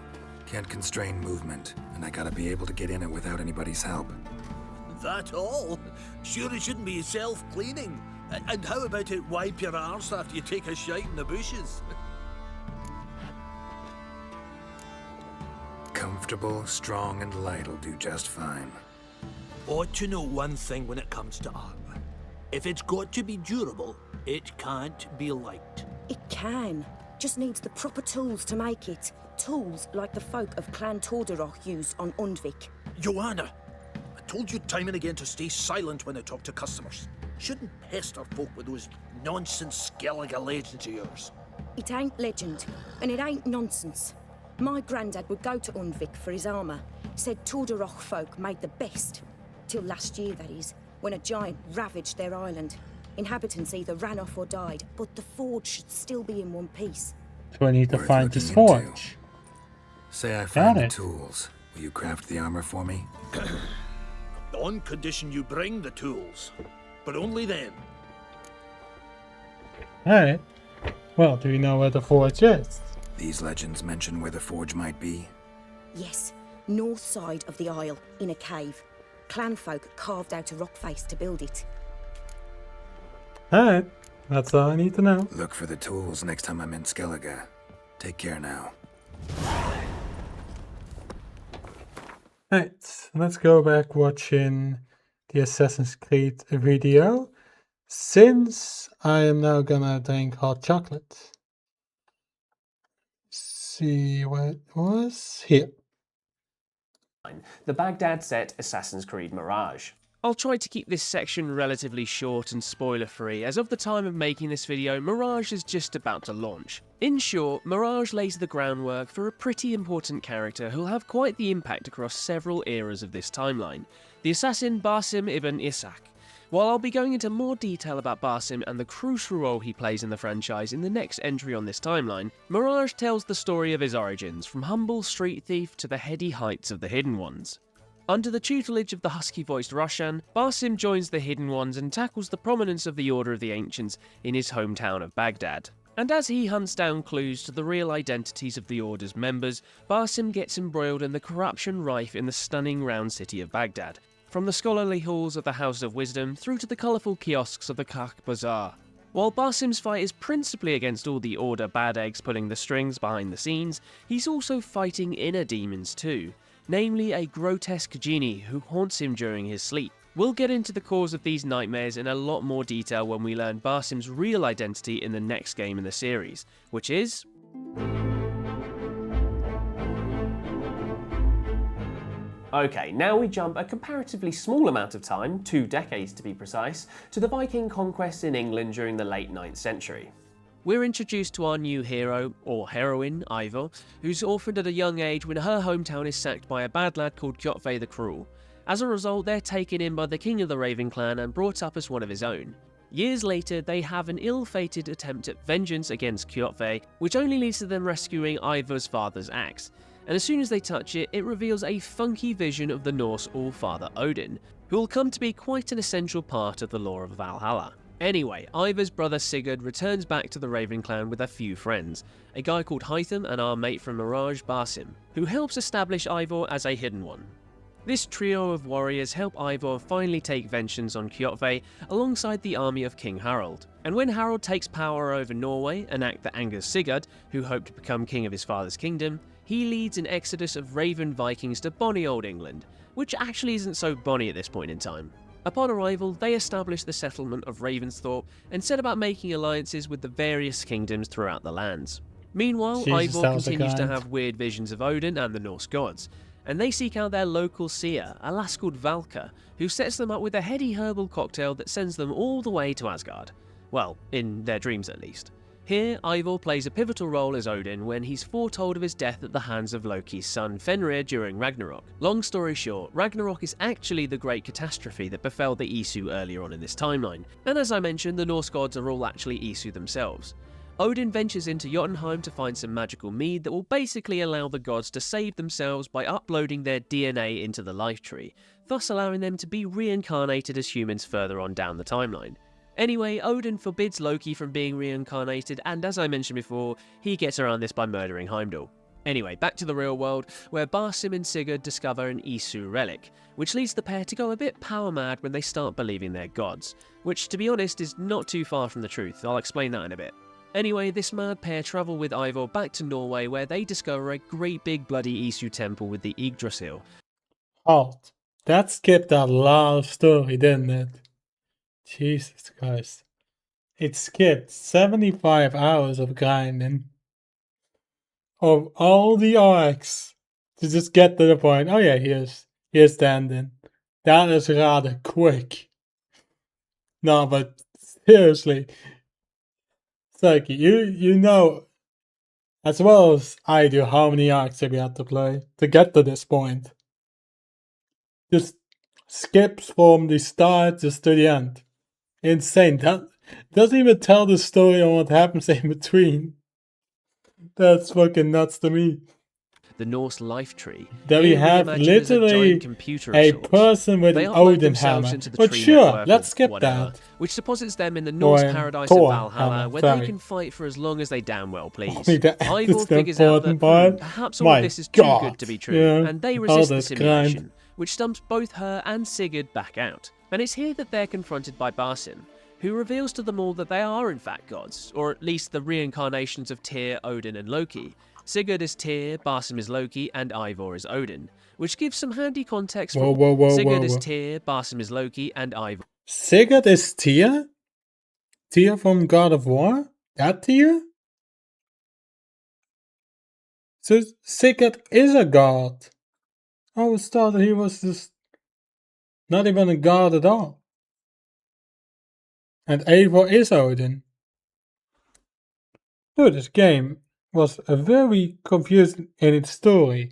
Can't constrain movement, and I gotta be able to get in it without anybody's help. That all? Sure it shouldn't be self-cleaning. And how about it wipe your arse after you take a shite in the bushes? Comfortable, strong, and light'll do just fine. Ought to know one thing when it comes to armor. If it's got to be durable, it can't be light. It can. Just needs the proper tools to make it. Tools like the folk of Clan Torderoch use on Undvik. Joanna, I told you time and again to stay silent when I talk to customers. Shouldn't pester folk with those nonsense Skellige legends of yours. It ain't legend, and it ain't nonsense. My granddad would go to Undvik for his armour. Said Torderoch folk made the best. Till last year, that is, when a giant ravaged their island. Inhabitants either ran off or died, but the forge should still be in one piece. So I need to find this forge. Say I Got find the it. tools. Will you craft the armor for me? On condition you bring the tools. But only then. Alright. Well, do we know where the forge is? These legends mention where the forge might be. Yes, north side of the Isle, in a cave. Clanfolk carved out a rock face to build it. Alright. That's all I need to know. Look for the tools next time I'm in Skellige. Take care now. Alright, let's go back watching the Assassin's Creed video. Since I am now gonna drink hot chocolate. See what it was here. The Baghdad set Assassin's Creed Mirage. I'll try to keep this section relatively short and spoiler-free, as of the time of making this video, Mirage is just about to launch. In short, Mirage lays the groundwork for a pretty important character who'll have quite the impact across several eras of this timeline, the assassin Basim ibn Ishaq. While I'll be going into more detail about Basim and the crucial role he plays in the franchise in the next entry on this timeline, Mirage tells the story of his origins, from humble street thief to the heady heights of the Hidden Ones. Under the tutelage of the husky-voiced Roshan, Basim joins the Hidden Ones and tackles the prominence of the Order of the Ancients in his hometown of Baghdad. And as he hunts down clues to the real identities of the Order's members, Basim gets embroiled in the corruption rife in the stunning round city of Baghdad, from the scholarly halls of the House of Wisdom through to the colourful kiosks of the Kakh Bazaar. While Basim's fight is principally against all the Order bad eggs pulling the strings behind the scenes, he's also fighting inner demons too, namely a grotesque genie who haunts him during his sleep. We'll get into the cause of these nightmares in a lot more detail when we learn Basim's real identity in the next game in the series, which is... Okay, now we jump a comparatively small amount of time, 2 decades to be precise, to the Viking conquests in England during the late 9th century. We're introduced to our new hero, or heroine, Eivor, who's orphaned at a young age when her hometown is sacked by a bad lad called Kjotve the Cruel. As a result, they're taken in by the king of the Raven clan and brought up as one of his own. Years later, they have an ill-fated attempt at vengeance against Kjotve, which only leads to them rescuing Eivor's father's axe. And as soon as they touch it, it reveals a funky vision of the Norse All-Father Odin, who will come to be quite an essential part of the lore of Valhalla. Anyway, Eivor's brother Sigurd returns back to the Raven clan with a few friends, a guy called Hytham and our mate from Mirage, Basim, who helps establish Eivor as a Hidden One. This trio of warriors help Eivor finally take vengeance on Kjotve alongside the army of King Harald. And when Harald takes power over Norway, an act that angers Sigurd, who hoped to become king of his father's kingdom, he leads an exodus of Raven Vikings to bonny old England, which actually isn't so bonny at this point in time. Upon arrival, they establish the settlement of Ravensthorpe and set about making alliances with the various kingdoms throughout the lands. Meanwhile, Eivor continues to have weird visions of Odin and the Norse gods, and they seek out their local seer, a lass called Valka, who sets them up with a heady herbal cocktail that sends them all the way to Asgard. Well, in their dreams at least. Here, Eivor plays a pivotal role as Odin when he's foretold of his death at the hands of Loki's son Fenrir during Ragnarok. Long story short, Ragnarok is actually the great catastrophe that befell the Isu earlier on in this timeline, and as I mentioned, the Norse gods are all actually Isu themselves. Odin ventures into Jotunheim to find some magical mead that will basically allow the gods to save themselves by uploading their DNA into the life tree, thus allowing them to be reincarnated as humans further on down the timeline. Anyway, Odin forbids Loki from being reincarnated, and as I mentioned before, he gets around this by murdering Heimdall. Anyway, back to the real world, where Basim and Sigurd discover an Isu relic, which leads the pair to go a bit power mad when they start believing they're gods, which to be honest is not too far from the truth. I'll explain that in a bit. Anyway, this mad pair travel with Eivor back to Norway, where they discover a great big bloody Isu temple with the Yggdrasil. Halt. That skipped a lot of story, didn't it? Jesus Christ. It skipped 75 hours of grinding of all the arcs to just get to the point. Oh yeah, here's the ending. That is rather quick. No, but seriously, it's like you know as well as I do how many arcs we had to play to get to this point. Just skips from the start just to the end. Insane. That doesn't even tell the story on what happens in between. That's fucking nuts to me. the Norse life tree. There we Here have imagine as a literally giant computer of a sorts. person with They an upload Odin themselves hammer. into the But tree sure, network let's or skip whatever, that. which deposits them in the Norse Or paradise Thor of Valhalla, hammer, where sorry. they can fight for as long as they damn well please. Only that Ivor is the figures out that important part. perhaps all My of this is too God, good to be true, yeah, and they all resist the this simulation, grind. which stumps both her and Sigurd back out. And it's here that they're confronted by Barsim, who reveals to them all that they are in fact gods, or at least the reincarnations of Tyr, Odin and Loki. Sigurd is Tyr, Barsim is Loki, and Ivor is Odin, which gives some handy context for Sigurd is Tyr, Barsim is Loki, and Ivor. Sigurd is Tyr? Tyr from God of War? That Tyr? So Sigurd is a god. I always thought that he was just not even a god at all. And Eivor is Odin. Oh, this game was very confusing in its story.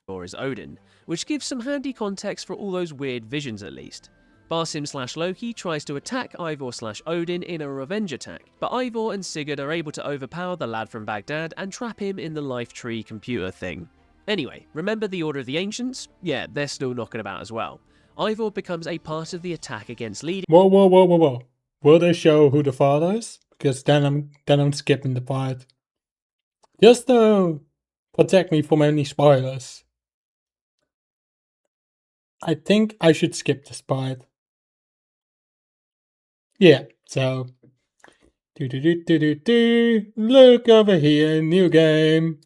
Is Odin, which gives some handy context for all those weird visions at least. Barsim/Loki tries to attack Ivor/Odin in a revenge attack, but Ivor and Sigurd are able to overpower the lad from Baghdad and trap him in the life tree computer thing. Anyway, remember the Order of the Ancients? Yeah, they're still knocking about as well. Ivor becomes a part of the attack against leading... Whoa. Will they show who the father is? Because then I'm skipping the part. Just to protect me from any spoilers. I think I should skip this part. Yeah, so look over here, new game.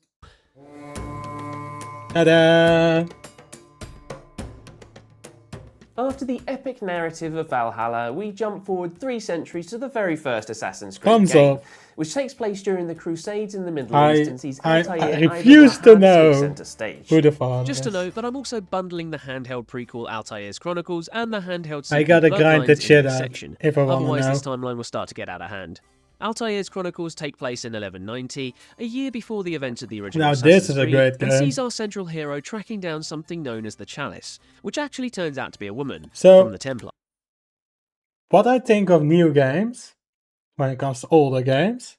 Ta-da! After the epic narrative of Valhalla, we jump forward 3 centuries to the very first Assassin's Creed game, which takes place during the Crusades in the Middle East and sees Altair I refuse to know center stage. who the father Just to is. note that I'm also bundling the handheld prequel Altair's Chronicles and the handheld I sequel gotta grind the Bloodlines shit in this out section. if I wanna Otherwise, know. this timeline will start to get out of hand. Altair's Chronicles take place in 1190, a year before the events of the original Now Assassin's this is a Creed, great and game. sees our central hero tracking down something known as the Chalice, which actually turns out to be a woman So- from the Templar. What I think of new games, when it comes to older games,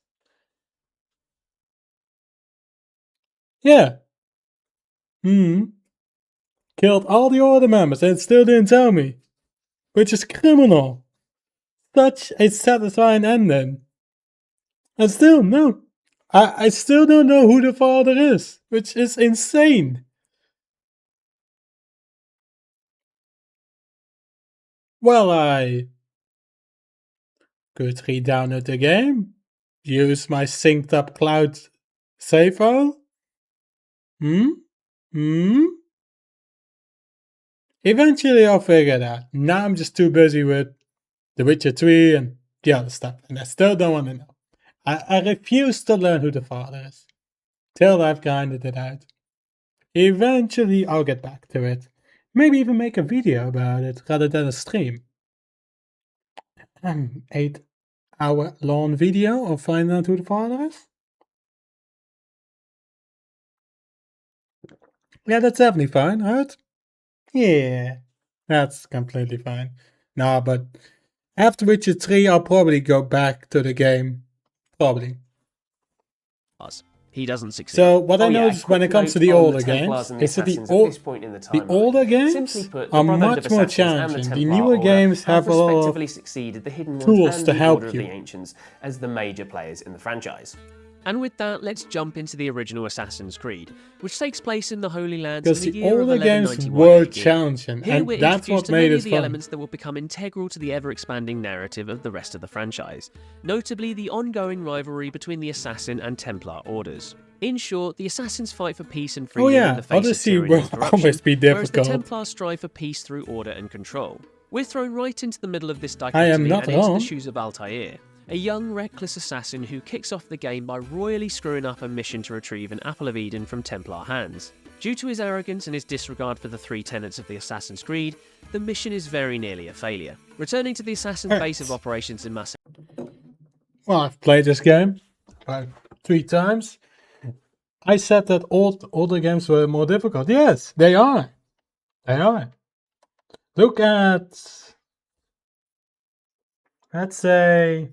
yeah. Killed all the Order members and still didn't tell me. Which is criminal. Such a satisfying ending. And still, no. I still don't know who the father is, which is insane. Well, I could re-download the game, use my synced up cloud save file. Eventually I'll figure it out. Now I'm just too busy with The Witcher 3 and the other stuff, and I still don't want to know. I refuse to learn who the father is, till I've grinded it out. Eventually I'll get back to it. Maybe even make a video about it, rather than a stream. 8-hour long video of finding out who the father is? Yeah, that's definitely fine, right? Yeah, that's completely fine. No, but after Witcher 3, I'll probably go back to the game. Probably. He doesn't succeed. So, what I Oh, yeah, noticed when quick it comes to note the on older Templars games and the is that the, Assassins at this point in the timeline. older games Simply put, the are Brotherhood much of more Assassins and challenging. the The Templar newer Order games have a lot respectively of succeeded the Hidden Ones tools and to the help Order of you. the Ancients as the major players in the franchise. And with that, let's jump into the original Assassin's Creed, which takes place in the Holy Lands in Because the the year of older games 1191 were AD. challenging, Here and we're that's introduced what to made many it of the fun. elements that will become integral to the ever-expanding narrative of the rest of the franchise, notably the ongoing rivalry between the Assassin and Templar orders. In short, the Assassins fight for peace and freedom yeah, in the face Odyssey of tyranny and will corruption, always be whereas the difficult. Templars strive for peace through order and control. We're thrown right into the middle of this I am dichotomy not and into wrong. the shoes of Altair, a young, reckless assassin who kicks off the game by royally screwing up a mission to retrieve an Apple of Eden from Templar hands. Due to his arrogance and his disregard for the 3 tenets of the Assassin's Creed, the mission is very nearly a failure. Returning to the Assassin's base of operations in Mass. Well, I've played this game about 3 times. I said that older games were more difficult. Yes, they are. They are. Look at, let's say,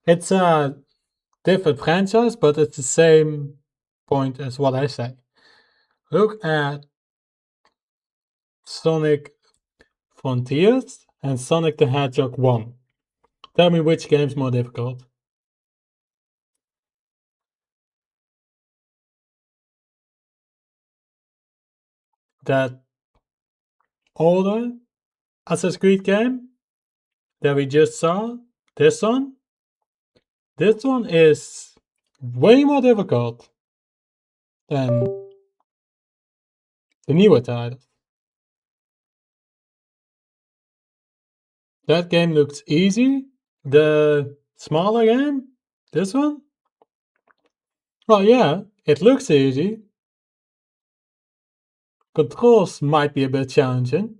it's a different franchise, but it's the same point as what I say. Look at Sonic Frontiers and Sonic the Hedgehog 1. Tell me which game's more difficult. That older Assassin's Creed game that we just saw, this one is way more difficult than the newer titles. That game looks easy. The smaller game, this one? Well, yeah, it looks easy. Controls might be a bit challenging.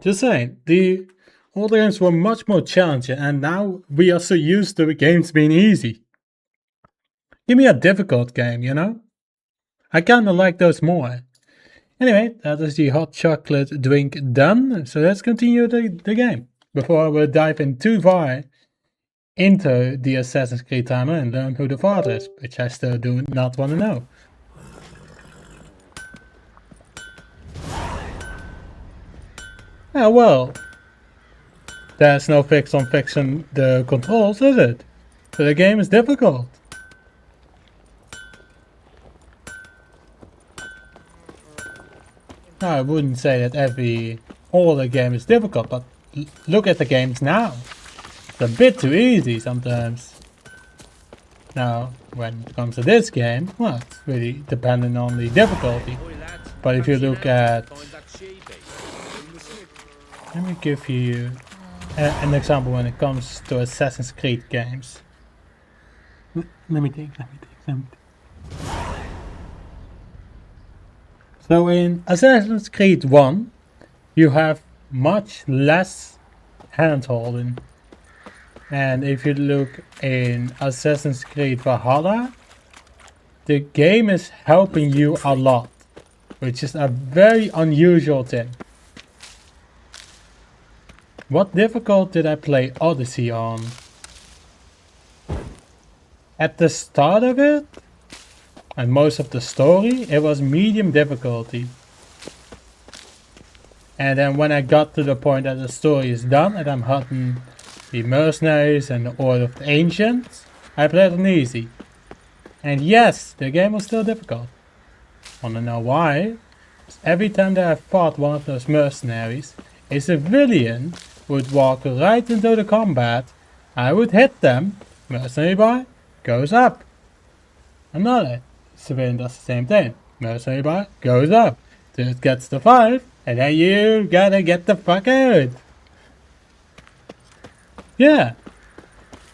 Just saying, the older games were much more challenging, and now we are so used to the games being easy. Give me a difficult game, you know? I kinda like those more. Anyway, that is the hot chocolate drink done, so let's continue the game. Before we dive in too far into the Assassin's Creed timeline and learn who the father is, which I still do not want to know. Well, there's no fix on fixing the controls, is it? So the game is difficult. I wouldn't say that every older game is difficult, but look at the games now. It's a bit too easy sometimes. Now, when it comes to this game, well, it's really dependent on the difficulty. But if you look at... Let me give you an example when it comes to Assassin's Creed games. Let me think. So in Assassin's Creed 1, you have much less hand-holding. And if you look in Assassin's Creed Valhalla, the game is helping you a lot, which is a very unusual thing. What difficult did I play Odyssey on? At the start of it, and most of the story, it was medium difficulty. And then when I got to the point that the story is done and I'm hunting the mercenaries and the Order of the Ancients, I played on easy. And yes, the game was still difficult. Wanna know why? Because every time that I fought one of those mercenaries, a civilian would walk right into the combat, I would hit them, mercenary bar goes up. Another civilian does the same thing, mercenary bar goes up. Till it gets to 5, and then you gotta get the fuck out. Yeah.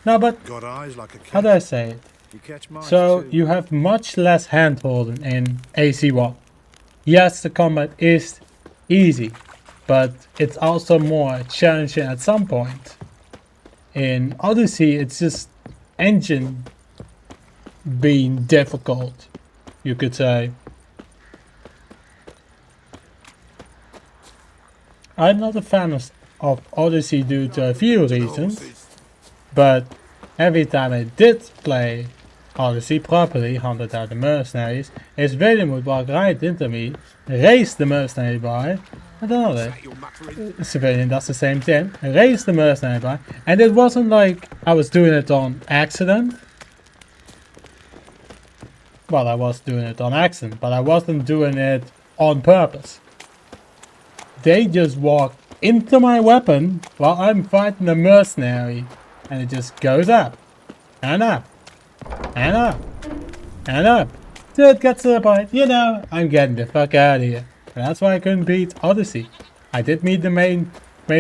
No, but Got eyes like a how do I say it? You catch mice So too. you have much less hand holding in AC1. Yes, the combat is easy, but it's also more challenging at some point. In Odyssey, it's just engine being difficult, you could say. I'm not a fan of Odyssey due to a few reasons, but every time I did play Odyssey properly, hunted out the mercenaries, his villain would walk right into me, raise the mercenary bar, and another civilian does the same thing, raise the mercenary bar, and it wasn't like I was doing it on accident. Well, I was doing it on accident, but I wasn't doing it on purpose. They just walked into my weapon while I'm fighting a mercenary, and it just goes up, and up, and up, and up. Till it gets to the point, you know, I'm getting the fuck out of here. And that's why I couldn't beat Odyssey. I did meet the main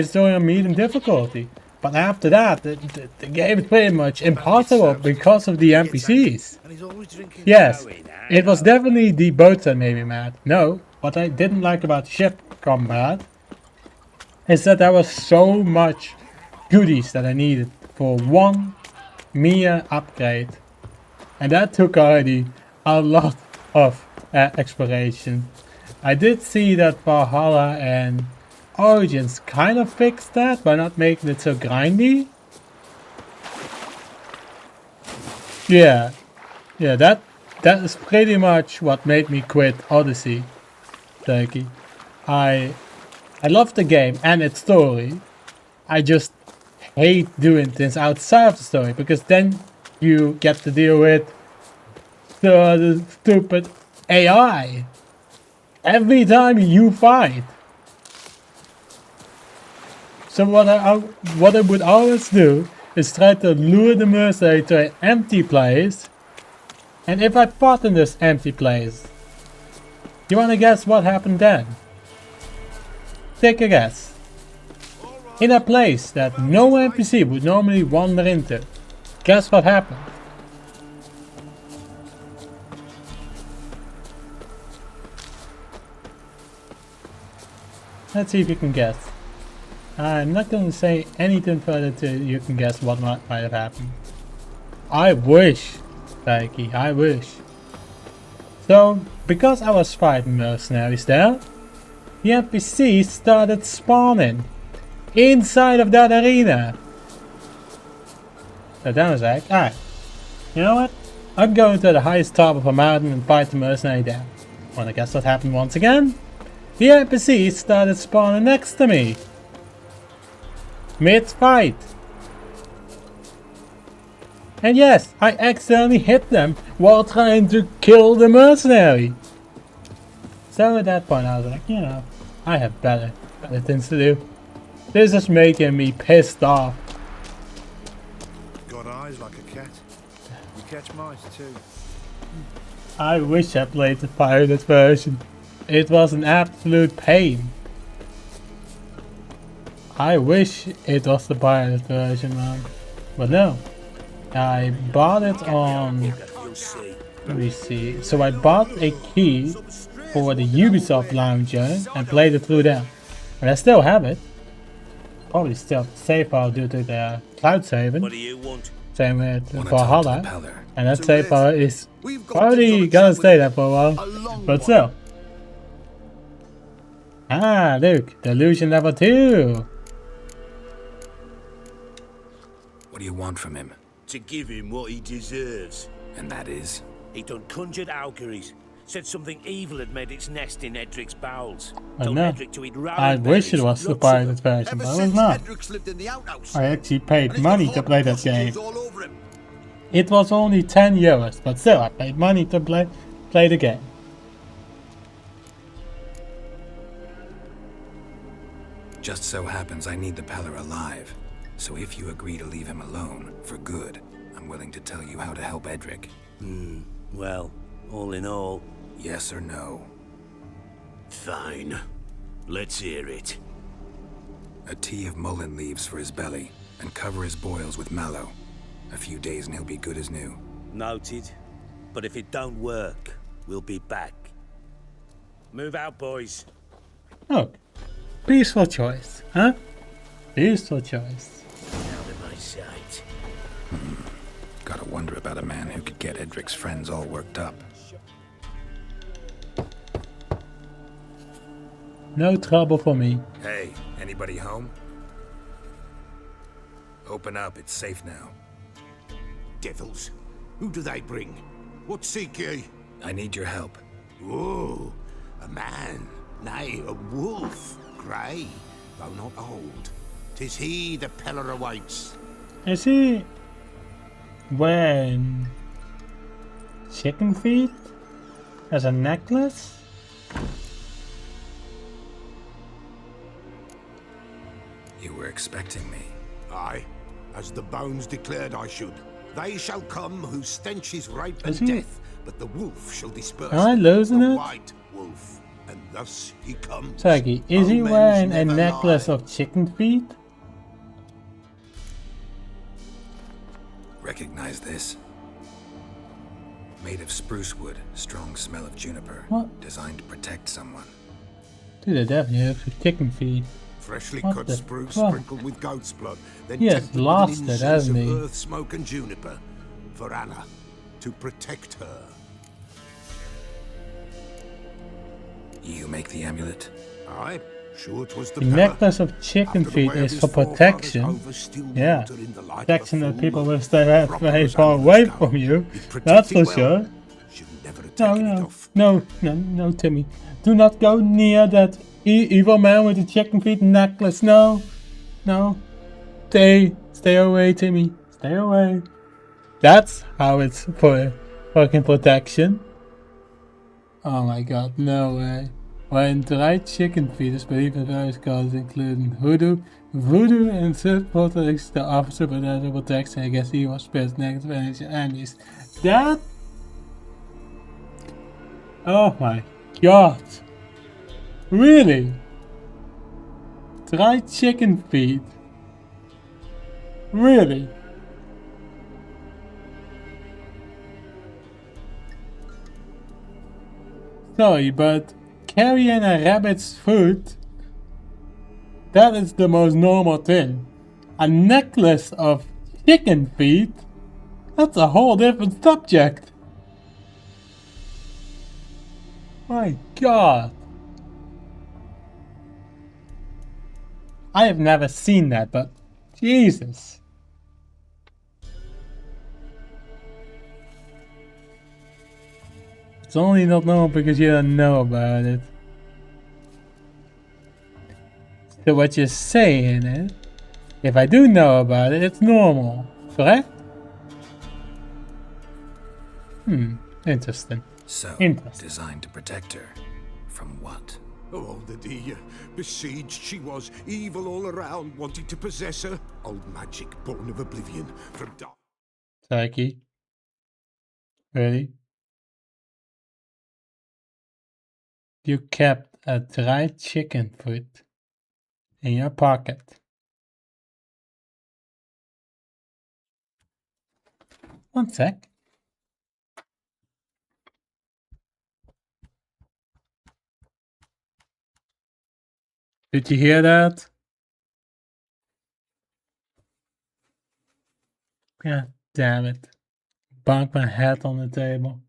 story on medium difficulty, but after that, the game is pretty much impossible because of the NPCs. Yes, it was definitely the boats that made me mad. No, what I didn't like about ship combat is that there was so much goodies that I needed for one mere upgrade, and that took already a lot of exploration. I did see that Valhalla and Origins kind of fixed that by not making it so grindy. Yeah, yeah, that is pretty much what made me quit Odyssey, Turkey. I love the game and its story. I just hate doing things outside of the story, because then you get to deal with the stupid AI every time you fight. So what I would always do is try to lure the mercenary to an empty place, and if I fought in this empty place, you wanna guess what happened then? Take a guess. In a place that no NPC would normally wander into, guess what happened? Let's see if you can guess. I'm not going to say anything further till you can guess what might have happened. I wish, Taiki, I wish. So, because I was fighting mercenaries there, the NPCs started spawning inside of that arena. So then I was like, alright, you know what? I'm going to the highest top of a mountain and fight the mercenary there. Wanna guess what happened once again? The NPCs started spawning next to me. Mid-fight. And yes, I accidentally hit them while trying to kill the mercenary. So at that point I was like, you know, I have better things to do. This is making me pissed off. Got eyes like a cat. You catch mice too. I wish I played the pirated version. It was an absolute pain. I wish it was the pirated version, man. But no. I bought it on... Let me see. So I bought a key for the Ubisoft launcher and played it through there. But I still have it. Probably still have to save file due to the cloud saving. What do you want? Same with Valhalla. And that save file is probably gonna stay there for a while. But still. Ah, look. Delusion level 2. What do you want from him? To give him what he deserves. And that is? He done conjured Auguries. Said something evil had made its nest in Edric's bowels. I know. I wish it was the pirated version, but it was not. I actually paid money to play that game. It was only 10 euros, but still I paid money to play the game. Just so happens I need the Peller alive. So if you agree to leave him alone, for good, I'm willing to tell you how to help Edric. Well, all in all... Yes or no? Fine. Let's hear it. A tea of mullein leaves for his belly, and cover his boils with mallow. A few days and he'll be good as new. Noted. But if it don't work, we'll be back. Move out, boys. Oh, peaceful choice, huh? Peaceful choice. Out of my sight. Gotta wonder about a man who could get Edric's friends all worked up. No trouble for me. Hey, anybody home? Open up, it's safe now. Devils. Who do they bring? What seek ye? I need your help. Oh, a man. Nay, a wolf. Grey, though not old. 'Tis he the Peller awaits. Is he wearing chicken feet as a necklace? You were expecting me. Aye, as the bones declared I should. They shall come whose stench is rape Is and he- death, but the wolf shall disperse. Am I losing the it? white wolf, and thus he comes. Turkey, is he Omens wearing a never necklace lie. of chicken feet? Recognize this? Made of spruce wood, strong smell of juniper. What? Designed to protect someone. Dude, they definitely have chicken feet. Freshly What cut the spruce fuck? sprinkled with goat's blood, then He has tempered with lost an it, incense hasn't of he? earth, smoke, and juniper for Anna to protect her. You make the amulet? Aye, Sure it was The necklace of chicken feet is for protection. Yeah, protection that people will stay very far away from you. That's for sure. No, Timmy. Do not go near that evil man with the chicken feet necklace. No. Stay away, Timmy. Stay away. That's how it's for fucking protection. Oh my god, no way. When dried chicken feet is believed in various causes, including voodoo, and third protects the officer, but also protection against evil spirits, negative energy, and enemies. That? Oh my god. Really? Dried chicken feet? Really? Sorry, but carrying a rabbit's foot, that is the most normal thing. A necklace of chicken feet, that's a whole different subject. My god. I have never seen that, but Jesus. It's only not normal because you don't know about it. So what you're saying is, if I do know about it, it's normal, correct? Interesting. So, designed to protect her. From what? Oh, the dear. Besieged she was, evil all around, wanting to possess her. Old magic, born of oblivion, from dark. Psyche. Really? You kept a dried chicken foot in your pocket. One sec. Did you hear that? God damn it. Bonk my head on the table.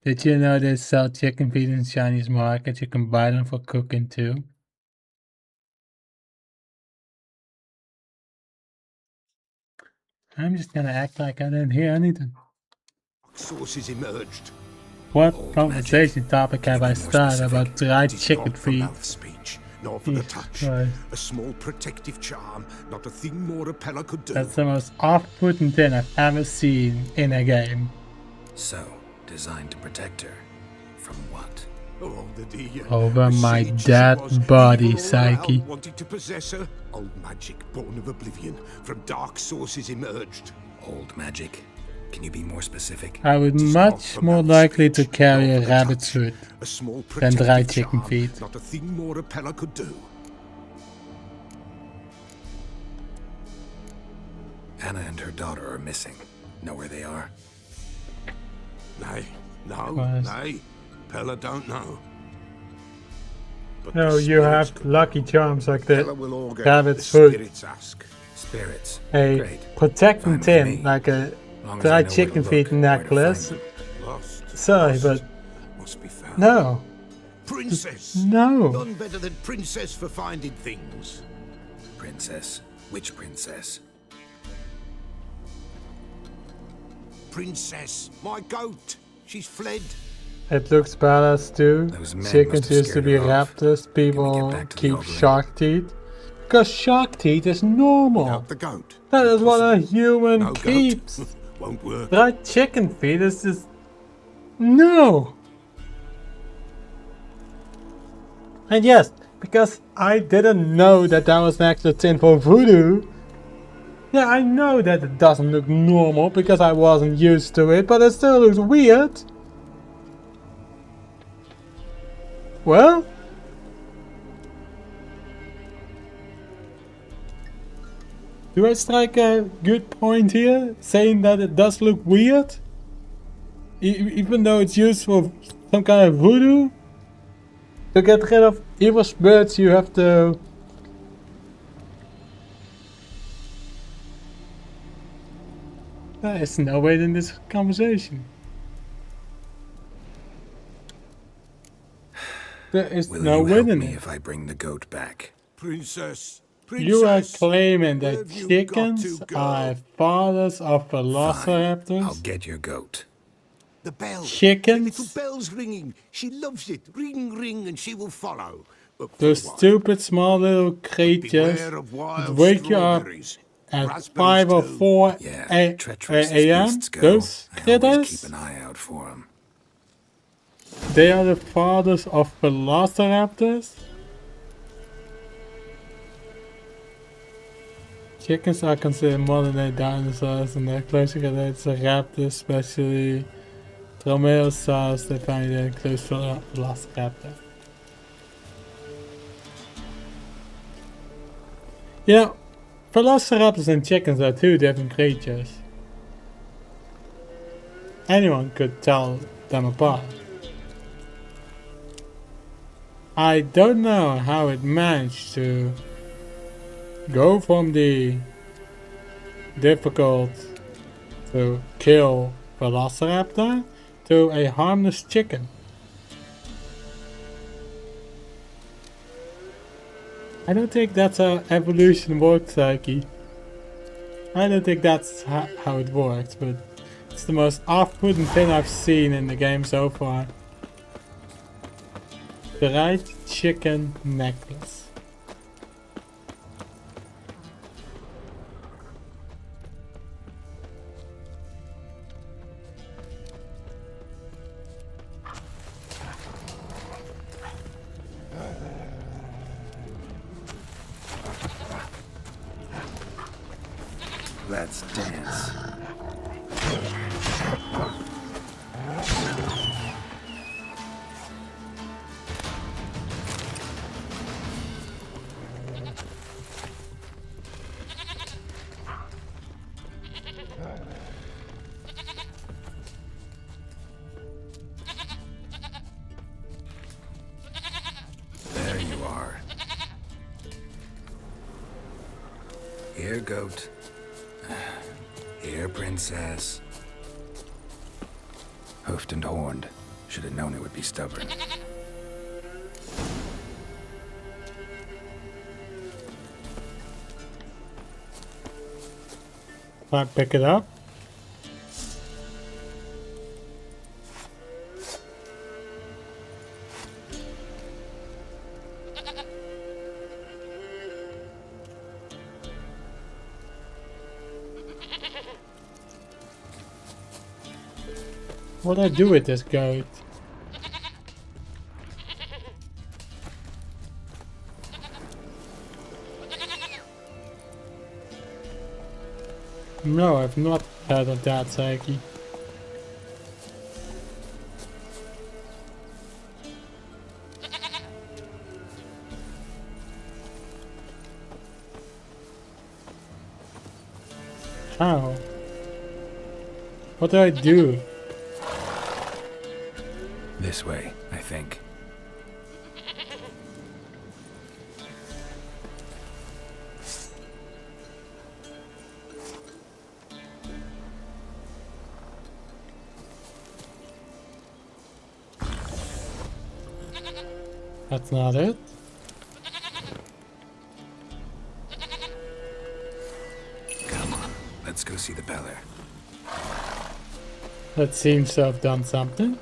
Did you know they sell chicken feet in Chinese markets? You can buy them for cooking too. I'm just gonna act like I didn't hear anything. Sources emerged. What conversation topic have I started about dried chicken feet? Nor for the touch. A small protective charm, not a thing more a Pella could do. That's the most off-putting thing I've ever seen in a game. So, designed to protect her. From what? Oh, the dear. Over my dead body, Psyche. Wanting to possess her. Old magic, born of oblivion, from dark sources emerged. Old magic? Can you be more specific? I would much more likely to carry a rabbit's foot than dried chicken feet. Not a thing more a Pella could do. Anna and her daughter are missing. Know where they are? Nay, Pella don't know. But no, you have lucky charms like the rabbit's foot. Spirits. A protecting tin, like a dried chicken feet necklace. Sorry, but no. Princess. No. None better than princess for finding things. Princess? Which princess? Princess, my goat. She's fled. It looks badass too. Chickens used to be raptors. People keep shark teeth. Because shark teeth is normal. The goat. That is what a human keeps. Won't work. Dried chicken feet is just... No! And yes, because I didn't know that that was an extra tin for voodoo. Yeah, I know that it doesn't look normal because I wasn't used to it, but it still looks weird. Well... Do I strike a good point here, saying that it does look weird? Even though it's used for some kind of voodoo? To get rid of evil spirits you have to... There is no way in this conversation. There is Will no you help winning me it. if I bring the goat back? Princess. You are Princess, claiming where that have you chickens got to go? are fathers of I'll velociraptors? get your goat. The bell. Chickens? The little bell's ringing. She loves it. Ring, ring, and she will follow. But for Those a while. stupid small little creatures Beware of that wild wake you up strawberries. at Raspberries 5 or too. 4 Treacherous as a.m. beasts go, Those I always critters, keep an eye out for them. they are the fathers of velociraptors? Chickens are considered modern day dinosaurs and they're closely related to raptors, especially dromaeosaurs. They find it includes velociraptor. You know, velociraptors and chickens are two different creatures. Anyone could tell them apart. I don't know how it managed to go from the difficult to kill velociraptor to a harmless chicken. I don't think that's how evolution works, Psyche. I don't think that's how it works, but it's the most off-putting thing I've seen in the game so far. The right chicken necklace. Let's dance. There you are. Here, goat. Here, princess. Hoofed and horned. Should have known it would be stubborn. Can I pick it up? What do I do with this goat? No, I've not heard of that, Psyche. How? What do I do? This way, I think. That's not it. Come on, let's go see the Beller. That seems to have done something.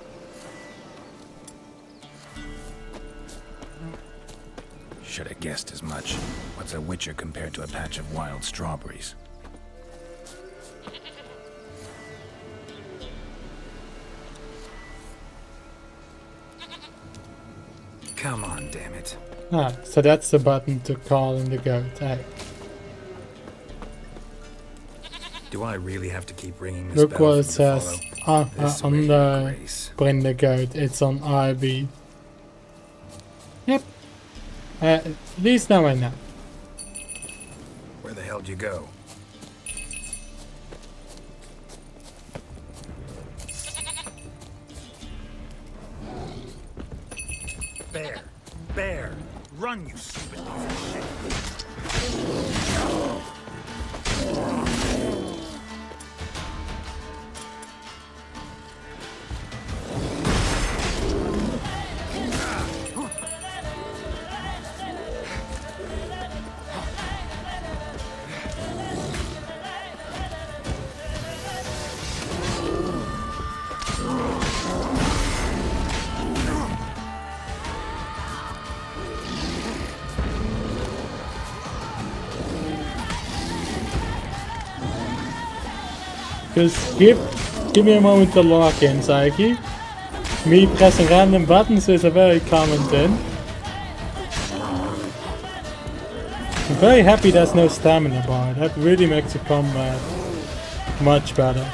Should have guessed as much. What's a witcher compared to a patch of wild strawberries? Come on, damn it. Ah, so that's the button to call in the goat. Hey. Do I really have to keep ringing this Look bell what for it you to says follow? This on way, the Grace. bring the goat. It's on IB. Yep. At least now I know. Where the hell do you go? Bear! Bear! Run, you stupid piece of shit! Just give me a moment to lock in, Psyche. Me pressing random buttons is a very common thing. I'm very happy there's no stamina bar. That really makes the combat much better.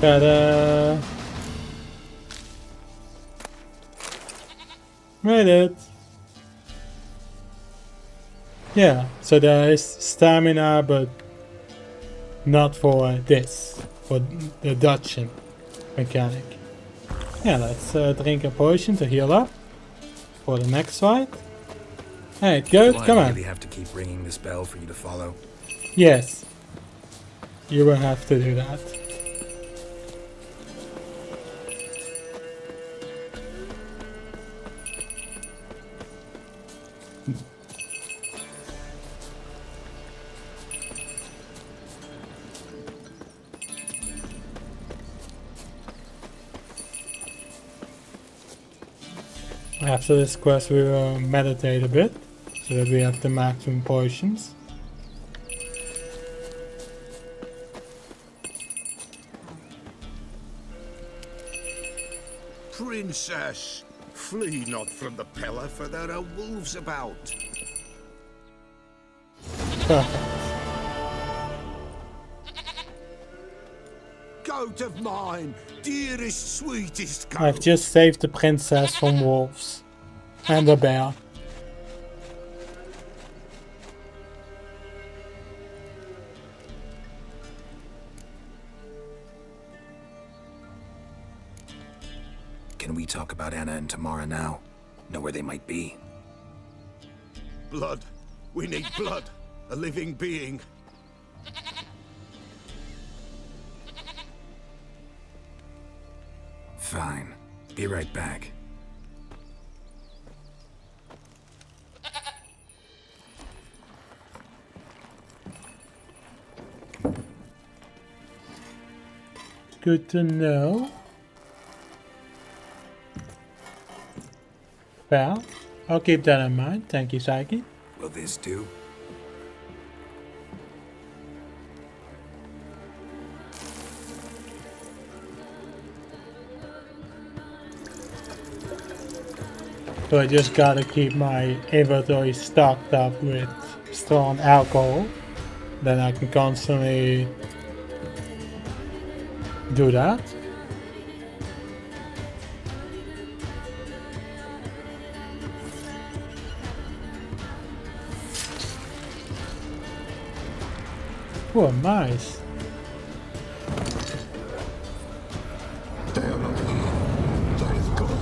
Ta-da! Made it! Yeah, so there is stamina, but not for this, for the dungeon mechanic. Yeah, let's drink a potion to heal up for the next fight. Hey, good, come on. Do I really have to keep ringing this bell for you to follow? Yes, you will have to do that. After this quest we will meditate a bit, so that we have the maximum potions. Princess, flee not from the pillar, for there are wolves about. Goat of mine, dearest, sweetest goat. I've just saved the princess from wolves and a bear. Can we talk about Anna and Tamara now? Know where they might be? Blood. We need blood. A living being. Fine. Be right back. Good to know. Well, I'll keep that in mind. Thank you, Psyche. Will this do? So I just gotta keep my inventory stocked up with strong alcohol. Then I can constantly do that. Oh, nice. They are not here. That is God.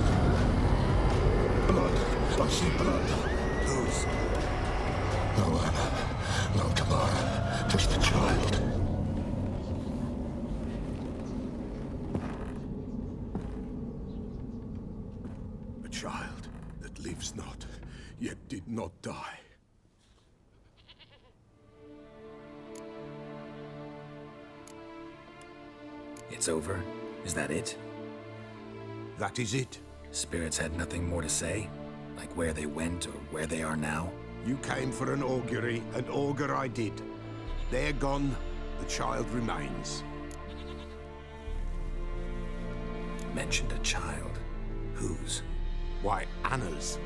Blood. I see blood. Whose? No Anna. No Tamara. Just the child. A child that lives not, yet did not die. It's over? Is that it? That is it. Spirits had nothing more to say? Like where they went or where they are now? You came for an augury, and augur I did. They're gone, the child remains. Mentioned a child. Whose? Why, Anna's.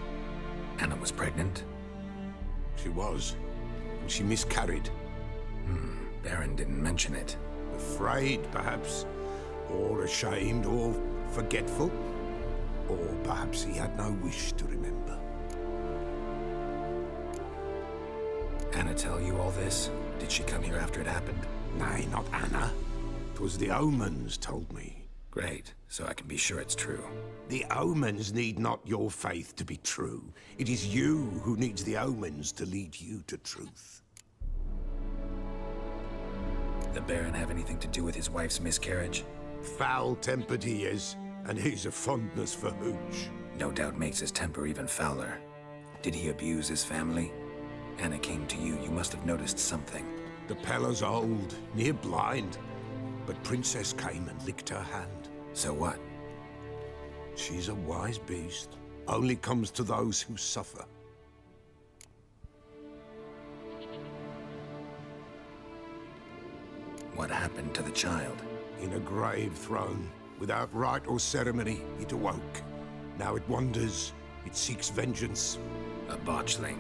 Anna was pregnant? She was, and she miscarried. Baron didn't mention it. Afraid, perhaps, or ashamed, or forgetful. Or perhaps he had no wish to remember. Anna tell you all this? Did she come here after it happened? Nay, not Anna. 'Twas the omens told me. Great, so I can be sure it's true. The omens need not your faith to be true. It is you who needs the omens to lead you to truth. The Baron have anything to do with his wife's miscarriage? Foul-tempered he is, and he's a fondness for hooch. No doubt makes his temper even fouler. Did he abuse his family? Anna came to you. You must have noticed something. The Pella's old, near blind. But Princess came and licked her hand. So what? She's a wise beast. Only comes to those who suffer. What happened to the child? In a grave thrown. Without rite or ceremony, it awoke. Now it wanders. It seeks vengeance. A botchling.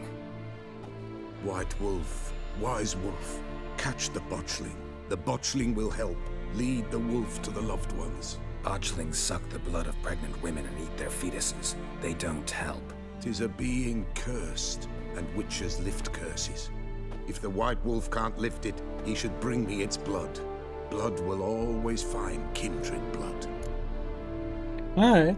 White Wolf. Wise Wolf. Catch the botchling. The botchling will help. Lead the wolf to the loved ones. Botchlings suck the blood of pregnant women and eat their fetuses. They don't help. 'Tis a being cursed, and witches lift curses. If the White Wolf can't lift it, he should bring me its blood. Blood will always find kindred blood. Alright.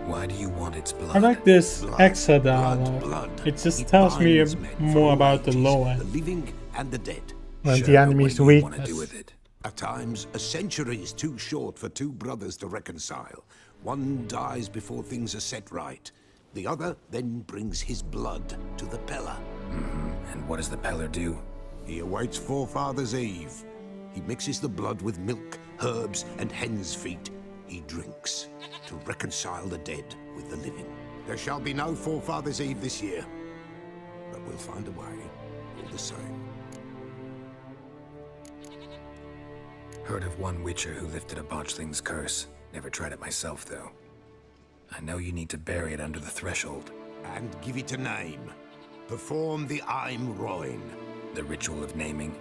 Why do you want its blood? I like this Blood, extra blood, dialogue. blood. It just It tells me binds men more for about the ages, lore the living and the dead. and Sure, the but enemy's what do you wanna weakness. do with it? At times, a century is too short for two brothers to reconcile. One dies before things are set right. The other then brings his blood to the Pella. And what does the Peller do? He awaits Forefather's Eve. He mixes the blood with milk, herbs, and hen's feet. He drinks to reconcile the dead with the living. There shall be no Forefather's Eve this year, but we'll find a way, all the same. Heard of one witcher who lifted a botchling's curse. Never tried it myself, though. I know you need to bury it under the threshold. And give it a name. Perform the Aim Roin. The ritual of naming?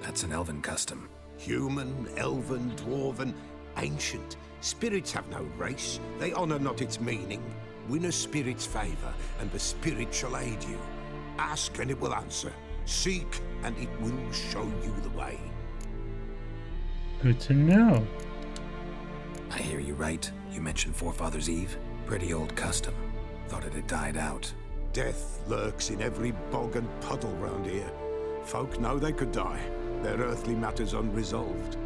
That's an elven custom. Human, elven, dwarven, ancient. Spirits have no race. They honor not its meaning. Win a spirit's favor, and the spirit shall aid you. Ask, and it will answer. Seek, and it will show you the way. Good to know. I hear you right. You mentioned Forefather's Eve? Pretty old custom. Thought it had died out. Death lurks in every bog and puddle round here. Folk know they could die, their earthly matters unresolved.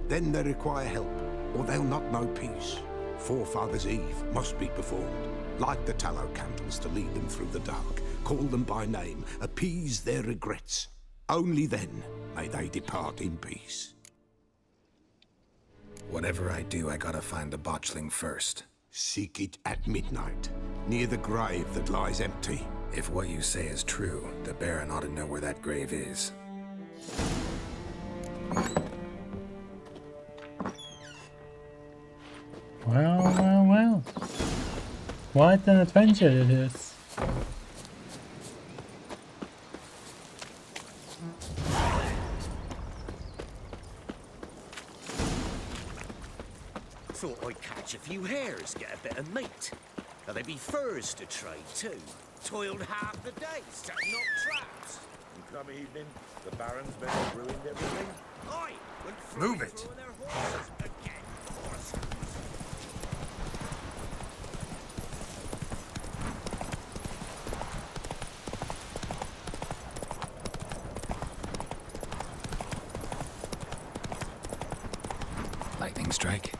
Then they require help, or they'll not know peace. Forefather's Eve must be performed. Light the tallow candles to lead them through the dark. Call them by name, appease their regrets. Only then may they depart in peace. Whatever I do, I gotta find the botchling first. Seek it at midnight, near the grave that lies empty. If what you say is true, the Baron ought to know where that grave is. Well. Quite an adventure it is. Thought I'd catch a few hares, get a bit of meat. Now there'd be furs to trade too. Toiled half the day setting up traps. And come evening, the Baron's men have ruined everything. Aye, went Move it. throwing their horses again. Horses. Lightning strike.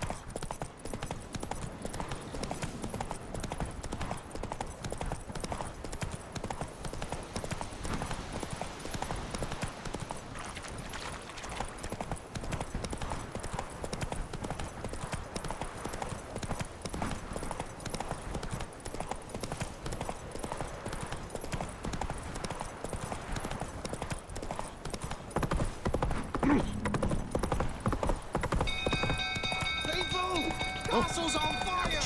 Castle's on fire!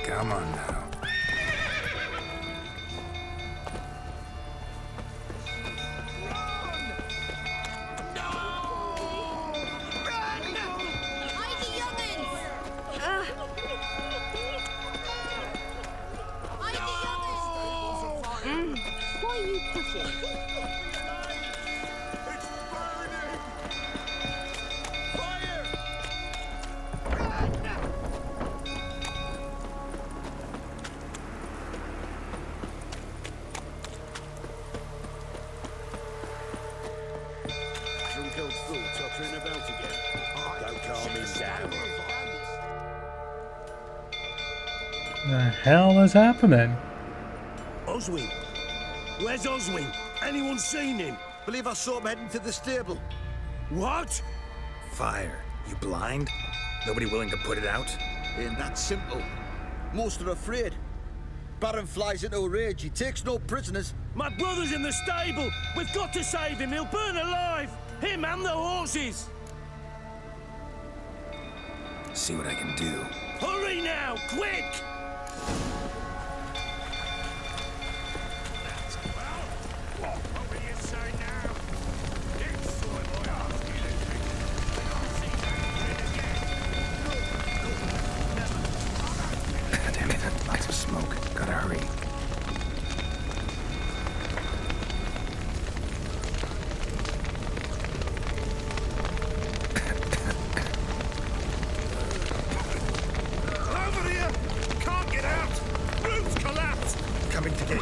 Come on now. Why are you pushing? Drunk old fool tottering about again. Don't calm him down. The hell is happening? Oswin, Where's Oswin? Anyone seen him? Believe I saw him heading to the stable. What? Fire. You blind? Nobody willing to put it out? Ain't that simple. Most are afraid. Baron flies into a rage. He takes no prisoners. My brother's in the stable. We've got to save him. He'll burn alive. Him and the horses. See what I can do. Hurry now, quick! Damn it, lots of smoke. Gotta hurry. Over here! Can't get out! Roof's collapsed! Coming to get you.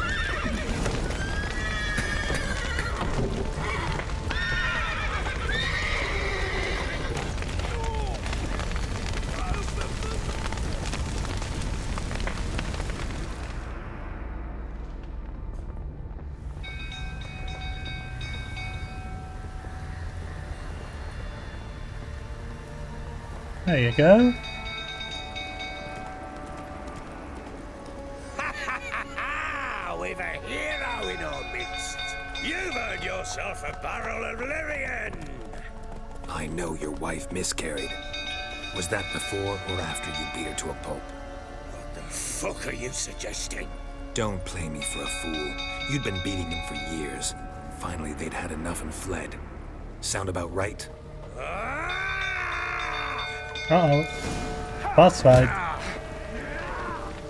There you go. We've a hero in our midst. You've earned yourself a barrel of Lyrian. I know your wife miscarried. Was that before or after you beat her to a pulp? What the fuck are you suggesting? Don't play me for a fool. You'd been beating them for years. Finally, they'd had enough and fled. Sound about right? Uh-oh. Boss fight.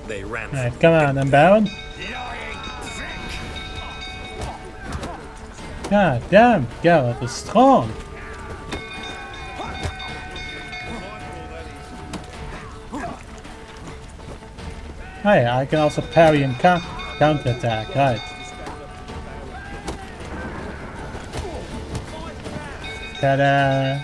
They ran. Alright, come on, I'm bound. God damn, Geralt is strong. Hey, I can also parry and counterattack, right. Ta-da!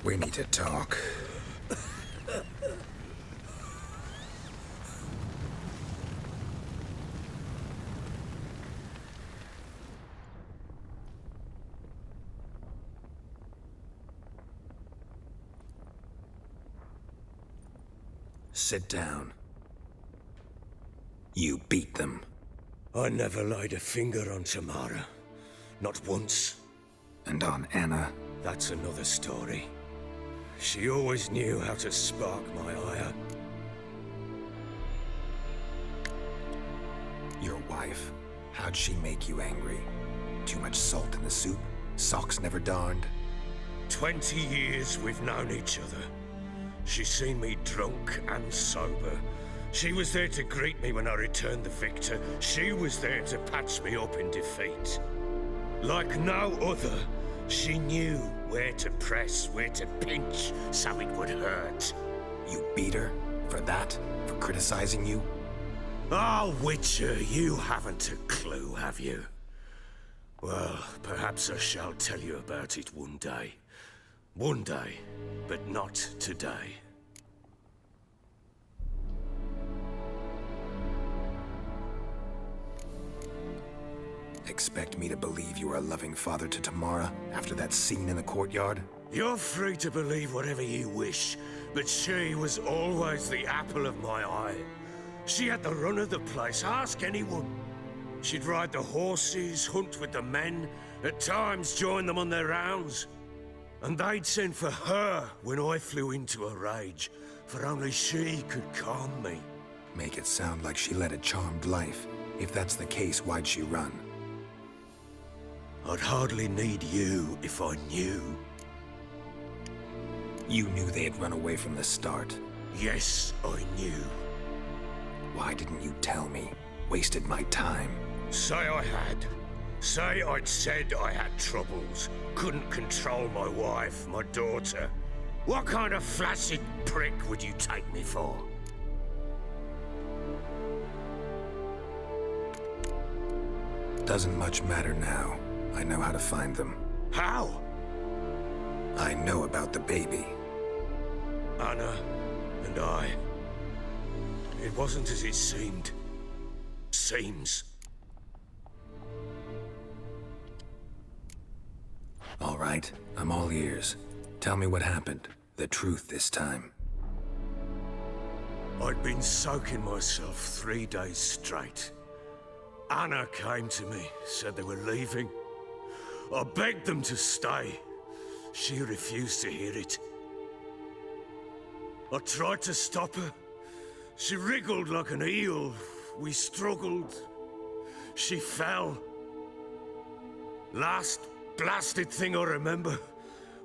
We need to talk. Sit down. You beat them. I never laid a finger on Tamara. Not once. And on Anna? That's another story. She always knew how to spark my ire. Your wife? How'd she make you angry? Too much salt in the soup? Socks never darned? 20 years we've known each other. She's seen me drunk and sober. She was there to greet me when I returned the victor. She was there to patch me up in defeat. Like no other, she knew where to press, where to pinch, so it would hurt. You beat her? For that? For criticizing you? Oh, Witcher, you haven't a clue, have you? Well, perhaps I shall tell you about it one day. One day, but not today. Expect me to believe you are a loving father to Tamara after that scene in the courtyard? You're free to believe whatever you wish, but she was always the apple of my eye. She had the run of the place, ask anyone. She'd ride the horses, hunt with the men, at times join them on their rounds. And they'd send for her when I flew into a rage, for only she could calm me. Make it sound like she led a charmed life. If that's the case, why'd she run? I'd hardly need you if I knew. You knew they had run away from the start? Yes, I knew. Why didn't you tell me? Wasted my time. Say I had. Say I'd said I had troubles. Couldn't control my wife, my daughter. What kind of flaccid prick would you take me for? Doesn't much matter now. I know how to find them. How? I know about the baby. Anna and I. It wasn't as it seemed. Seems. All right, I'm all ears. Tell me what happened. The truth this time. I'd been soaking myself 3 days straight. Anna came to me, said they were leaving. I begged them to stay. She refused to hear it. I tried to stop her. She wriggled like an eel. We struggled. She fell. Last blasted thing I remember.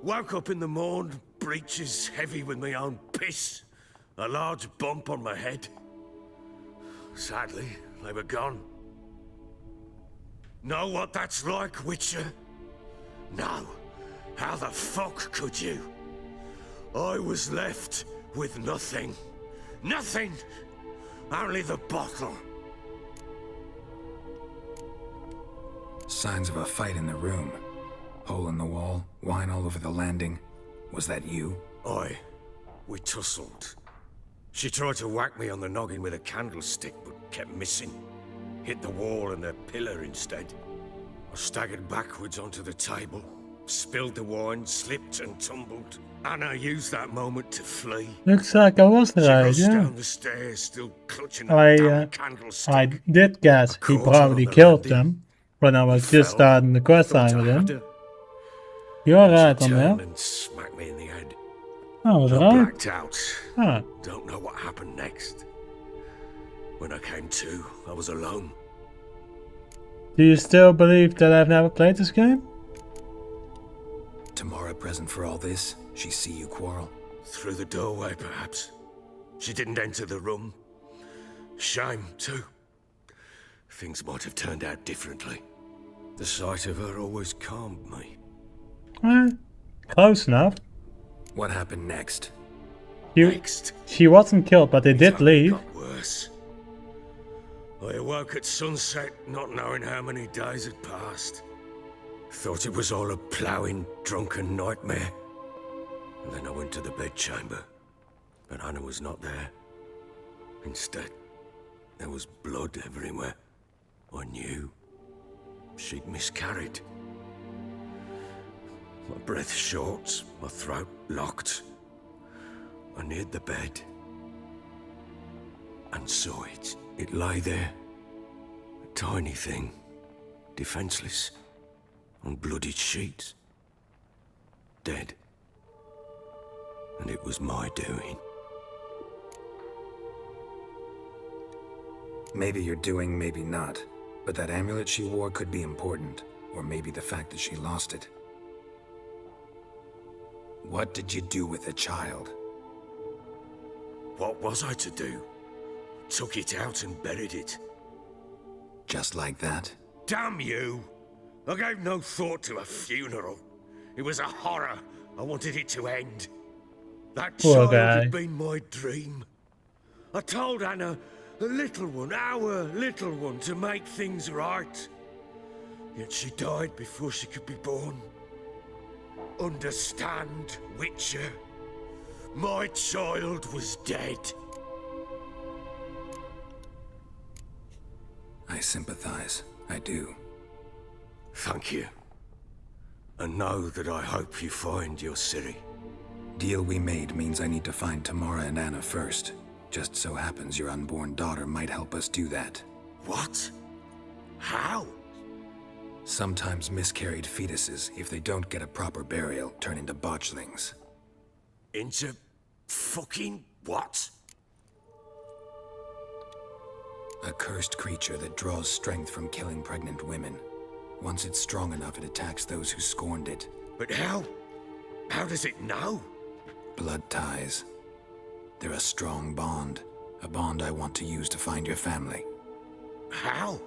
Woke up in the morn, breeches heavy with my own piss. A large bump on my head. Sadly, they were gone. Know what that's like, Witcher? No. How the fuck could you? I was left with nothing. Nothing! Only the bottle. Signs of a fight in the room. Hole in the wall, wine all over the landing. Was that you? Aye. We tussled. She tried to whack me on the noggin with a candlestick, but kept missing. Hit the wall and the pillar instead. I staggered backwards onto the table, spilled the wine, slipped and tumbled. Anna used that moment to flee. Looks like I was She right, rushed yeah. down the stairs, still clutching that damn candlestick. I did guess he probably killed them when I was just starting the quest line with him. You're right on Turned that. and smacked me in the head. I was I right. blacked out. Ah. Don't know what happened next. When I came to, I was alone. Do you still believe that I've never played this game? Tamara present for all this? She see you quarrel? Through the doorway, perhaps. She didn't enter the room. Shame, too. Things might have turned out differently. The sight of her always calmed me. Close enough. What happened next? She wasn't killed, but they did leave. Got worse. I awoke at sunset, not knowing how many days had passed. Thought it was all a ploughing, drunken nightmare. And then I went to the bedchamber, but Anna was not there. Instead, there was blood everywhere. I knew she'd miscarried. My breath short, my throat locked. I neared the bed and saw it. It lay there, a tiny thing, defenseless, on bloodied sheets, dead. And it was my doing. Maybe you're doing, maybe not. But that amulet she wore could be important. Or maybe the fact that she lost it. What did you do with the child? What was I to do? Took it out and buried it. Just like that? Damn you! I gave no thought to a funeral. It was a horror. I wanted it to end. That Poor child guy. had been my dream. I told Anna, the little one, our little one, to make things right. Yet she died before she could be born. Understand, Witcher? My child was dead. I sympathize. I do. Thank you. And know that I hope you find your Ciri. Deal we made means I need to find Tamara and Anna first. Just so happens your unborn daughter might help us do that. What? How? Sometimes miscarried fetuses, if they don't get a proper burial, turn into botchlings. Into fucking what? A cursed creature that draws strength from killing pregnant women. Once it's strong enough, it attacks those who scorned it. But how? How does it know? Blood ties. They're a strong bond. A bond I want to use to find your family. How?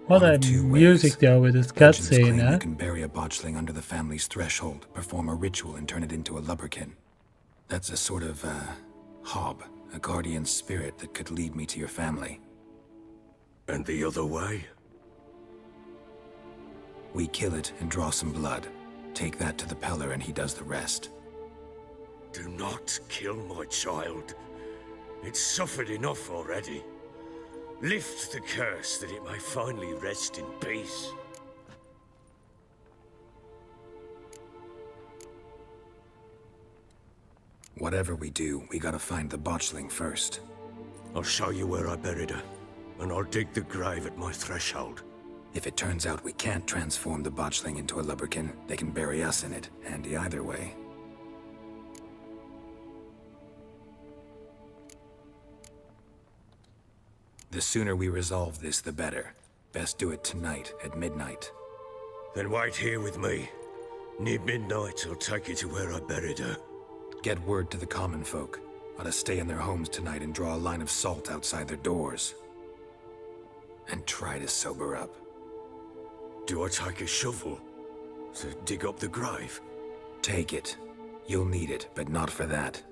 What a music though with this cutscene, You huh? can bury a botchling under the family's threshold, perform a ritual, and turn it into a lubberkin. That's a sort of, hob, a guardian spirit that could lead me to your family. And the other way? We kill it and draw some blood. Take that to the Peller and he does the rest. Do not kill my child. It's suffered enough already. Lift the curse that it may finally rest in peace. Whatever we do, we gotta find the botchling first. I'll show you where I buried her, and I'll dig the grave at my threshold. If it turns out we can't transform the botchling into a lubberkin, they can bury us in it. Handy either way. The sooner we resolve this, the better. Best do it tonight, at midnight. Then wait here with me. Near midnight, I'll take you to where I buried her. Get word to the common folk. Ought to stay in their homes tonight and draw a line of salt outside their doors. And try to sober up. Do I take a shovel to dig up the grave? Take it. You'll need it, but not for that.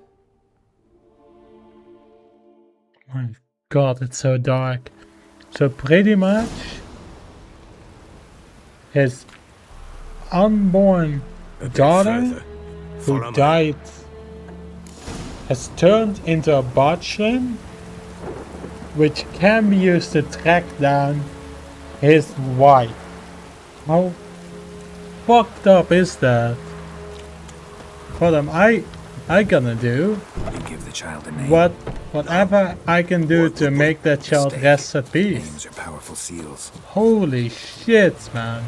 My god, it's so dark. So pretty much his unborn daughter who died has turned into a botchling which can be used to track down his wife. How fucked up is that? What am I gonna do? You give the child a name. Whatever I can do to make that child rest at peace. Names are powerful seals. Holy shit, man.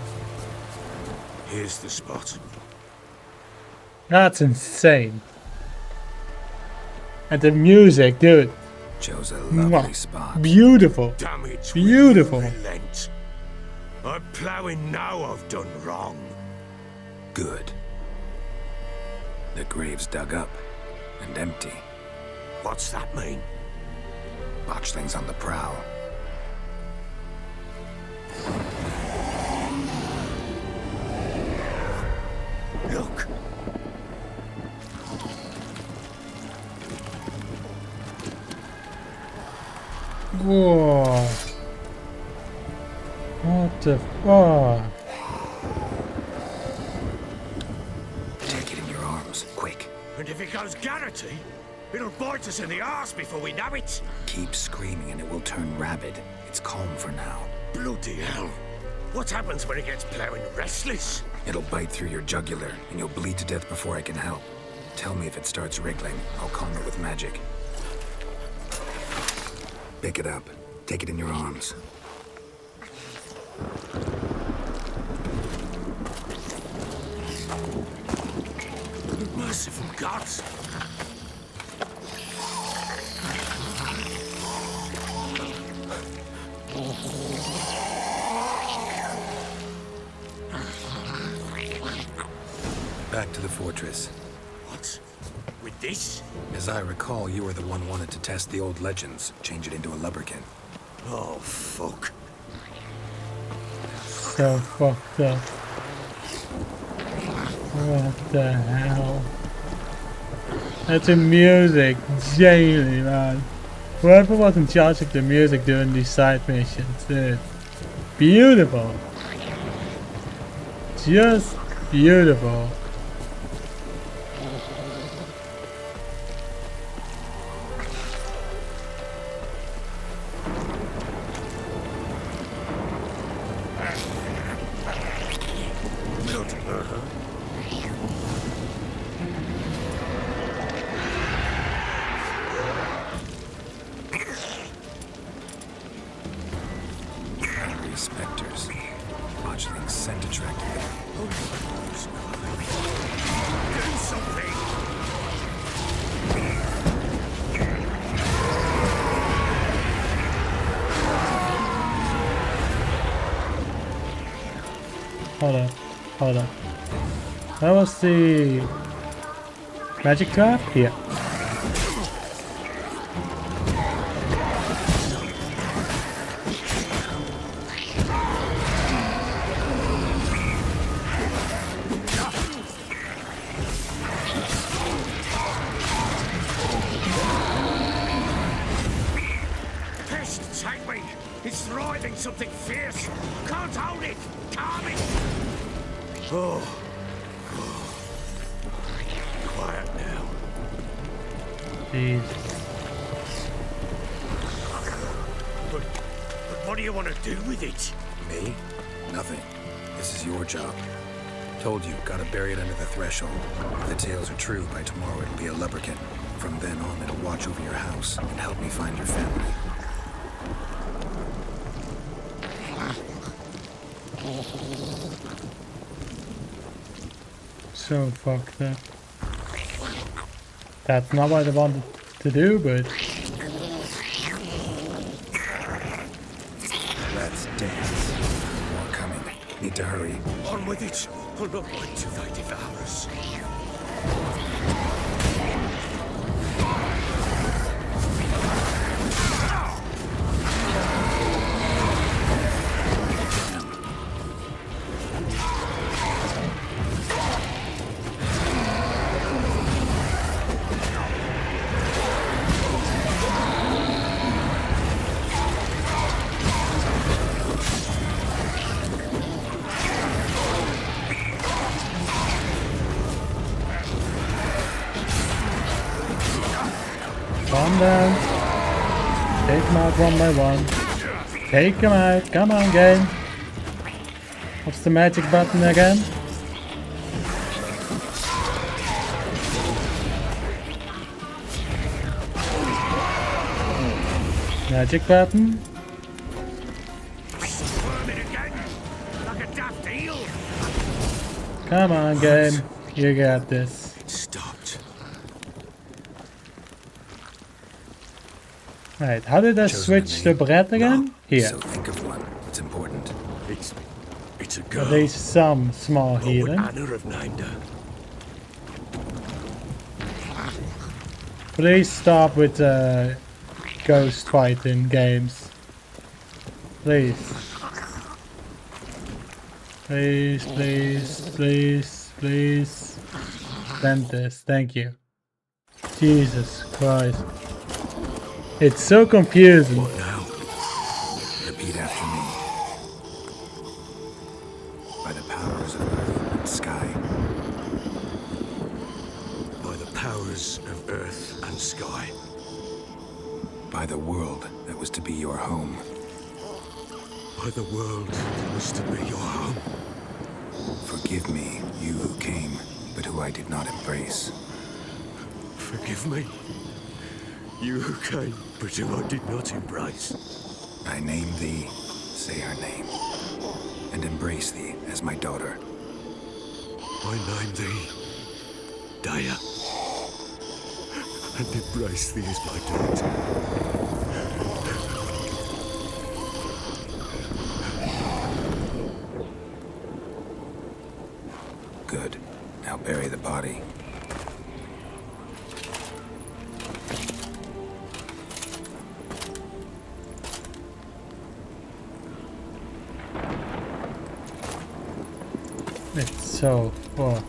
Here's the spot. That's insane. And the music, dude. Chose a lovely spot. Beautiful. Damage Beautiful. relent. I'm ploughing now I've done wrong. Good. The grave's dug up and empty. What's that mean? Botchling's on the prowl. Look. Whoa. What the fuck? Take it in your arms, quick. And if it goes Garrity, it'll bite us in the arse before we know it. Keep screaming and it will turn rabid. It's calm for now. Bloody hell. What happens when it gets ploughing restless? It'll bite through your jugular and you'll bleed to death before I can help. Tell me if it starts wriggling. I'll calm it with magic. Pick it up. Take it in your arms. Merciful gods. Back to the fortress. What? With this? As I recall, you were the one wanted to test the old legends, change it into a lubberkin. Oh, fuck. So fucked up. What the hell? That's the music, daily, man. Whoever was in charge of the music during these side missions, dude. Beautiful. Just beautiful. Spectres. Botchling's scent attracted them. Do something! Hold up. That was the magic trap? Yeah. Pest, take me! It's writhing something fierce. Can't hold it. Calm it. Oh. Quiet now. Jeez. But what do you want to do with it? Me? Nothing. This is your job. Told you, gotta bury it under the threshold. If the tales are true, by tomorrow it'll be a leprechaun. From then on, it'll watch over your house and help me find your family. So fucked up. That's not what I wanted to do, but... Let's dance. More coming. Need to hurry. On with it. I'll not wait till they devour us. Calm down. Take them out one by one. Take them out. Come on, game. What's the magic button again? Magic button. Come on, game. You got this. It stopped. Right, how did I switch the bread again? Here. So think of one. It's important. It's a At girl. least some small What would healing. Anna have named her? Please stop with ghost fighting games. Please. Please, please, please, please. Dentist, thank you. Jesus Christ. It's so confusing. What now? Repeat after me. By the powers of earth and sky. By the powers of earth and sky. By the world that was to be your home. By the world that was to be your home. Forgive me, you who came, but who I did not embrace. Forgive me. You who came, but who I did not embrace. I name thee, say her name, and embrace thee as my daughter. I name thee Daya, and embrace thee as my daughter. Good. Now bury the body. It's so full.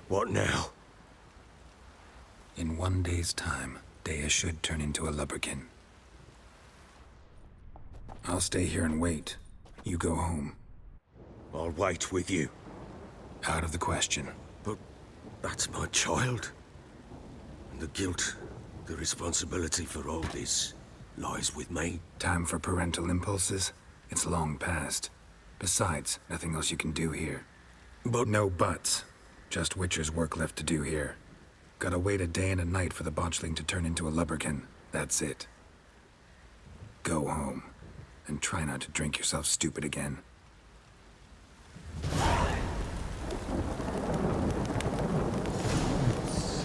What now? In 1 day's time, Daya should turn into a leprechaun. I'll stay here and wait. You go home. I'll wait with you. Out of the question. But that's my child. And the guilt, the responsibility for all this lies with me. Time for parental impulses? It's long past. Besides, nothing else you can do here. But no buts. Just Witcher's work left to do here. Gotta wait a day and a night for the botchling to turn into a leprechaun. That's it. Go home. And try not to drink yourself stupid again.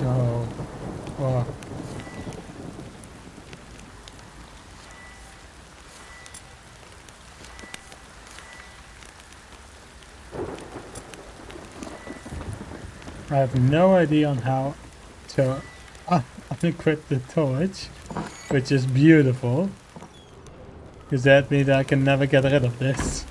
So, fuck. I have no idea on how to unequip the torch, which is beautiful. Because that means I can never get rid of this.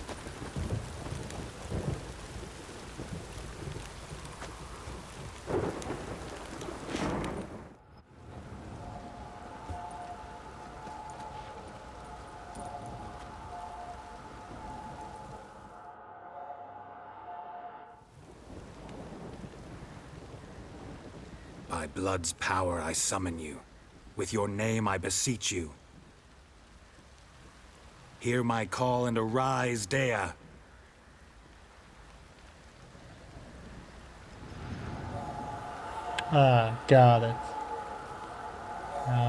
By blood's power I summon you. With your name I beseech you. Hear my call and arise, Dea. Ah, got it.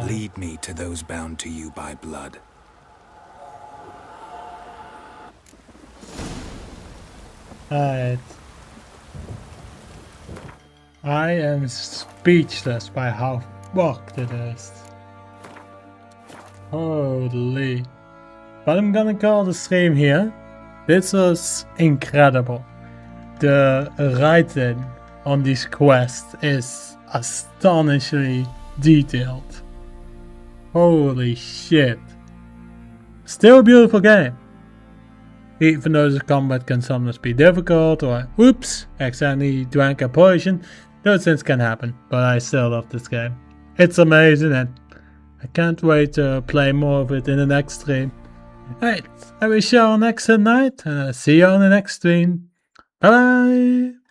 Lead me to those bound to you by blood. Alright. I am speechless by how fucked it is. Holy. But I'm gonna call the stream here. This was incredible. The writing on this quest is astonishingly detailed. Holy shit. Still a beautiful game. Even though the combat can sometimes be difficult or oops, accidentally drank a potion. Those things can happen, but I still love this game. It's amazing and I can't wait to play more of it in the next stream. Alright, I wish you all an excellent night and I'll see you on the next stream. Bye bye!